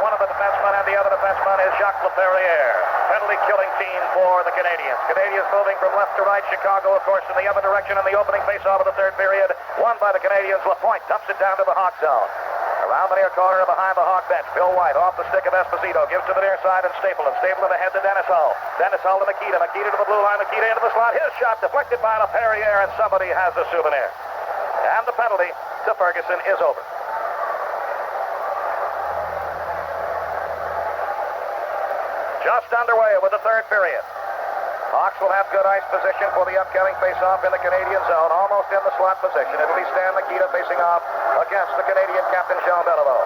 A: One of the defensemen and the other defenseman is Jacques Laperriere. Penalty-killing team for the Canadiens. Canadiens moving from left to right. Chicago, of course, in the other direction in the opening face-off of the third period. Won by the Canadiens. Lapointe dumps it down to the Hawk zone. Around the near corner behind the Hawk bench. Bill White off the stick of Esposito. Gives to the near side and Stapleton. Stapleton ahead to Dennis Hull. Dennis Hull to Nikita. Nikita to the blue line. Nikita into the slot. His shot deflected by Laperriere, and somebody has a souvenir. And the penalty to Ferguson is over. Just underway with the third period. Hawks will have good ice position for the upcoming face-off in the Canadian zone, almost in the slot position. It'll be Stan Nikita facing off against the Canadian captain, Jean Beliveau.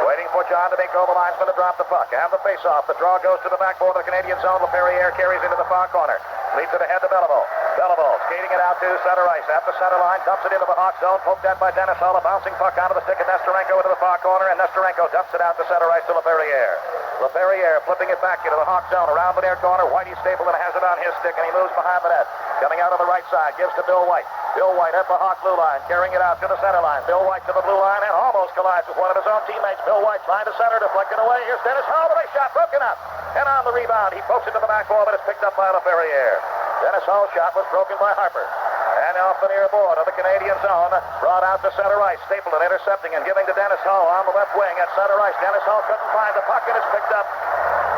A: Waiting for John to make over the linesman to drop the puck. And the face-off. The draw goes to the backboard of the Canadian zone. Laperriere carries into the far corner. Leads it ahead to Beliveau. Beliveau Feeding it out to center ice. At the center line, dumps it into the Hawk zone. Poked at by Dennis Hull. A bouncing puck out of the stick of Nesterenko into the far corner, and Nesterenko dumps it out to center ice to LaPerriere. LaPerriere flipping it back into the Hawk zone. Around the near corner, Whitey Stapleton has it on his stick, and he moves behind the net. Coming out on the right side, gives to Bill White. Bill White at the Hawk blue line, carrying it out to the center line. Bill White to the blue line and almost collides with one of his own teammates. Bill White trying to center, deflected away. Here's Dennis Hull with a shot broken up. And on the rebound, he pokes it to the back wall, but it's picked up by LaPerriere. Dennis Hull's shot was broken by Harper. And off the near board of the Canadian zone, brought out to center ice. Stapleton intercepting and giving to Dennis Hull on the left wing at center ice. Dennis Hull couldn't find the puck, and it's picked up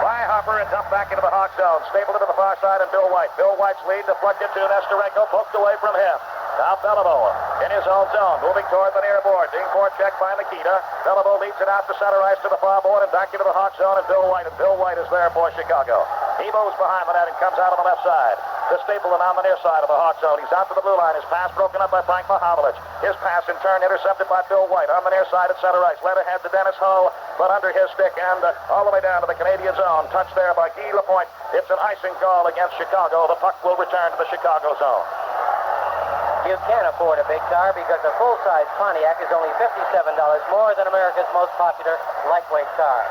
A: by Harper and dumped back into the Hawk zone. Stapleton to the far side and Bill White. Bill White's lead deflected to Nesterenko, poked away from him. Now Beliveau in his own zone, moving toward the near board. Being forechecked by Nikita. Beliveau leads it out to center ice to the far board and back into the Hawk zone, and Bill White is there for Chicago. He moves behind the net and comes out on the left side. To Stapleton on the near side of the Hawk zone. He's out to the blue line. His pass broken up by Frank Mahovlich. His pass in turn intercepted by Bill White on the near side at center ice. Led ahead to Dennis Hull, but under his stick and all the way down to the Canadian zone. Touched there by Guy Lapointe. It's an icing call against Chicago. The puck will return to the Chicago zone.
C: You can't afford a big car because a full-size Pontiac is only $57 more than America's most popular lightweight car.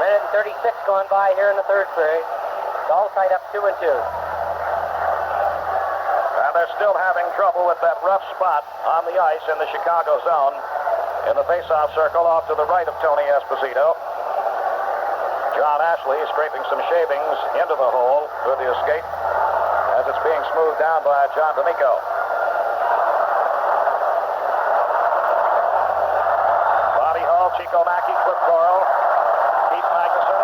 C: Minute and 36 going by here in the third period. It's all tied up 2-2.
A: And they're still having trouble with that rough spot on the ice in the Chicago zone. In the face-off circle off to the right of Tony Esposito. John Ashley scraping some shavings into the hole with the escape as it's being smoothed down by John D'Amico. Bobby Hull, Chico Mackey, Cliff Coral, Keith Magnuson,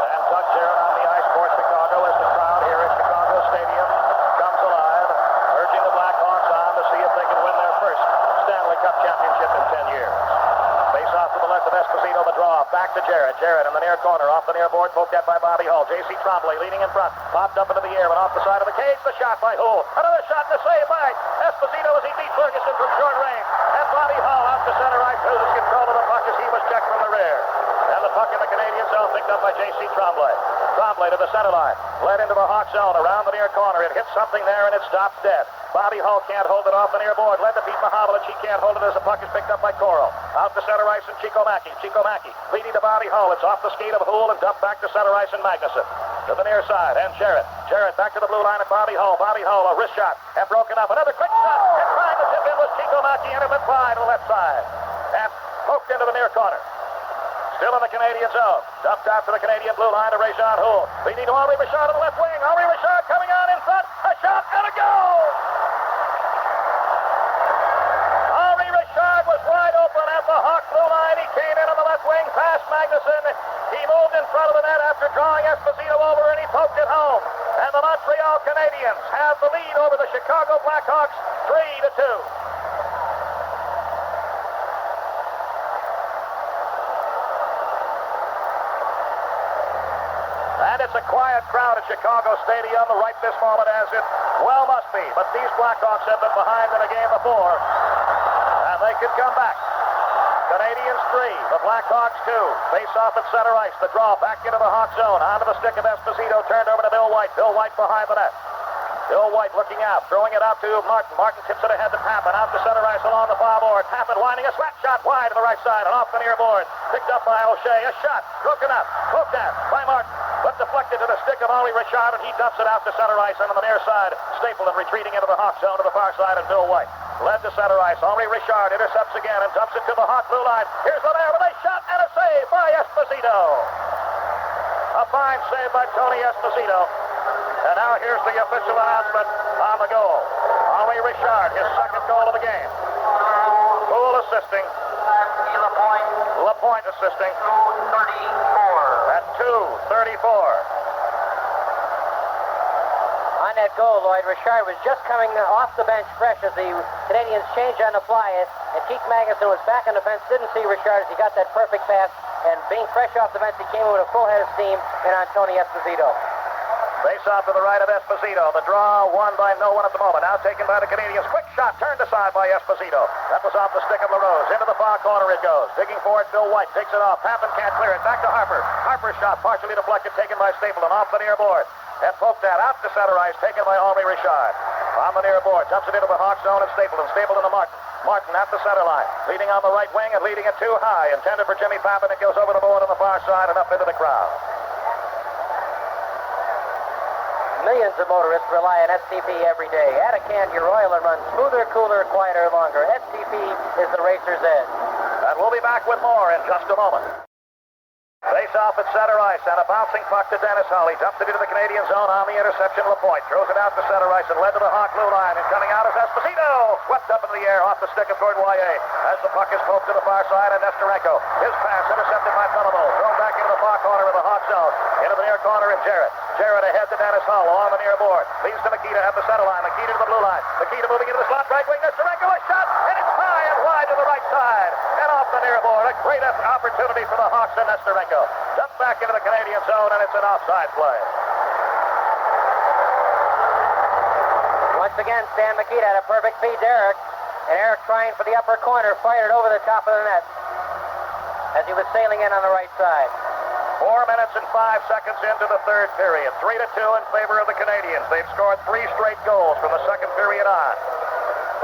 A: and Doug Jarrett on the ice for Chicago as the crowd here at Chicago Stadium comes alive, urging the Blackhawks on to see if they can win their first Stanley Cup championship in 10 years. Face off to the left of Esposito, the draw, back to Jarrett. Jarrett in the near corner, off the near board, poked at by Bobby Hull. J.C. Tremblay leading in front, popped up into the air, and off the side of the cage, the shot by Hull. Another shot and a save by Esposito as he beat Ferguson from short range. And Bobby Hull out to center right, loses control of the puck as he was checked from the rear. And the puck in the Canadian zone picked up by J.C. Tremblay. Tremblay to the center line, led into the Hawk zone, around the near corner. It hits something there, and it stops dead. Bobby Hull can't hold it off the near board. Led to Pete Mahovlich. He can't hold it as the puck is picked up by Coral. Out to center ice and Chico Mackey. Chico Mackey leading to Bobby Hull. It's off the skate of Hull and dumped back to center ice and Magnuson. To the near side, and Jarrett. Jarrett back to the blue line at Bobby Hull. Bobby Hull, a wrist shot, and broken up. Another quick shot, and trying to tip in was Chico Mackey, and it went wide to the left side. And poked into the near corner. Still in the Canadian zone. Dumped out to the Canadian blue line to Rajon Hull. Leading to Henri Richard on the left wing. Henri Richard coming on in front. A shot and a goal! Henri Richard was wide open at the Hawk blue line. He came in on the left wing past Magnuson. He moved in front of the net after drawing Esposito over, and he poked it home. And the Montreal Canadiens have the lead over the Chicago Blackhawks 3-2. And it's a quiet crowd at Chicago Stadium right this moment, as it well must be. But these Blackhawks have been behind in a game before, and they could come back. Canadiens 3, the Blackhawks 2. Face off at center ice. The draw back into the Hawk zone. Onto the stick of Esposito. Turned over to Bill White. Bill White behind the net. Bill White looking out, throwing it out to Martin. Martin tips it ahead to Pappen. Out to center ice along the far board. Pappen winding a slap shot wide to the right side and off the near board. Picked up by O'Shea. A shot broken up. Poked at by Martin. But deflected to the stick of Henri Richard, and he dumps it out to center ice. And on the near side, Stapleton retreating into the Hawk zone to the far side, and Bill White led to center ice. Henri Richard intercepts again and dumps it to the Hawk blue line. Here's the there with a shot and a save by Esposito. A fine save by Tony Esposito. And now here's the official announcement on the goal. Henri Richard, his second goal of the game. Poole assisting. Lapointe assisting. 2:34. At 2:34.
C: On that goal, Lloyd, Richard was just coming off the bench fresh as the Canadiens changed on the fly, and Keith Magnuson was back on the fence, didn't see Richard as he got that perfect pass, and being fresh off the bench, he came in with a full head of steam and on Tony Esposito.
A: Face off to the right of Esposito. The draw won by no one at the moment. Now taken by the Canadiens. Quick shot turned aside by Esposito. That was off the stick of LaRose. Into the far corner it goes. Digging for it, Bill White takes it off. Pappen can't clear it. Back to Harper. Harper's shot partially deflected, taken by Stapleton off the near board. and poked that out to center ice, taken by Henri Richard. On the near board, dumps it into the Hawk zone and Stapleton. Stapleton to Martin. Martin at the center line, leading on the right wing and leading it too high. Intended for Jimmy Pappan. It goes over the board on the far side and up into the crowd.
C: Millions of motorists rely on STP every day. Add a can to your oil and run smoother, cooler, quieter, longer. STP is the racer's edge.
A: And we'll be back with more in just a moment. Face off at center ice and a bouncing puck to Dennis Hull. He dumps it into the Canadian zone on the interception. LaPointe throws it out to center ice and led to the Hawk blue line. And coming out is Esposito. Swept up into the air off the stick of Gordon Boyer as the puck is poked to the far side and Nesterenko. His pass intercepted by Beliveau. Thrown back into the far corner of the Hawk zone. Into the near corner and Jarrett. Jarrett ahead to Dennis Hull along the near board. Leads to Makita at the center line. Makita to the blue line. Makita moving into the slot right wing. Nesterenko a shot and it's high and wide to the right side. And off the near board. A great opportunity for the Hawks and Nesterenko. Dumped back into the Canadian zone, and it's an offside play.
C: Once again, Stan Makita had a perfect feed to Eric. And Eric trying for the upper corner, fired it over the top of the net as he was sailing in on the right side.
A: 4 minutes and 5 seconds into the third period. 3-2 in favor of the Canadiens. They've scored 3 straight goals from the second period on.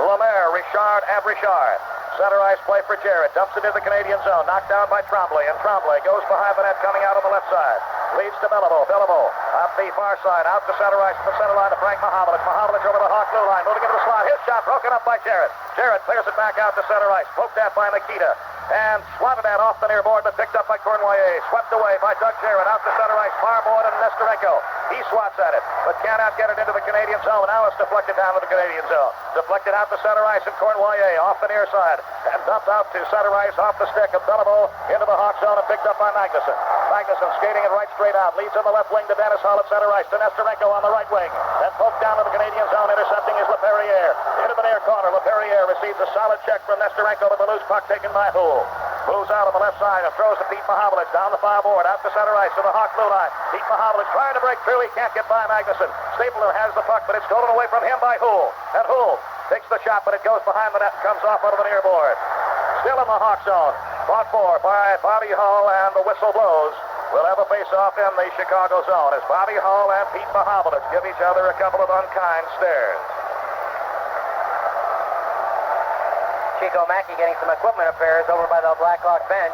A: Lemaire, Richard, and Richard. Center ice play for Jarrett. Dumps it into the Canadian zone. Knocked down by Tremblay. And Tremblay goes behind the net coming out on the left side. Leads to Beliveau. Beliveau up the far side. Out to center ice to the center line to Frank Mahovlich. Mahovlich over the Hawk blue line. Moving into the slot. His shot broken up by Jarrett. Jarrett clears it back out to center ice. Poked at by Makita. And swatted at off the near board, but picked up by Cournoyer. Swept away by Doug Jarrett. Out to center ice. Far board and Nesterenko. He swats at it, but cannot get it into the Canadian zone. Now it's deflected down to the Canadian zone. Deflected out to center ice and Cournoyer off the near side. And dumped out to center ice off the stick of Beliveau into the Hawk zone and picked up by Magnuson. Magnuson skating it right straight out. Leads on the left wing to Dennis Hull at center ice. To Nesterenko on the right wing. Then poked down to the Canadian zone. Intercepting is LaPerriere. Into the near corner. LaPerriere receives a solid check from Nesterenko to the loose puck taken by Houle. Moves out on the left side and throws to Pete Mahovlich down the far board, out to center ice to the Hawk blue line. Pete Mahovlich trying to break through. He can't get by Magnuson. Stapleton has the puck, but it's stolen away from him by Houle. And Houle takes the shot, but it goes behind the net and comes off onto the near board. Still in the Hawk zone. Fought for by Bobby Hull, and the whistle blows. We'll have a face-off in the Chicago zone as Bobby Hull and Pete Mahovlich give each other a couple of unkind stares.
C: Chico Mackey getting some equipment repairs over by the Blackhawk bench.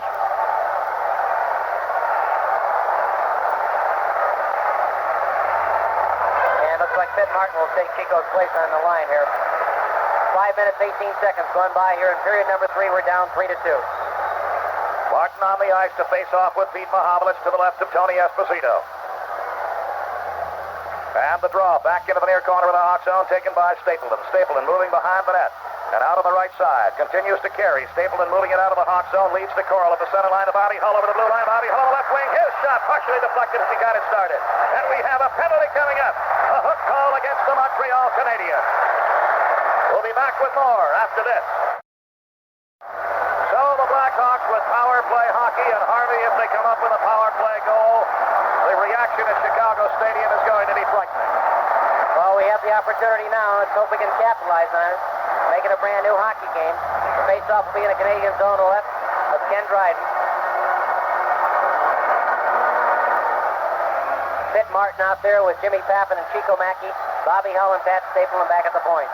C: And looks like Pitt Martin will take Chico's place on the line here. 5 minutes, 18 seconds gone by here in period number 3. We're down 3-2.
A: Martin on the ice to face off with Pete Mahovlich to the left of Tony Esposito. And the draw back into the near corner of the Hawk zone taken by Stapleton. Stapleton moving behind the net. And out on the right side, continues to carry. Stapleton moving it out of the Hawk zone, leads to Coral at the center line to Bobby Hull over the blue line. Bobby Hull on the left wing. His shot partially deflected as he got it started. And we have a penalty coming up. A hook call against the Montreal Canadiens. We'll be back with more after this. So the Blackhawks with power play hockey, and Harvey, if they come up with a power play goal, the reaction at Chicago Stadium is going to be frightening.
C: Well, we have the opportunity now. Let's hope we can capitalize on it. Make it a brand new hockey game. The face-off will be in the Canadian zone to the left of Ken Dryden. Pitt Martin out there with Jimmy Pappan and Chico Mackey. Bobby Hull and Pat Stapleton back at the point.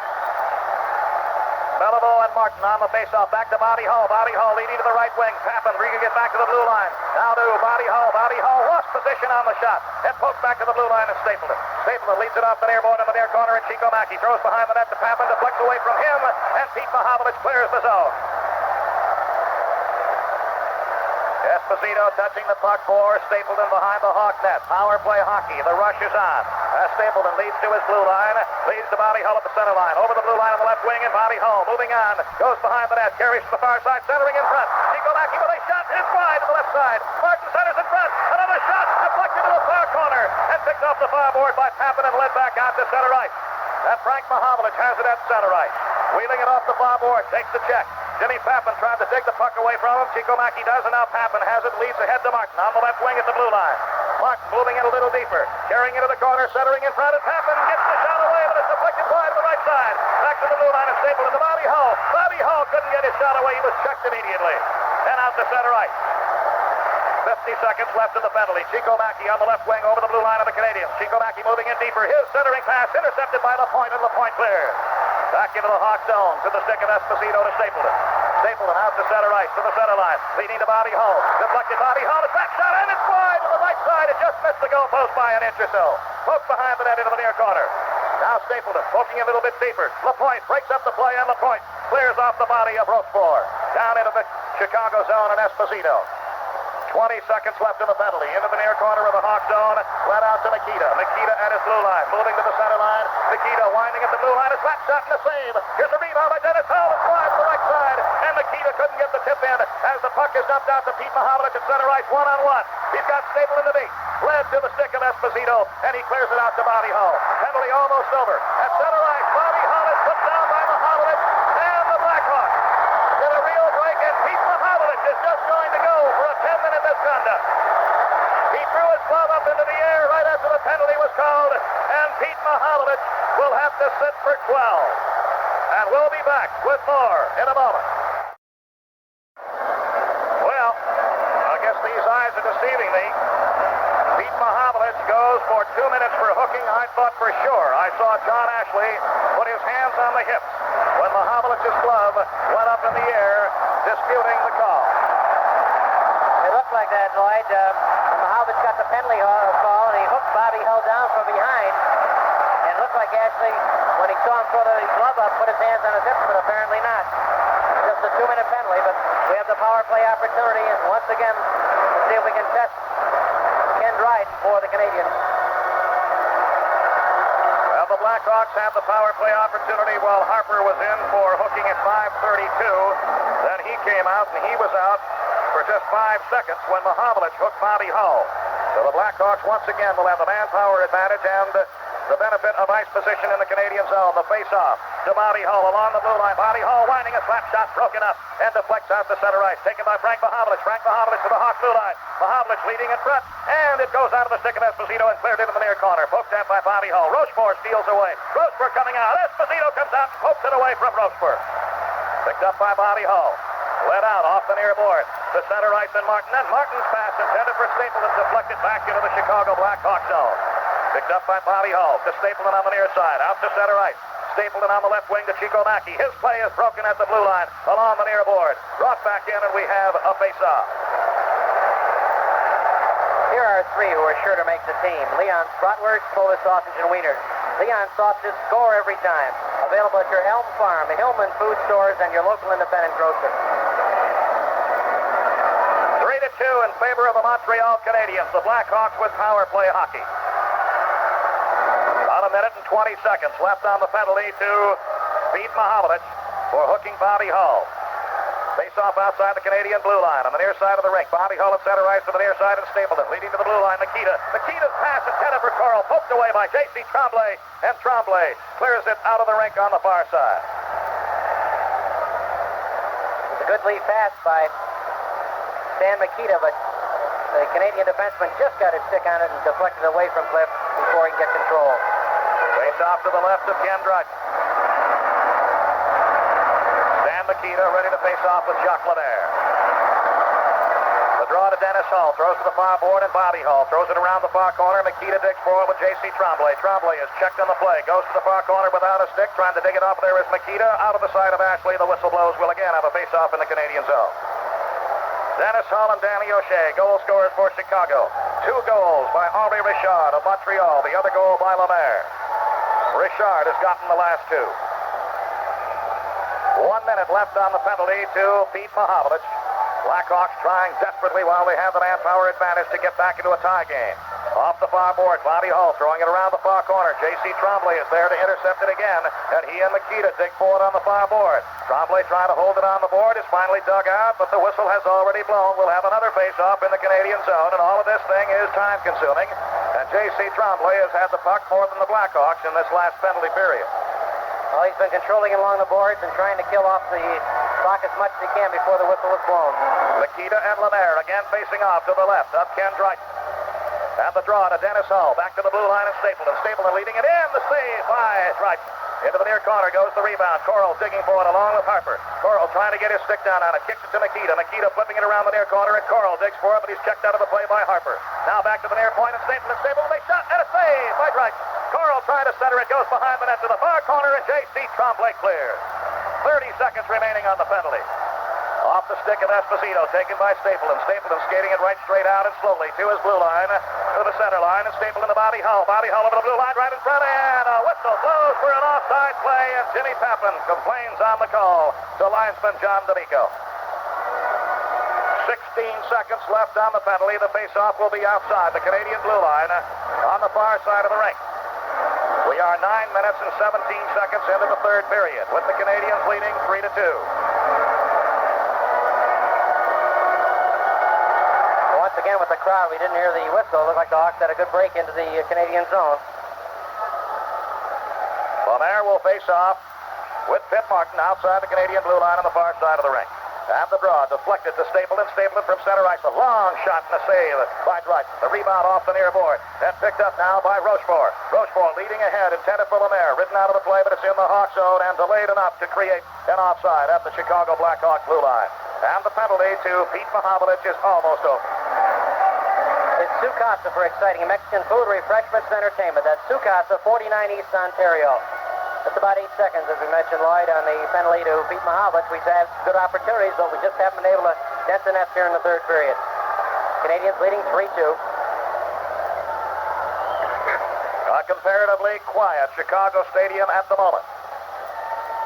A: Beliveau and Martin on the face-off. Back to Bobby Hull. Bobby Hull leading to the right wing. Pappan free to get back to the blue line. Now to Bobby Hull. Bobby Hull lost position on the shot. Head poked back to the blue line and Stapleton. Stapleton leads it off the near board in the near corner, and Chico Mackey throws behind the net to Pappan, deflects away from him, and Pete Mahovlich clears the zone. Esposito touching the puck for Stapleton behind the Hawk net. Power play hockey. The rush is on. Stapleton leads to his blue line. Leads to Bobby Hull at the center line. Over the blue line on the left wing, and Bobby Hull moving on. Goes behind the net. Carries to the far side. Centering in front. Chico Mackey with a shot. Hits wide to the left side. Martin centers in front. Another shot. Deflected to the far corner. And picked off the far board by Pappan and led back out to center ice. And Frank Mahovlich has it at center ice. Wheeling it off the far board. Takes the check. Jimmy Pappan trying to dig the puck away from him. Chico Mackey does, and now Pappan has it. Leads ahead to Martin on the left wing at the blue line. Martin moving in a little deeper. Carrying into the corner, centering in front, and Pappan gets the shot away, but it's deflected wide to the right side. Back to the blue line and Stapleton to Bobby Hull. Bobby Hull couldn't get his shot away. He was checked immediately. And out to center ice. 50 seconds left in the penalty. Chico Mackey on the left wing over the blue line of the Canadiens. Chico Mackey moving in deeper. His centering pass intercepted by Lapointe, and Lapointe clear. Back into the Hawk zone to the stick of Esposito to Stapleton. Stapleton out to center ice to the center line. Leading to Bobby Hull. Deflected Bobby Hull. His back shot, and it's wide to the right side. It just missed the goalpost by an inch or so. Poked behind the net into the near corner. Now Stapleton poking a little bit deeper. Lapointe breaks up the play, and Lapointe clears off the body of Rochefort. Down into the Chicago zone and Esposito. 20 seconds left in the penalty. Into the near corner of the Hawk zone. Let out to Nikita. Nikita at his blue line. Moving to the center line. Nikita winding at the blue line. A flat shot and a save. Here's a rebound by Dennis Hull. It's wide to the right side. And Nikita couldn't get the tip in as the puck is dumped out to Pete Mahovlich at center ice. One-on-one. He's got Stapleton to beat. Led to the stick of Esposito. And he clears it out to Bobby Hull. Penalty almost over. At center ice, Bobby Hull is put down by Mahovlich. And the Blackhawks get a real break. And Pete Mahovlich is just going to go for a 10-minute misconduct. He threw his glove up into the air right after the penalty was called, and Pete Mahovlich will have to sit for 12. And we'll be back with more in a moment. Well, I guess these eyes are deceiving me. Pete Mahovlich goes for 2 minutes for hooking. I thought for sure I saw John Ashley put his hands on the hips when Mahovlich's glove went up in the air, disputing the call.
C: It looked like that, Lloyd. Mahovlich got the penalty call, and he hooked Bobby Hull down from behind. And it looked like Ashley, when he saw him throw the glove up, put his hands on his hips, but apparently not. Just a 2-minute penalty, but we have the power play opportunity. And once again, let's see if we can test Ken Dryden for the Canadiens.
A: Well, the Blackhawks had the power play opportunity while Harper was in for hooking at 5:32. Then he came out, and he was out for just 5 seconds when Mahovlich hooked Bobby Hull. So the Blackhawks once again will have the manpower advantage and the benefit of ice position in the Canadian zone. The face-off to Bobby Hull along the blue line. Bobby Hull winding a slap shot, broken up, and deflects out to center ice. Taken by Frank Mahovlich. Frank Mahovlich to the Hawk blue line. Mahovlich leading in front, and it goes out of the stick of Esposito and cleared into the near corner. Poked at by Bobby Hull. Rochefort steals away. Rochefort coming out. Esposito comes out, pokes it away from Rochefort. Picked up by Bobby Hull. Led out off the near board to center ice and Martin. And Martin's pass intended for Stapleton deflected back into the Chicago Blackhawks zone. Picked up by Bobby Hull to Stapleton on the near side. Out to center ice. Stapleton on the left wing to Chico Mackey. His play is broken at the blue line along the near board. Brought back in, and we have a face-off.
C: Here are three who are sure to make the team. Leon Bratwurst, Polish Sausage, and Wieners. Leon Sausage score every time. Available at your Elm Farm, Hillman Food Stores, and your local independent grocer.
A: 3-2 in favor of the Montreal Canadiens. The Blackhawks with power play hockey. About a minute and 20 seconds left on the penalty to Pete Mahovlich for hooking Bobby Hull. Face-off outside the Canadian blue line on the near side of the rink. Bobby Hull at center ice to the near side of Stapleton. Leading to the blue line, Nikita. Nikita's pass intended for Carl. Poked away by J.C. Tremblay. And Tremblay clears it out of the rink on the far side.
C: It's a good lead pass by Stan Mikita, but the Canadian defenseman just got his stick on it and deflected away from Cliff before he can get control.
A: Face-off to the left of Ken Dryden. Nikita ready to face off with Jacques Lemaire. The draw to Dennis Hull. Throws to the far board, and Bobby Hull throws it around the far corner. Nikita digs forward with J.C. Tremblay. Tremblay is checked on the play. Goes to the far corner without a stick. Trying to dig it off there is Nikita. Out of the side of Ashley. The whistle blows. We'll again have a face-off in the Canadian zone. Dennis Hull and Danny O'Shea, goal scorers for Chicago. 2 goals by Henri Richard of Montreal. The other goal by Lemaire. Richard has gotten the last 2. 1 minute left on the penalty to Pete Mahovlich. Blackhawks trying desperately while they have the manpower advantage to get back into a tie game. Off the far board, Bobby Hull throwing it around the far corner. J.C. Tremblay is there to intercept it again, and he and Nikita dig forward on the far board. Tremblay trying to hold it on the board, is finally dug out, but the whistle has already blown. We'll have another face-off in the Canadian zone, and all of this thing is time-consuming. And J.C. Tremblay has had the puck more than the Blackhawks in this last penalty period.
C: Well, he's been controlling along the boards and trying to kill off the clock as much as he can before the whistle is blown.
A: Nikita and Lemaire again facing off to the left of Ken Dryden. And the draw to Dennis Hull. Back to the blue line of Stapleton. Stapleton leading it in. The save by Dryden. Into the near corner goes the rebound. Coral digging for it along with Harper. Coral trying to get his stick down on it. Kicks it to Makita. Makita flipping it around the near corner, and Coral digs for it, but he's checked out of the play by Harper. Now back to the near point, and Stapleton. They shot, and a save by Drayton. Coral trying to center it. Goes behind the net to the far corner, and J.C. Tremblay clears. 30 seconds remaining on the penalty. Off the stick of Esposito, taken by Stapleton. Stapleton skating it right straight out and slowly to his blue line, to the center line, and Stapleton to Bobby Hull. Bobby Hull over the blue line right in front, and a whistle blows for an offside play, and Jimmy Papin complains on the call to linesman John D'Amico. 16 seconds left on the penalty. The face-off will be outside the Canadian blue line on the far side of the rink. We are 9 minutes and 17 seconds into the third period, with the Canadiens leading 3-2.
C: Once again with the crowd, we didn't hear the whistle. Looked like the Hawks had a good break into the Canadian zone.
A: Lemaire will face off with Pitt Martin outside the Canadian blue line on the far side of the rink. And the draw deflected to Stapleton. Stapleton from center ice. A long shot and a save by Drayton. The rebound off the near board. And picked up now by Rochefort. Rochefort leading ahead, intended for Lemaire. Ridden out of the play, but it's in the Hawk zone and delayed enough to create an offside at the Chicago Blackhawks blue line. And the penalty to Pete Mahovlich is almost over.
C: It's Sukasa for exciting Mexican food, refreshments, and entertainment. That's Sukasa, 49 East Ontario. That's about 8 seconds, as we mentioned, Lloyd, on the penalty to Pete Mahovlich. We've had good opportunities, but we just haven't been able to dent the nets here in the third period. Canadiens leading 3-2.
A: A comparatively quiet Chicago Stadium at the moment.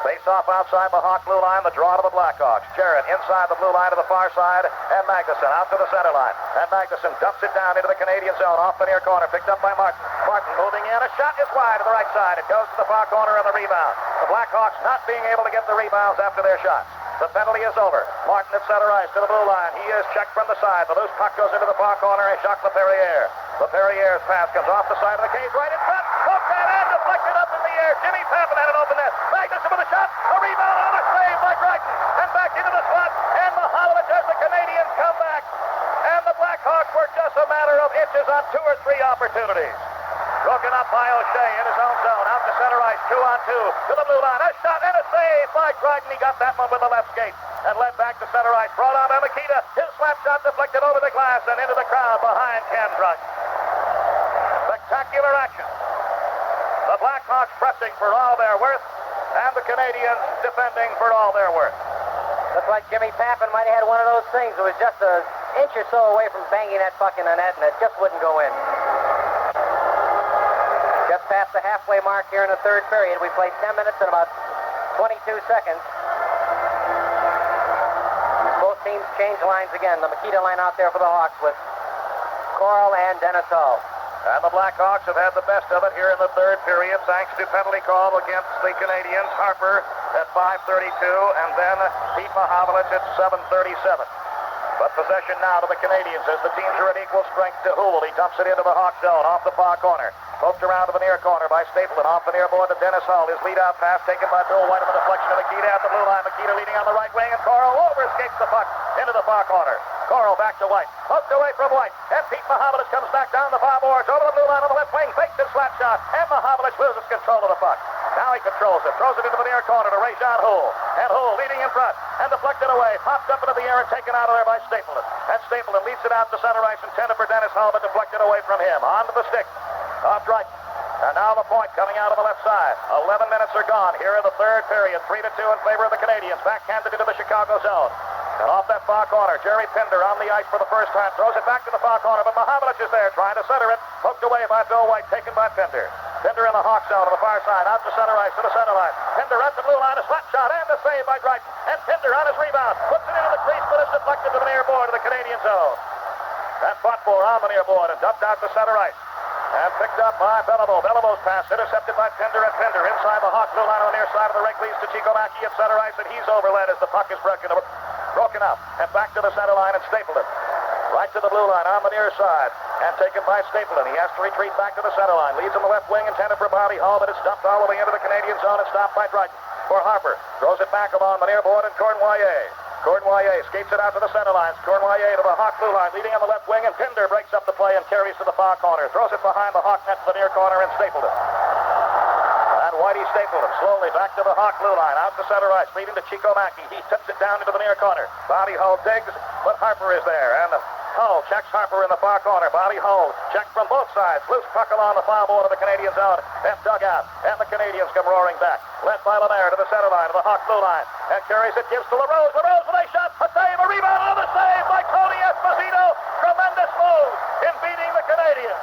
A: Face-off outside the Hawk blue line, the draw to the Blackhawks. Jarrett inside the blue line to the far side, and Magnuson out to the center line. And Magnuson dumps it down into the Canadian zone, off the near corner, picked up by Martin. Martin moving in, a shot is wide to the right side. It goes to the far corner and the rebound. The Blackhawks not being able to get the rebounds after their shots. The penalty is over. Martin at center ice to the blue line. He is checked from the side. The loose puck goes into the far corner, and Jacques Laperriere. Laperriere's pass comes off the side of the cage, right in front. Poked that in, deflected up in the air. Jimmy Papin had an open net. Magnuson with a shot, a rebound, and a save by Drayton. And back into the slot, and Mahovlich as the Canadiens come back. And the Blackhawks were just a matter of inches on 2 or 3 opportunities. Broken up by O'Shea in his own zone, out to center ice, 2-on-2, to the blue line, a shot and a save by Drayton. He got that one with the left skate and led back to center ice, brought on by Makita. His slap shot deflected over the glass and into the crowd behind Ken Drayton. Spectacular action. The Blackhawks pressing for all their worth, and the Canadiens defending for all their worth.
C: Looks like Jimmy Papin might have had one of those things. It was just an inch or so away from banging that puck in the net, and it just wouldn't go in. Just past the halfway mark here in the third period. We played 10 minutes and about 22 seconds. Both teams change lines again. The Makita line out there for the Hawks with Coral and Dennis Hull.
A: And the Blackhawks have had the best of it here in the third period, thanks to penalty call against the Canadiens. Harper at 5:32, and then Pete Mahovlich at 7:37. But possession now to the Canadiens as the teams are at equal strength to Houle. He dumps it into the Hawk zone off the far corner. Poked around to the near corner by Stapleton. Off the near board to Dennis Hull. His lead-out pass taken by Bill White on the deflection of Makita at the blue line. Makita leading on the right wing, and Coral overskates the puck into the far corner. Coral back to White. Poked away from White. And Pete Mahovlich comes back down the far boards over the blue line on the left wing. Fakes his slap shot. And Mahovlich loses control of the puck. Now he controls it. Throws it into the near corner to Rajon Houle. And Houle leading in front. And deflected away. Popped up into the air and taken out of there by Stapleton. And Stapleton leads it out to center ice, intended for Dennis Hull, but deflected away from him. Onto the stick of Drayton. And now the point coming out of the left side. 11 minutes are gone here in the third period. 3-2 in favor of the Canadiens. Backhanded into the Chicago zone. And off that far corner, Jerry Pinder on the ice for the first time. Throws it back to the far corner, but Mahovlich is there trying to center it. Poked away by Bill White, taken by Pinder. Pinder in the Hawk zone on the far side, out to center ice, to the center line. Pinder at the blue line, a slap shot and a save by Drayton. And Pinder on his rebound, puts it into the crease, but it's deflected to the near board of the Canadian zone. That fought for on the near board and dumped out to center ice. And picked up by Beliveau. Belivo's pass intercepted by Pinder, and Pinder inside the Hawk blue line on the near side of the rink leads to Chico Mackey at center ice, and he's overled as the puck is broken up and back to the center line and Stapleton. Right to the blue line on the near side and taken by Stapleton. He has to retreat back to the center line. Leads on the left wing, intended for Bobby Hull, but it's dumped all the way into the Canadian zone and stopped by Drayton. For Harper. Throws it back along the near board and Cournoyer. Cournoyer skates it out to the center lines. Cournoyer to the Hawk blue line, leading on the left wing, and Pinder breaks up the play and carries to the far corner. Throws it behind the Hawk net to the near corner and Stapleton. And Whitey Stapleton. Slowly back to the Hawk blue line. Out to center ice. Leading to Chico Mackey. He tips it down into the near corner. Bobby Hull digs, but Harper is there. And Hull checks Harper in the far corner. Bobby Hull checked from both sides. Loose puck along the foul board of the Canadiens zone. And dug out. And the Canadiens come roaring back. Led by Lemaire to the center line of the Hawk blue line. And carries it, gives to LaRose. LaRose with a shot. A save, a rebound, another save by Tony Esposito. Tremendous move in beating the Canadiens.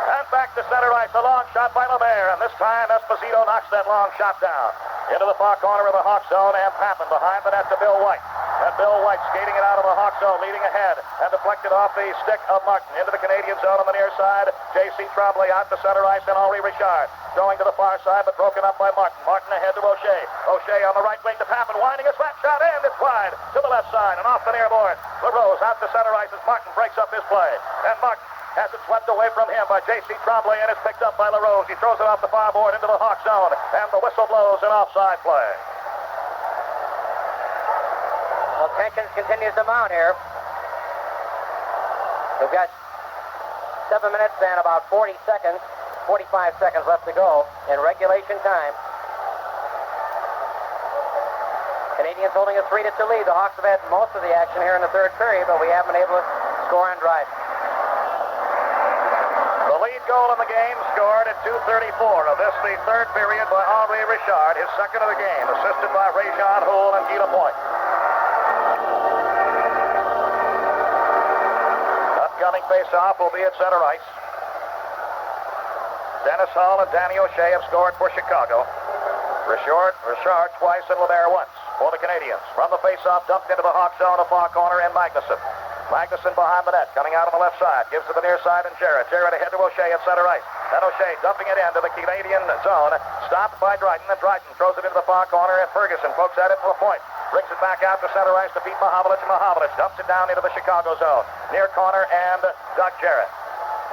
A: And back to center ice. A long shot by Lemaire. And this time Esposito knocks that long shot down. Into the far corner of the Hawk zone. And Pappen behind the net to Bill White. And Bill White skating it out of the Hawk zone, leading ahead, and deflected off the stick of Martin into the Canadian zone on the near side. J.C. Tremblay out to center ice, and Henri Richard throwing to the far side, but broken up by Martin. Martin ahead to O'Shea. O'Shea on the right wing to Pappen, winding a slap shot, and it's wide to the left side, and off the near board. LaRose out to center ice as Martin breaks up his play. And Martin has it swept away from him by J.C. Tremblay, and it's picked up by LaRose. He throws it off the far board into the Hawk zone, and the whistle blows an offside play.
C: Well, tension continues to mount here. We've got 7 minutes and about 45 seconds left to go in regulation time. Canadiens holding a 3-2 lead. The Hawks have had most of the action here in the third period, but we haven't been able to score on drive.
A: The lead goal in the game scored at 2:34 of this, the third period, by Henri Richard, his second of the game, assisted by Ray-Jean Houle and Guy Lapointe. Upcoming face-off will be at center ice. Dennis Hull and Danny O'Shea have scored for Chicago. Richard twice and Lemaire once for the Canadiens. From the face-off, dumped into the Hawk zone, a far corner, and Magnuson. Magnuson behind the net, coming out on the left side, gives to the near side, and Jarrett. Jarrett ahead to O'Shea at center ice. And O'Shea dumping it into the Canadian zone, stopped by Dryden, and Dryden throws it into the far corner, and Ferguson pokes at it to a point. Brings it back out to center ice to Pete Mahovlich, and Mahovlich dumps it down into the Chicago zone. Near corner, and Doug Jarrett.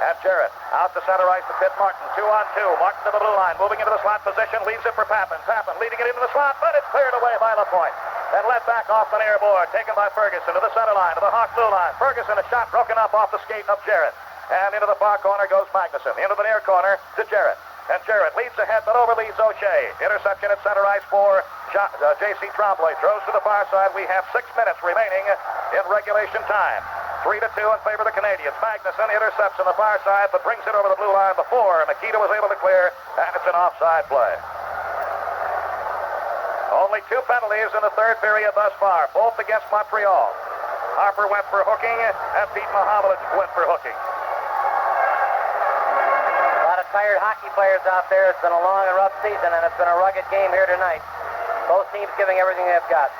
A: And Jarrett out to center ice to Pitt Martin. 2-on-2. Martin to the blue line, moving into the slot position, leaves it for Pappen. Pappen leading it into the slot, but it's cleared away by Lapointe. And led back off the near board, taken by Ferguson to the center line, to the Hawk blue line. Ferguson, a shot broken up off the skate of Jarrett. And into the far corner goes Magnuson. Into the near corner to Jarrett. And Jarrett leads ahead, but overleads O'Shea. Interception at center ice for J.C. Tremblay. Throws to the far side. We have 6 minutes remaining in regulation time. 3-2 in favor of the Canadiens. Magnuson intercepts on the far side, but brings it over the blue line before Makita was able to clear, and it's an offside play. Only 2 penalties in the third period thus far, both against Montreal. Harper went for hooking, and Pete Mahovlich went for hooking.
C: A lot of tired hockey players out there. It's been a long and rough season, and it's been a rugged game here tonight. Both teams giving everything they've got.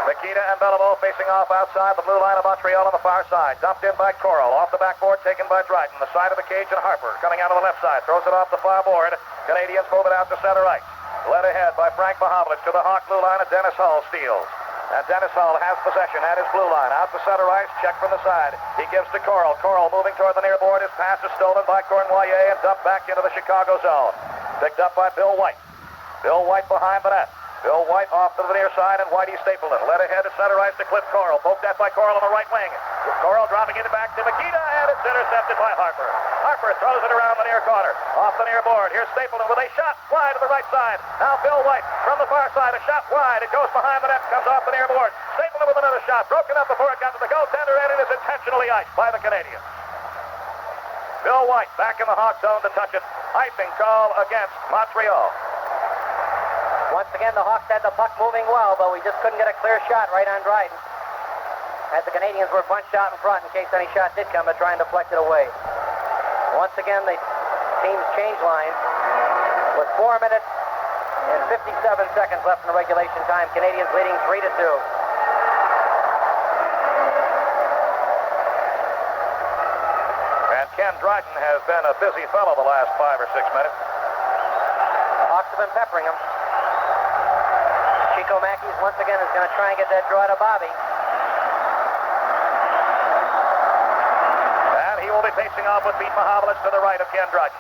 A: Makita and Beliveau facing off outside the blue line of Montreal on the far side. Dumped in by Coral. Off the backboard, taken by Dryden. The side of the cage, and Harper coming out on the left side. Throws it off the far board. Canadiens move it out to center ice. Led ahead by Frank Mahovlich to the Hawk blue line, and Dennis Hull steals. And Dennis Hull has possession at his blue line. Out to center ice, check from the side. He gives to Coral. Coral moving toward the near board. His pass is stolen by Cournoyer and dumped back into the Chicago zone. Picked up by Bill White. Bill White behind the net. Bill White off to the near side, and Whitey Stapleton led ahead to center ice to Cliff Coral. Poked at by Coral on the right wing. Coral dropping it back to Makita, and it's intercepted by Harper. Harper throws it around the near corner. Off the near board. Here's Stapleton with a shot wide to the right side. Now Bill White from the far side. A shot wide. It goes behind the net, comes off the near board. Stapleton with another shot. Broken up before it got to the goaltender, and it is intentionally iced by the Canadiens. Bill White back in the Hawk zone to touch it. Icing call against Montreal.
C: Once again, the Hawks had the puck moving well, but we just couldn't get a clear shot right on Dryden. As the Canadiens were bunched out in front in case any shot did come to try and deflect it away. Once again, the teams change lines with 4 minutes and 57 seconds left in the regulation time. Canadiens leading 3-2.
A: And Ken Dryden has been a busy fellow the last 5 or 6 minutes.
C: The Hawks have been peppering him. Chico Mackey's once again is going to try and get that draw to Bobby.
A: And he will be facing off with Pete Mahovlich to the right of Ken Dryden.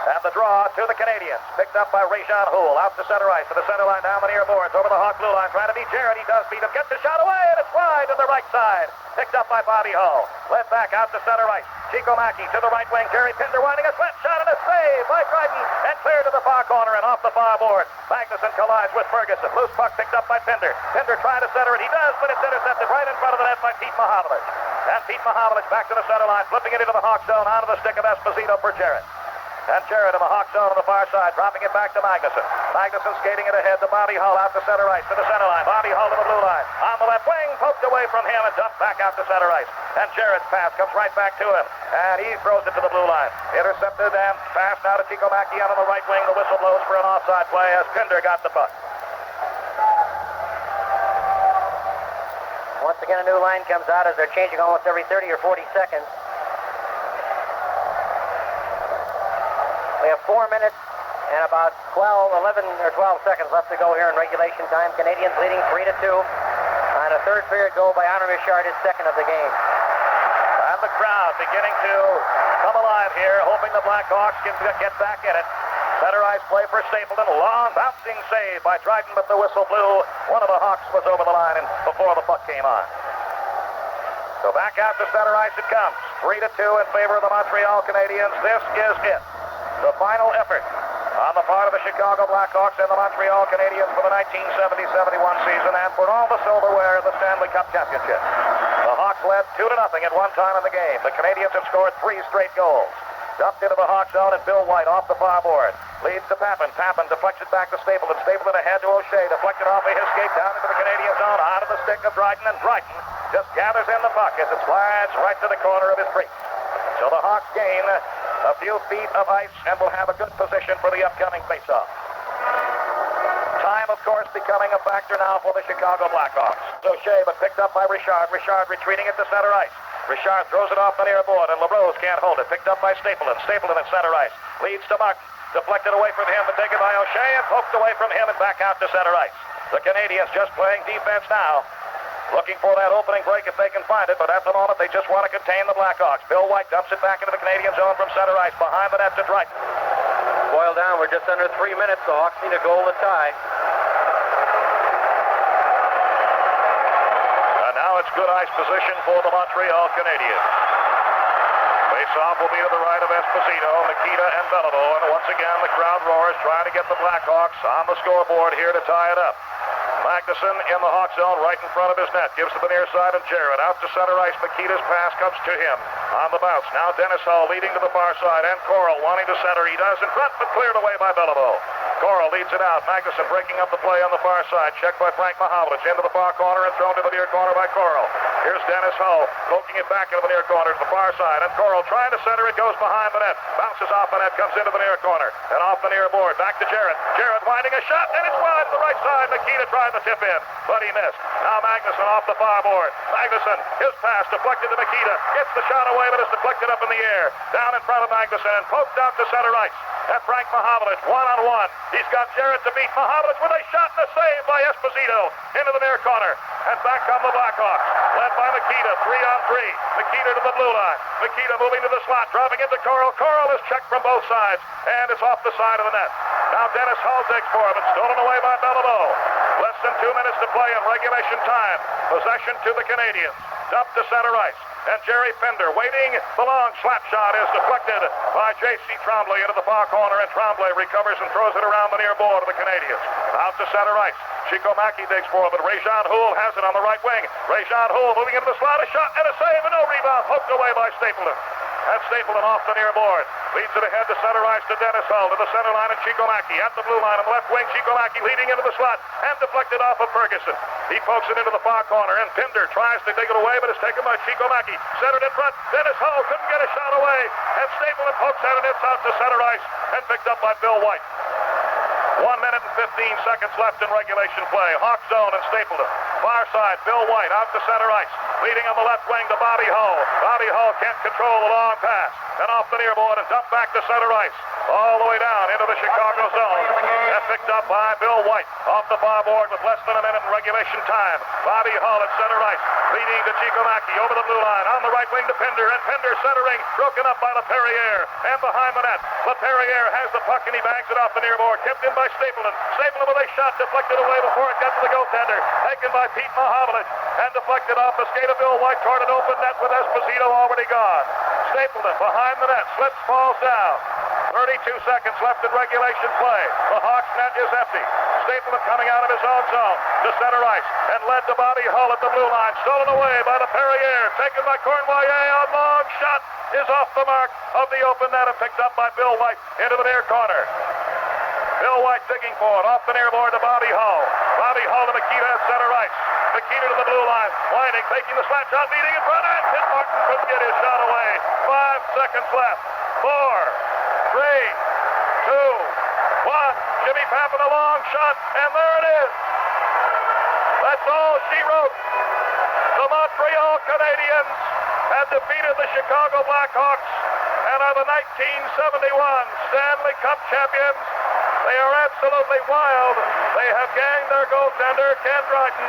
A: And the draw to the Canadiens. Picked up by Ray-Jean Houle. Out to center ice. To the center line down the near boards. Over the Hawk blue line. Trying to beat Jarrett. He does beat him. Gets the shot away. And it's wide to the right side. Picked up by Bobby Hull. Led back out to center ice. Chico Mackey to the right wing. Jerry Pinder winding a slap shot and a a save by Dryden, and clear to the far corner and off the far board. Magnuson collides with Ferguson. Loose puck picked up by Pinder. Pinder trying to center it. He does, but it's intercepted right in front of the net by Pete Mahovlich. And Pete Mahovlich back to the center line, flipping it into the Hawk zone, onto the stick of Esposito for Jarrett. And Jarrett in the Hawk zone on the far side, dropping it back to Magnuson. Magnuson skating it ahead to Bobby Hull out to center ice, to the center line. Bobby Hull to the blue line. On the left wing, poked away from him and dumped back out to center ice. And Jarrett's pass comes right back to him. And he throws it to the blue line. Intercepted and passed now to Chico Macchi on the right wing. The whistle blows for an offside play as Pinder got the puck.
C: Once again, a new line comes out as they're changing almost every 30 or 40 seconds. We have 4 minutes and about 11 or 12 seconds left to go here in regulation time. Canadiens leading 3-2 on a third period goal by Honor Richard, his second of the game.
A: And the crowd beginning to come alive here, hoping the Blackhawks can get back in it. Center ice play for Stapleton. Long bouncing save by Dryden, but the whistle blew. One of the Hawks was over the line and before the puck came on. So back out to center ice it comes. 3-2 in favor of the Montreal Canadiens. This is it. The final effort on the part of the Chicago Blackhawks and the Montreal Canadiens for the 1970-71 season and for all the silverware of the Stanley Cup Championship. The Hawks led 2-0 at one time in the game. The Canadiens have scored 3 straight goals. Dumped into the Hawk zone and Bill White off the far board. Leads to Papin. Papin deflects it back to Stapleton. Stapleton ahead to O'Shea. Deflected off of his skate down into the Canadian zone. Onto the stick of Dryden, and Dryden just gathers in the puck as it slides right to the corner of his crease. So the Hawks gain a few feet of ice and will have a good position for the upcoming faceoff. Time, of course, becoming a factor now for the Chicago Blackhawks. O'Shea, but picked up by Richard. Richard retreating at the center ice. Richard throws it off the near board, and LaRose can't hold it. Picked up by Stapleton. Stapleton at center ice. Leads to Martin. Deflected away from him, but taken by O'Shea, and poked away from him and back out to center ice. The Canadiens just playing defense now. Looking for that opening break if they can find it, but at the moment they just want to contain the Blackhawks. Bill White dumps it back into the Canadian zone from center ice, behind the net to Dryden.
C: Boiled down, we're just under 3 minutes. The Hawks need a goal to tie.
A: And now it's good ice position for the Montreal Canadiens. Face-off will be to the right of Esposito, Nikita, and Beliveau. And once again, the crowd roars, trying to get the Blackhawks on the scoreboard here to tie it up. Magnuson in the Hawk zone right in front of his net. Gives to the near side of Jarrett. Out to center ice. Nikita's pass comes to him. On the bounce. Now Dennis Hull leading to the far side. And Coral wanting to center. He does in front, but cleared away by Beliveau. Coral leads it out. Magnuson breaking up the play on the far side. Checked by Frank Mahovlich. Into the far corner and thrown to the near corner by Coral. Here's Dennis Hull poking it back into the near corner to the far side. And Coral trying to center it. Goes behind the net. Bounces off the net. Comes into the near corner. And off the near board. Back to Jarrett. Jarrett winding a shot. And it's wide to the right side. Nikita trying to tip in, but he missed. Now Magnuson off the far board. Magnuson, his pass deflected to Nikita. Gets the shot away, but it's deflected up in the air. Down in front of Magnuson and poked out to center ice. And Frank Mahovlich, one-on-one. He's got Jarrett to beat. Mahovlich with a shot and a save by Esposito into the near corner. And back come the Blackhawks, led by Nikita, 3-on-3. Nikita to the blue line. Nikita moving to the slot, dropping into Coral. Coral is checked from both sides, and it's off the side of the net. Now Dennis Hull takes for him. It's stolen away by Beliveau. Less than 2 minutes to play in regulation time. Possession to the Canadiens. Up to center ice. And Jerry Pinder waiting. The long slap shot is deflected by J.C. Tremblay into the far corner, and Tremblay recovers and throws it around the near board of the Canadiens. Out to center ice. Chico Macchi digs for it, but Rajon Houle has it on the right wing. Rajon Houle moving into the slot. A shot and a save, and no rebound. Poked away by Stapleton. And Stapleton off the near board. Leads it ahead to center ice to Dennis Hull to the center line, and Chico Macchi at the blue line on the left wing. Chico Macchi leading into the slot and deflected off of Ferguson. He pokes it into the far corner, and Pinder tries to take it away, but it's taken by Chico Macchi. Centered in front. Dennis Hull couldn't get a shot away, and Stapleton pokes at it. It's out to center ice and picked up by Bill White. 1 minute and 15 seconds left in regulation play. Hawk zone and Stapleton. Far side, Bill White out to center ice. Leading on the left wing to Bobby Hull. Bobby Hull can't control the long pass. And off the near board and dumped back to center ice. All the way down into the Chicago zone. And picked up by Bill White. Off the far board with less than a minute in regulation time. Bobby Hull at center ice. Leading to Chico Macchi over the blue line. On the right wing to Pinder. And Pinder centering. Broken up by LaPerriere. And behind the net. LaPerriere has the puck and he bangs it off the near board. Kept in by Stapleton. Stapleton with a shot deflected away before it got to the goaltender. Taken by Pete Mahovlich. And deflected off the skate of Bill White toward an open net with Esposito already gone. Stapleton behind the net. Slips, falls down. 32 seconds left in regulation play. The Hawks net is empty. Stapleton coming out of his own zone to center ice and led to Bobby Hull at the blue line. Stolen away by the Perrier. Taken by Cornwallis. A long shot is off the mark of the open net and picked up by Bill White into the near corner. Bill White digging for it. Off the near board to Bobby Hull. Bobby Hull to Makita at center ice. Makita to the blue line. Winding, taking the slap shot, leading in front. And Kit Martin couldn't get his shot away. 5 seconds left. 4, 3, 2, 1. Jimmy Pappan a long shot, and there it is. That's all she wrote. The Montreal Canadiens had defeated the Chicago Blackhawks and are the 1971 Stanley Cup champions. They are absolutely wild. They have ganged their goaltender, Ken Dryden,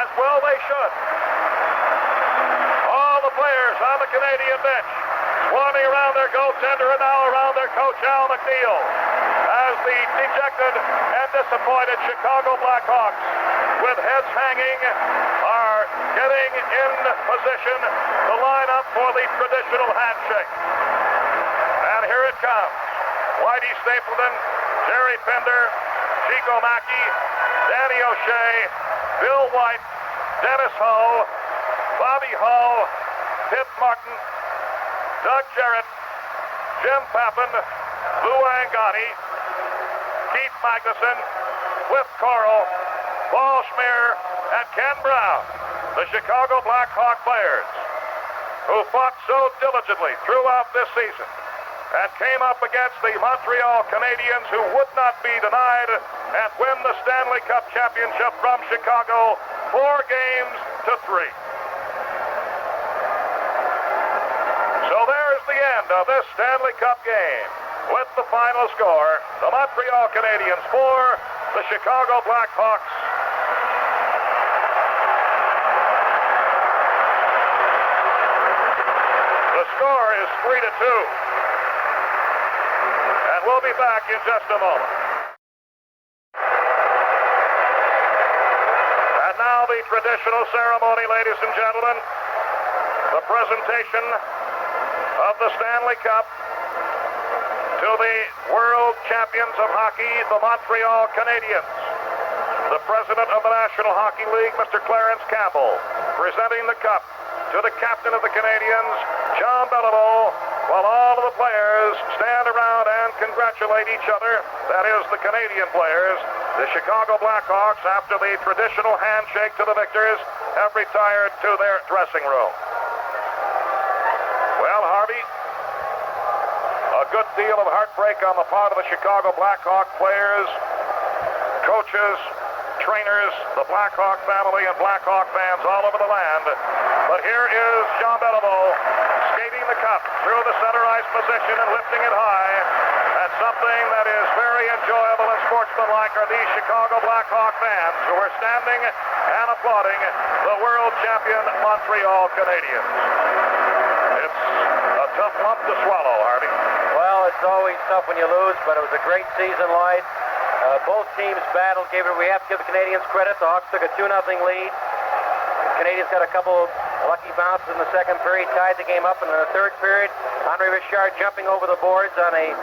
A: as well they should. All the players on the Canadian bench swarming around their goaltender and now around their coach, Al McNeil, as the dejected and disappointed Chicago Blackhawks, with heads hanging, are getting in position to line up for the traditional handshake. And here it comes. Whitey Stapleton, Jerry Pinder, Chico Mackey, Danny O'Shea, Bill White, Dennis Hull, Bobby Hull, Pip Martin, Doug Jarrett, Jim Pappan, Lou Angani, Keith Magnuson, Cliff Coral, Paul Schmier, and Ken Brown, the Chicago Blackhawk players who fought so diligently throughout this season and came up against the Montreal Canadiens, who would not be denied, and win the Stanley Cup championship from Chicago 4 games to 3. So there's the end of this Stanley Cup game. With the final score, the Montreal Canadiens 4, the Chicago Blackhawks. The score is 3-2. And we'll be back in just a moment. And now the traditional ceremony, ladies and gentlemen. The presentation of the Stanley Cup to the world champions of hockey, the Montreal Canadiens. The president of the National Hockey League, Mr. Clarence Campbell, presenting the cup to the captain of the Canadiens, John Beliveau, while all of the players stand around and congratulate each other. That is, the Canadian players. The Chicago Blackhawks, after the traditional handshake to the victors, have retired to their dressing room. Well, Harvey, a good deal of heartbreak on the part of the Chicago Blackhawk players, coaches, trainers, the Blackhawk family, and Blackhawk fans all over the land. But here is Jean Beliveau skating the cup through the center ice position and lifting it high. And something that is very enjoyable and sportsmanlike are these Chicago Blackhawk fans who are standing and applauding the world champion Montreal Canadiens. It's a tough lump to swallow, Harvey.
C: Well, it's always tough when you lose, but it was a great season, Lloyd. Both teams battled. We have to give the Canadiens credit. The Hawks took a 2-0 lead. The Canadiens got a couple of lucky bounces in the second period, tied the game up. And in the third period, Andre Richard jumping over the boards on a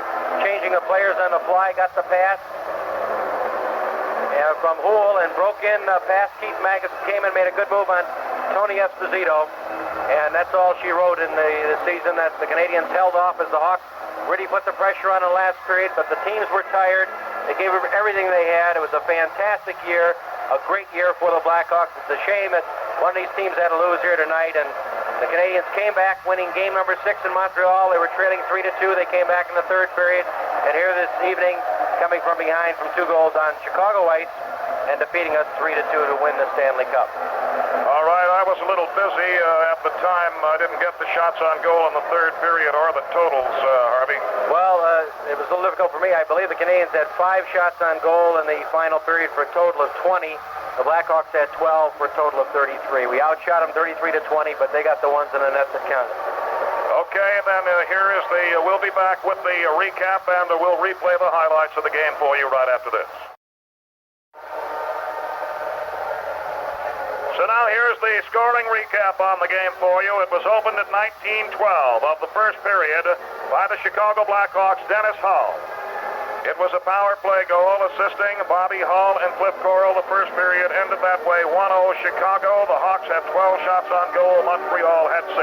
C: changing of players on the fly, got the pass from Houle and broke in past Keith Magnuson, came and made a good move on Tony Esposito. And that's all she wrote in the season, that the Canadiens held off as the Hawks really put the pressure on in the last period, but the teams were tired. They gave everything they had. It was a fantastic year, a great year for the Blackhawks. It's a shame that one of these teams had to lose here tonight, and the Canadiens came back winning game number 6 in Montreal. They were trailing 3-2. They came back in the third period, and here this evening, coming from behind from 2 goals on Chicago ice and defeating us 3-2 to win the Stanley Cup.
A: All right, I was a little busy at the time. I didn't get the shots on goal in the third period or the totals, Harvey.
C: Well, it was a little difficult for me. I believe the Canadiens had 5 shots on goal in the final period for a total of 20. The Blackhawks had 12 for a total of 33. We outshot them 33-20, but they got the ones in the net that counted.
A: Okay, then here is we'll be back with the recap, and we'll replay the highlights of the game for you right after this. So now here's the scoring recap on the game for you. It was opened at 19-12 of the first period. by the Chicago Blackhawks, Dennis Hull. It was a power play goal assisting Bobby Hull and Cliff Coral. The first period ended that way, 1-0 Chicago. The Hawks had 12 shots on goal. Montreal had 6.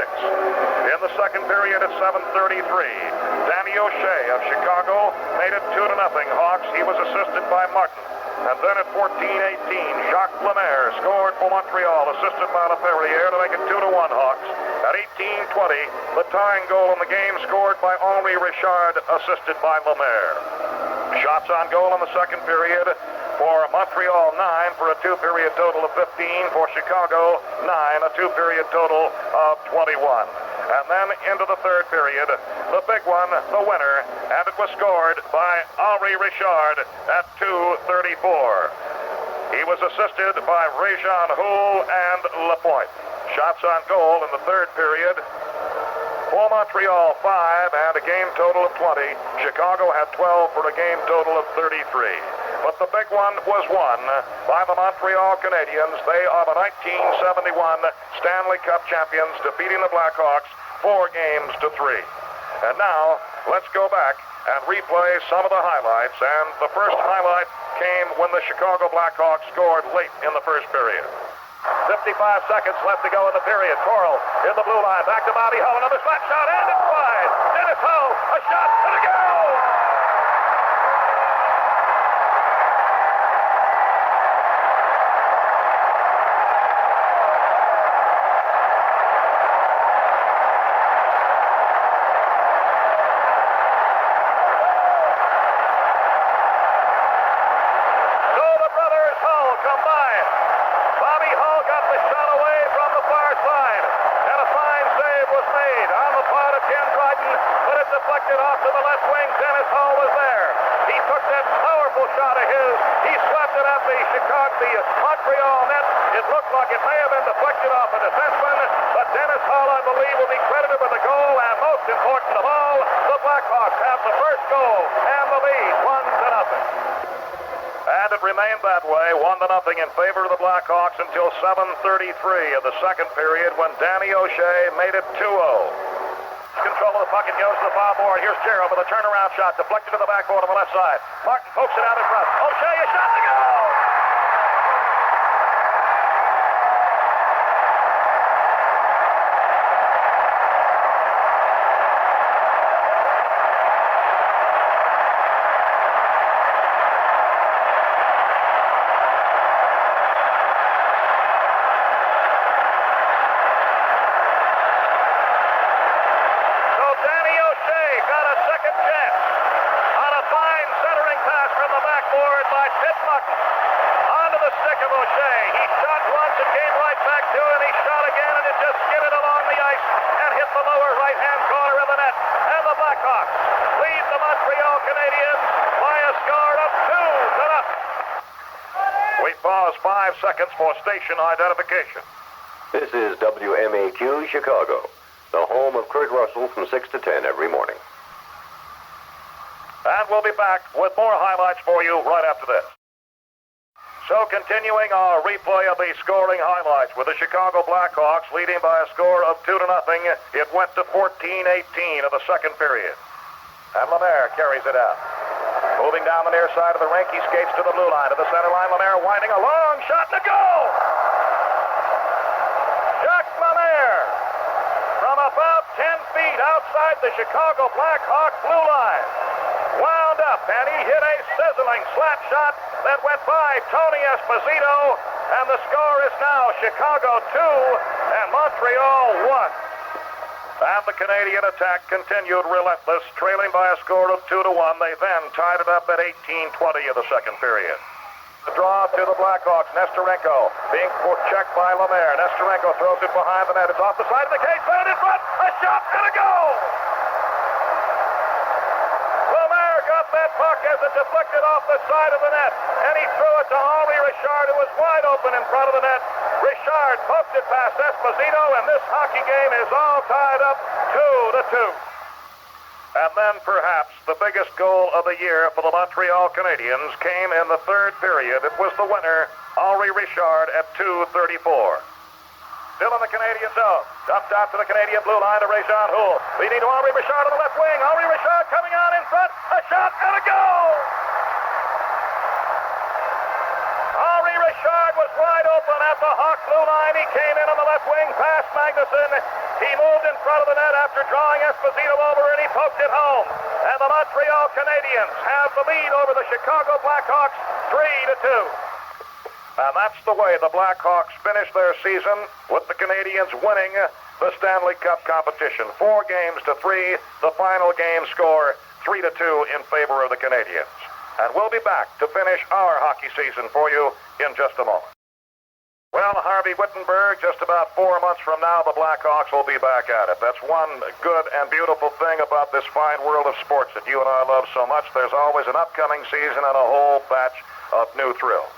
A: In the second period at 7:33, Danny O'Shea of Chicago made it 2-0 Hawks. He was assisted by Martin. And then at 14:18, Jacques Lemaire scored for Montreal, assisted by LaPerriere to make it 2-1 Hawks. At 18:20, the tying goal in the game scored by Henri Richard, assisted by Lemaire. Shots on goal in the second period for Montreal, 9 for a 2-period total of 15. For Chicago, 9, a 2-period total of 21. And then into the third period, the big one, the winner, and it was scored by Henri Richard at 2:34. He was assisted by Réjean Houle and Lapointe. Shots on goal in the third period for Montreal, 5, and a game total of 20. Chicago had 12 for a game total of 33. But the big one was won by the Montreal Canadiens. They are the 1971 Stanley Cup champions, defeating the Blackhawks 4-3. And now, let's go back and replay some of the highlights. And the first highlight came when the Chicago Blackhawks scored late in the first period. 55 seconds left to go in the period. Coral in the blue line. Back to Bobby Hull. Another slap shot, and it's wide. Dennis Hull, a shot to the goal. So the brothers Hull combine. Bobby Hull got the shot away from the far side, and a fine save was made on the part of Ken Dryden, but it deflected off to the left wing. Dennis Hull was there. He took that powerful shot of his. He swept it at the Montreal net. It looked like it may have been deflected off a defenseman, but Dennis Hull, I believe, will be credited with the goal, and most important of all, the Blackhawks have the first goal and the lead, 1-0. And it remained that way, 1-0 in favor of the Blackhawks until 7:33 of the second period when Danny O'Shea made it 2-0. Control of the puck, it goes to the foul board. Here's Gerald with a turnaround shot, deflected to the backboard on the left side. Martin pokes it out in front. O'Shea, a shot to go! Onto the stick of O'Shea. He shot once, it came right back to him. He shot again, and it just skidded along the ice and hit the lower right-hand corner of the net. And the Blackhawks lead the Montreal Canadiens by a score of 2-0. We pause 5 seconds for station identification.
B: This is WMAQ Chicago, the home of Kurt Russell from 6 to 10 every morning.
A: And we'll be back with more highlights for you right after this. So continuing our replay of the scoring highlights with the Chicago Blackhawks leading by a score of 2-0. It went to 14:18 of the second period. And Lemaire carries it out. Moving down the near side of the rink, he skates to the blue line, to the center line. Lemaire winding a long shot to goal! Jacques Lemaire from about 10 feet outside the Chicago Blackhawk blue line. Wound up, and he hit a sizzling slap shot that went by Tony Esposito, and the score is now Chicago 2 and Montreal 1. And the Canadian attack continued relentless, trailing by a score of 2-1. They then tied it up at 18:20 of the second period. The draw to the Blackhawks, Nestorenko being checked by Lemaire. Nestorenko throws it behind the net. It's off the side of the cage, put it in front, a shot and a goal! Got that puck as it deflected off the side of the net, and he threw it to Henri Richard, who was wide open in front of the net. Richard poked it past Esposito, and this hockey game is all tied up 2-2. And then perhaps the biggest goal of the year for the Montreal Canadiens came in the third period. It was the winner, Henri Richard, at 2:34. Still in the Canadian zone. Dumped out to the Canadian blue line to Rajon Houle. Leading to Henri Richard on the left wing. Henri Richard coming out in front. A shot and a goal! Henri Richard was wide open at the Hawk blue line. He came in on the left wing past Magnuson. He moved in front of the net after drawing Esposito over, and he poked it home. And the Montreal Canadiens have the lead over the Chicago Blackhawks 3-2. And that's the way the Blackhawks finish their season, with the Canadiens winning the Stanley Cup competition. 4-3. The final game score 3-2 in favor of the Canadiens. And we'll be back to finish our hockey season for you in just a moment. Well, Harvey Wittenberg, just about 4 months from now, the Blackhawks will be back at it. That's one good and beautiful thing about this fine world of sports that you and I love so much. There's always an upcoming season and a whole batch of new thrills.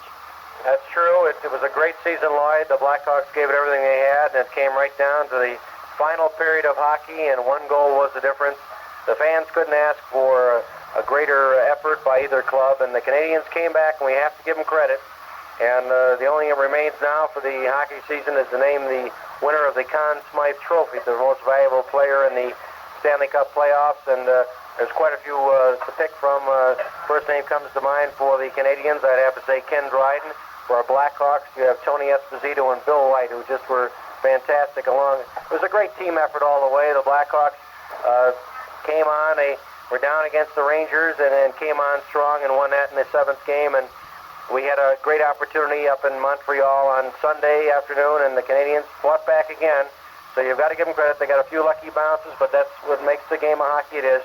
C: That's true. It was a great season, Lloyd. The Blackhawks gave it everything they had, and it came right down to the final period of hockey, and one goal was the difference. The fans couldn't ask for a greater effort by either club, and the Canadiens came back, and we have to give them credit. And the only thing that remains now for the hockey season is to name the winner of the Conn Smythe Trophy, the most valuable player in the Stanley Cup playoffs. And there's quite a few to pick from. First name comes to mind for the Canadiens. I'd have to say Ken Dryden. For our Blackhawks, you have Tony Esposito and Bill White, who just were fantastic along. It was a great team effort all the way. The Blackhawks came on. They were down against the Rangers and came on strong and won that in the 7th game. And we had a great opportunity up in Montreal on Sunday afternoon, and the Canadiens fought back again. So you've got to give them credit. They got a few lucky bounces, but that's what makes the game of hockey it is.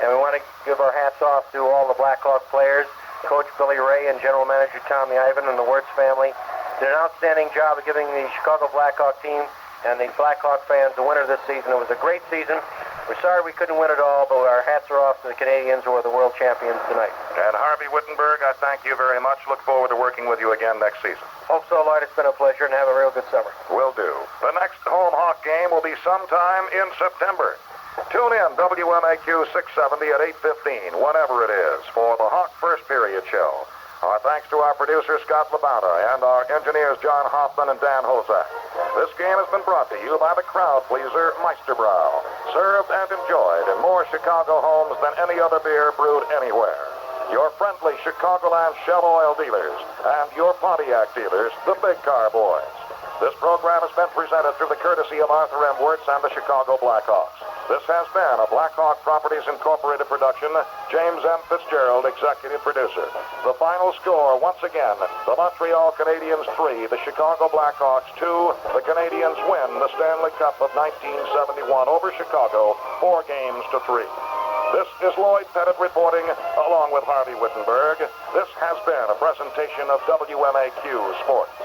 C: And we want to give our hats off to all the Blackhawk players. Coach Billy Ray and General Manager Tommy Ivan and the Wirtz family did an outstanding job of giving the Chicago Blackhawk team and the Blackhawk fans the winner this season. It was a great season. We're sorry we couldn't win it all, but our hats are off to the Canadiens, who are the world champions tonight.
A: And Harvey Wittenberg, I thank you very much. Look forward to working with you again next season.
C: Hope so, Lloyd. It's been a pleasure, and have a real good summer.
A: Will do. The next home Hawk game will be sometime in September. Tune in, WMAQ 670 at 8:15, whenever it is, for the Hawk First Period show. Our thanks to our producer, Scott Labata, and our engineers, John Hoffman and Dan Hozak. This game has been brought to you by the crowd pleaser, Meisterbrow. Served and enjoyed in more Chicago homes than any other beer brewed anywhere. Your friendly Chicagoland Shell Oil dealers and your Pontiac dealers, the Big Car Boys. This program has been presented through the courtesy of Arthur M. Wirtz and the Chicago Blackhawks. This has been a Blackhawk Properties Incorporated production. James M. Fitzgerald, executive producer. The final score, once again, the Montreal Canadiens 3, the Chicago Blackhawks 2. The Canadiens win the Stanley Cup of 1971 over Chicago, 4-3. This is Lloyd Pettit reporting, along with Harvey Wittenberg. This has been a presentation of WMAQ Sports.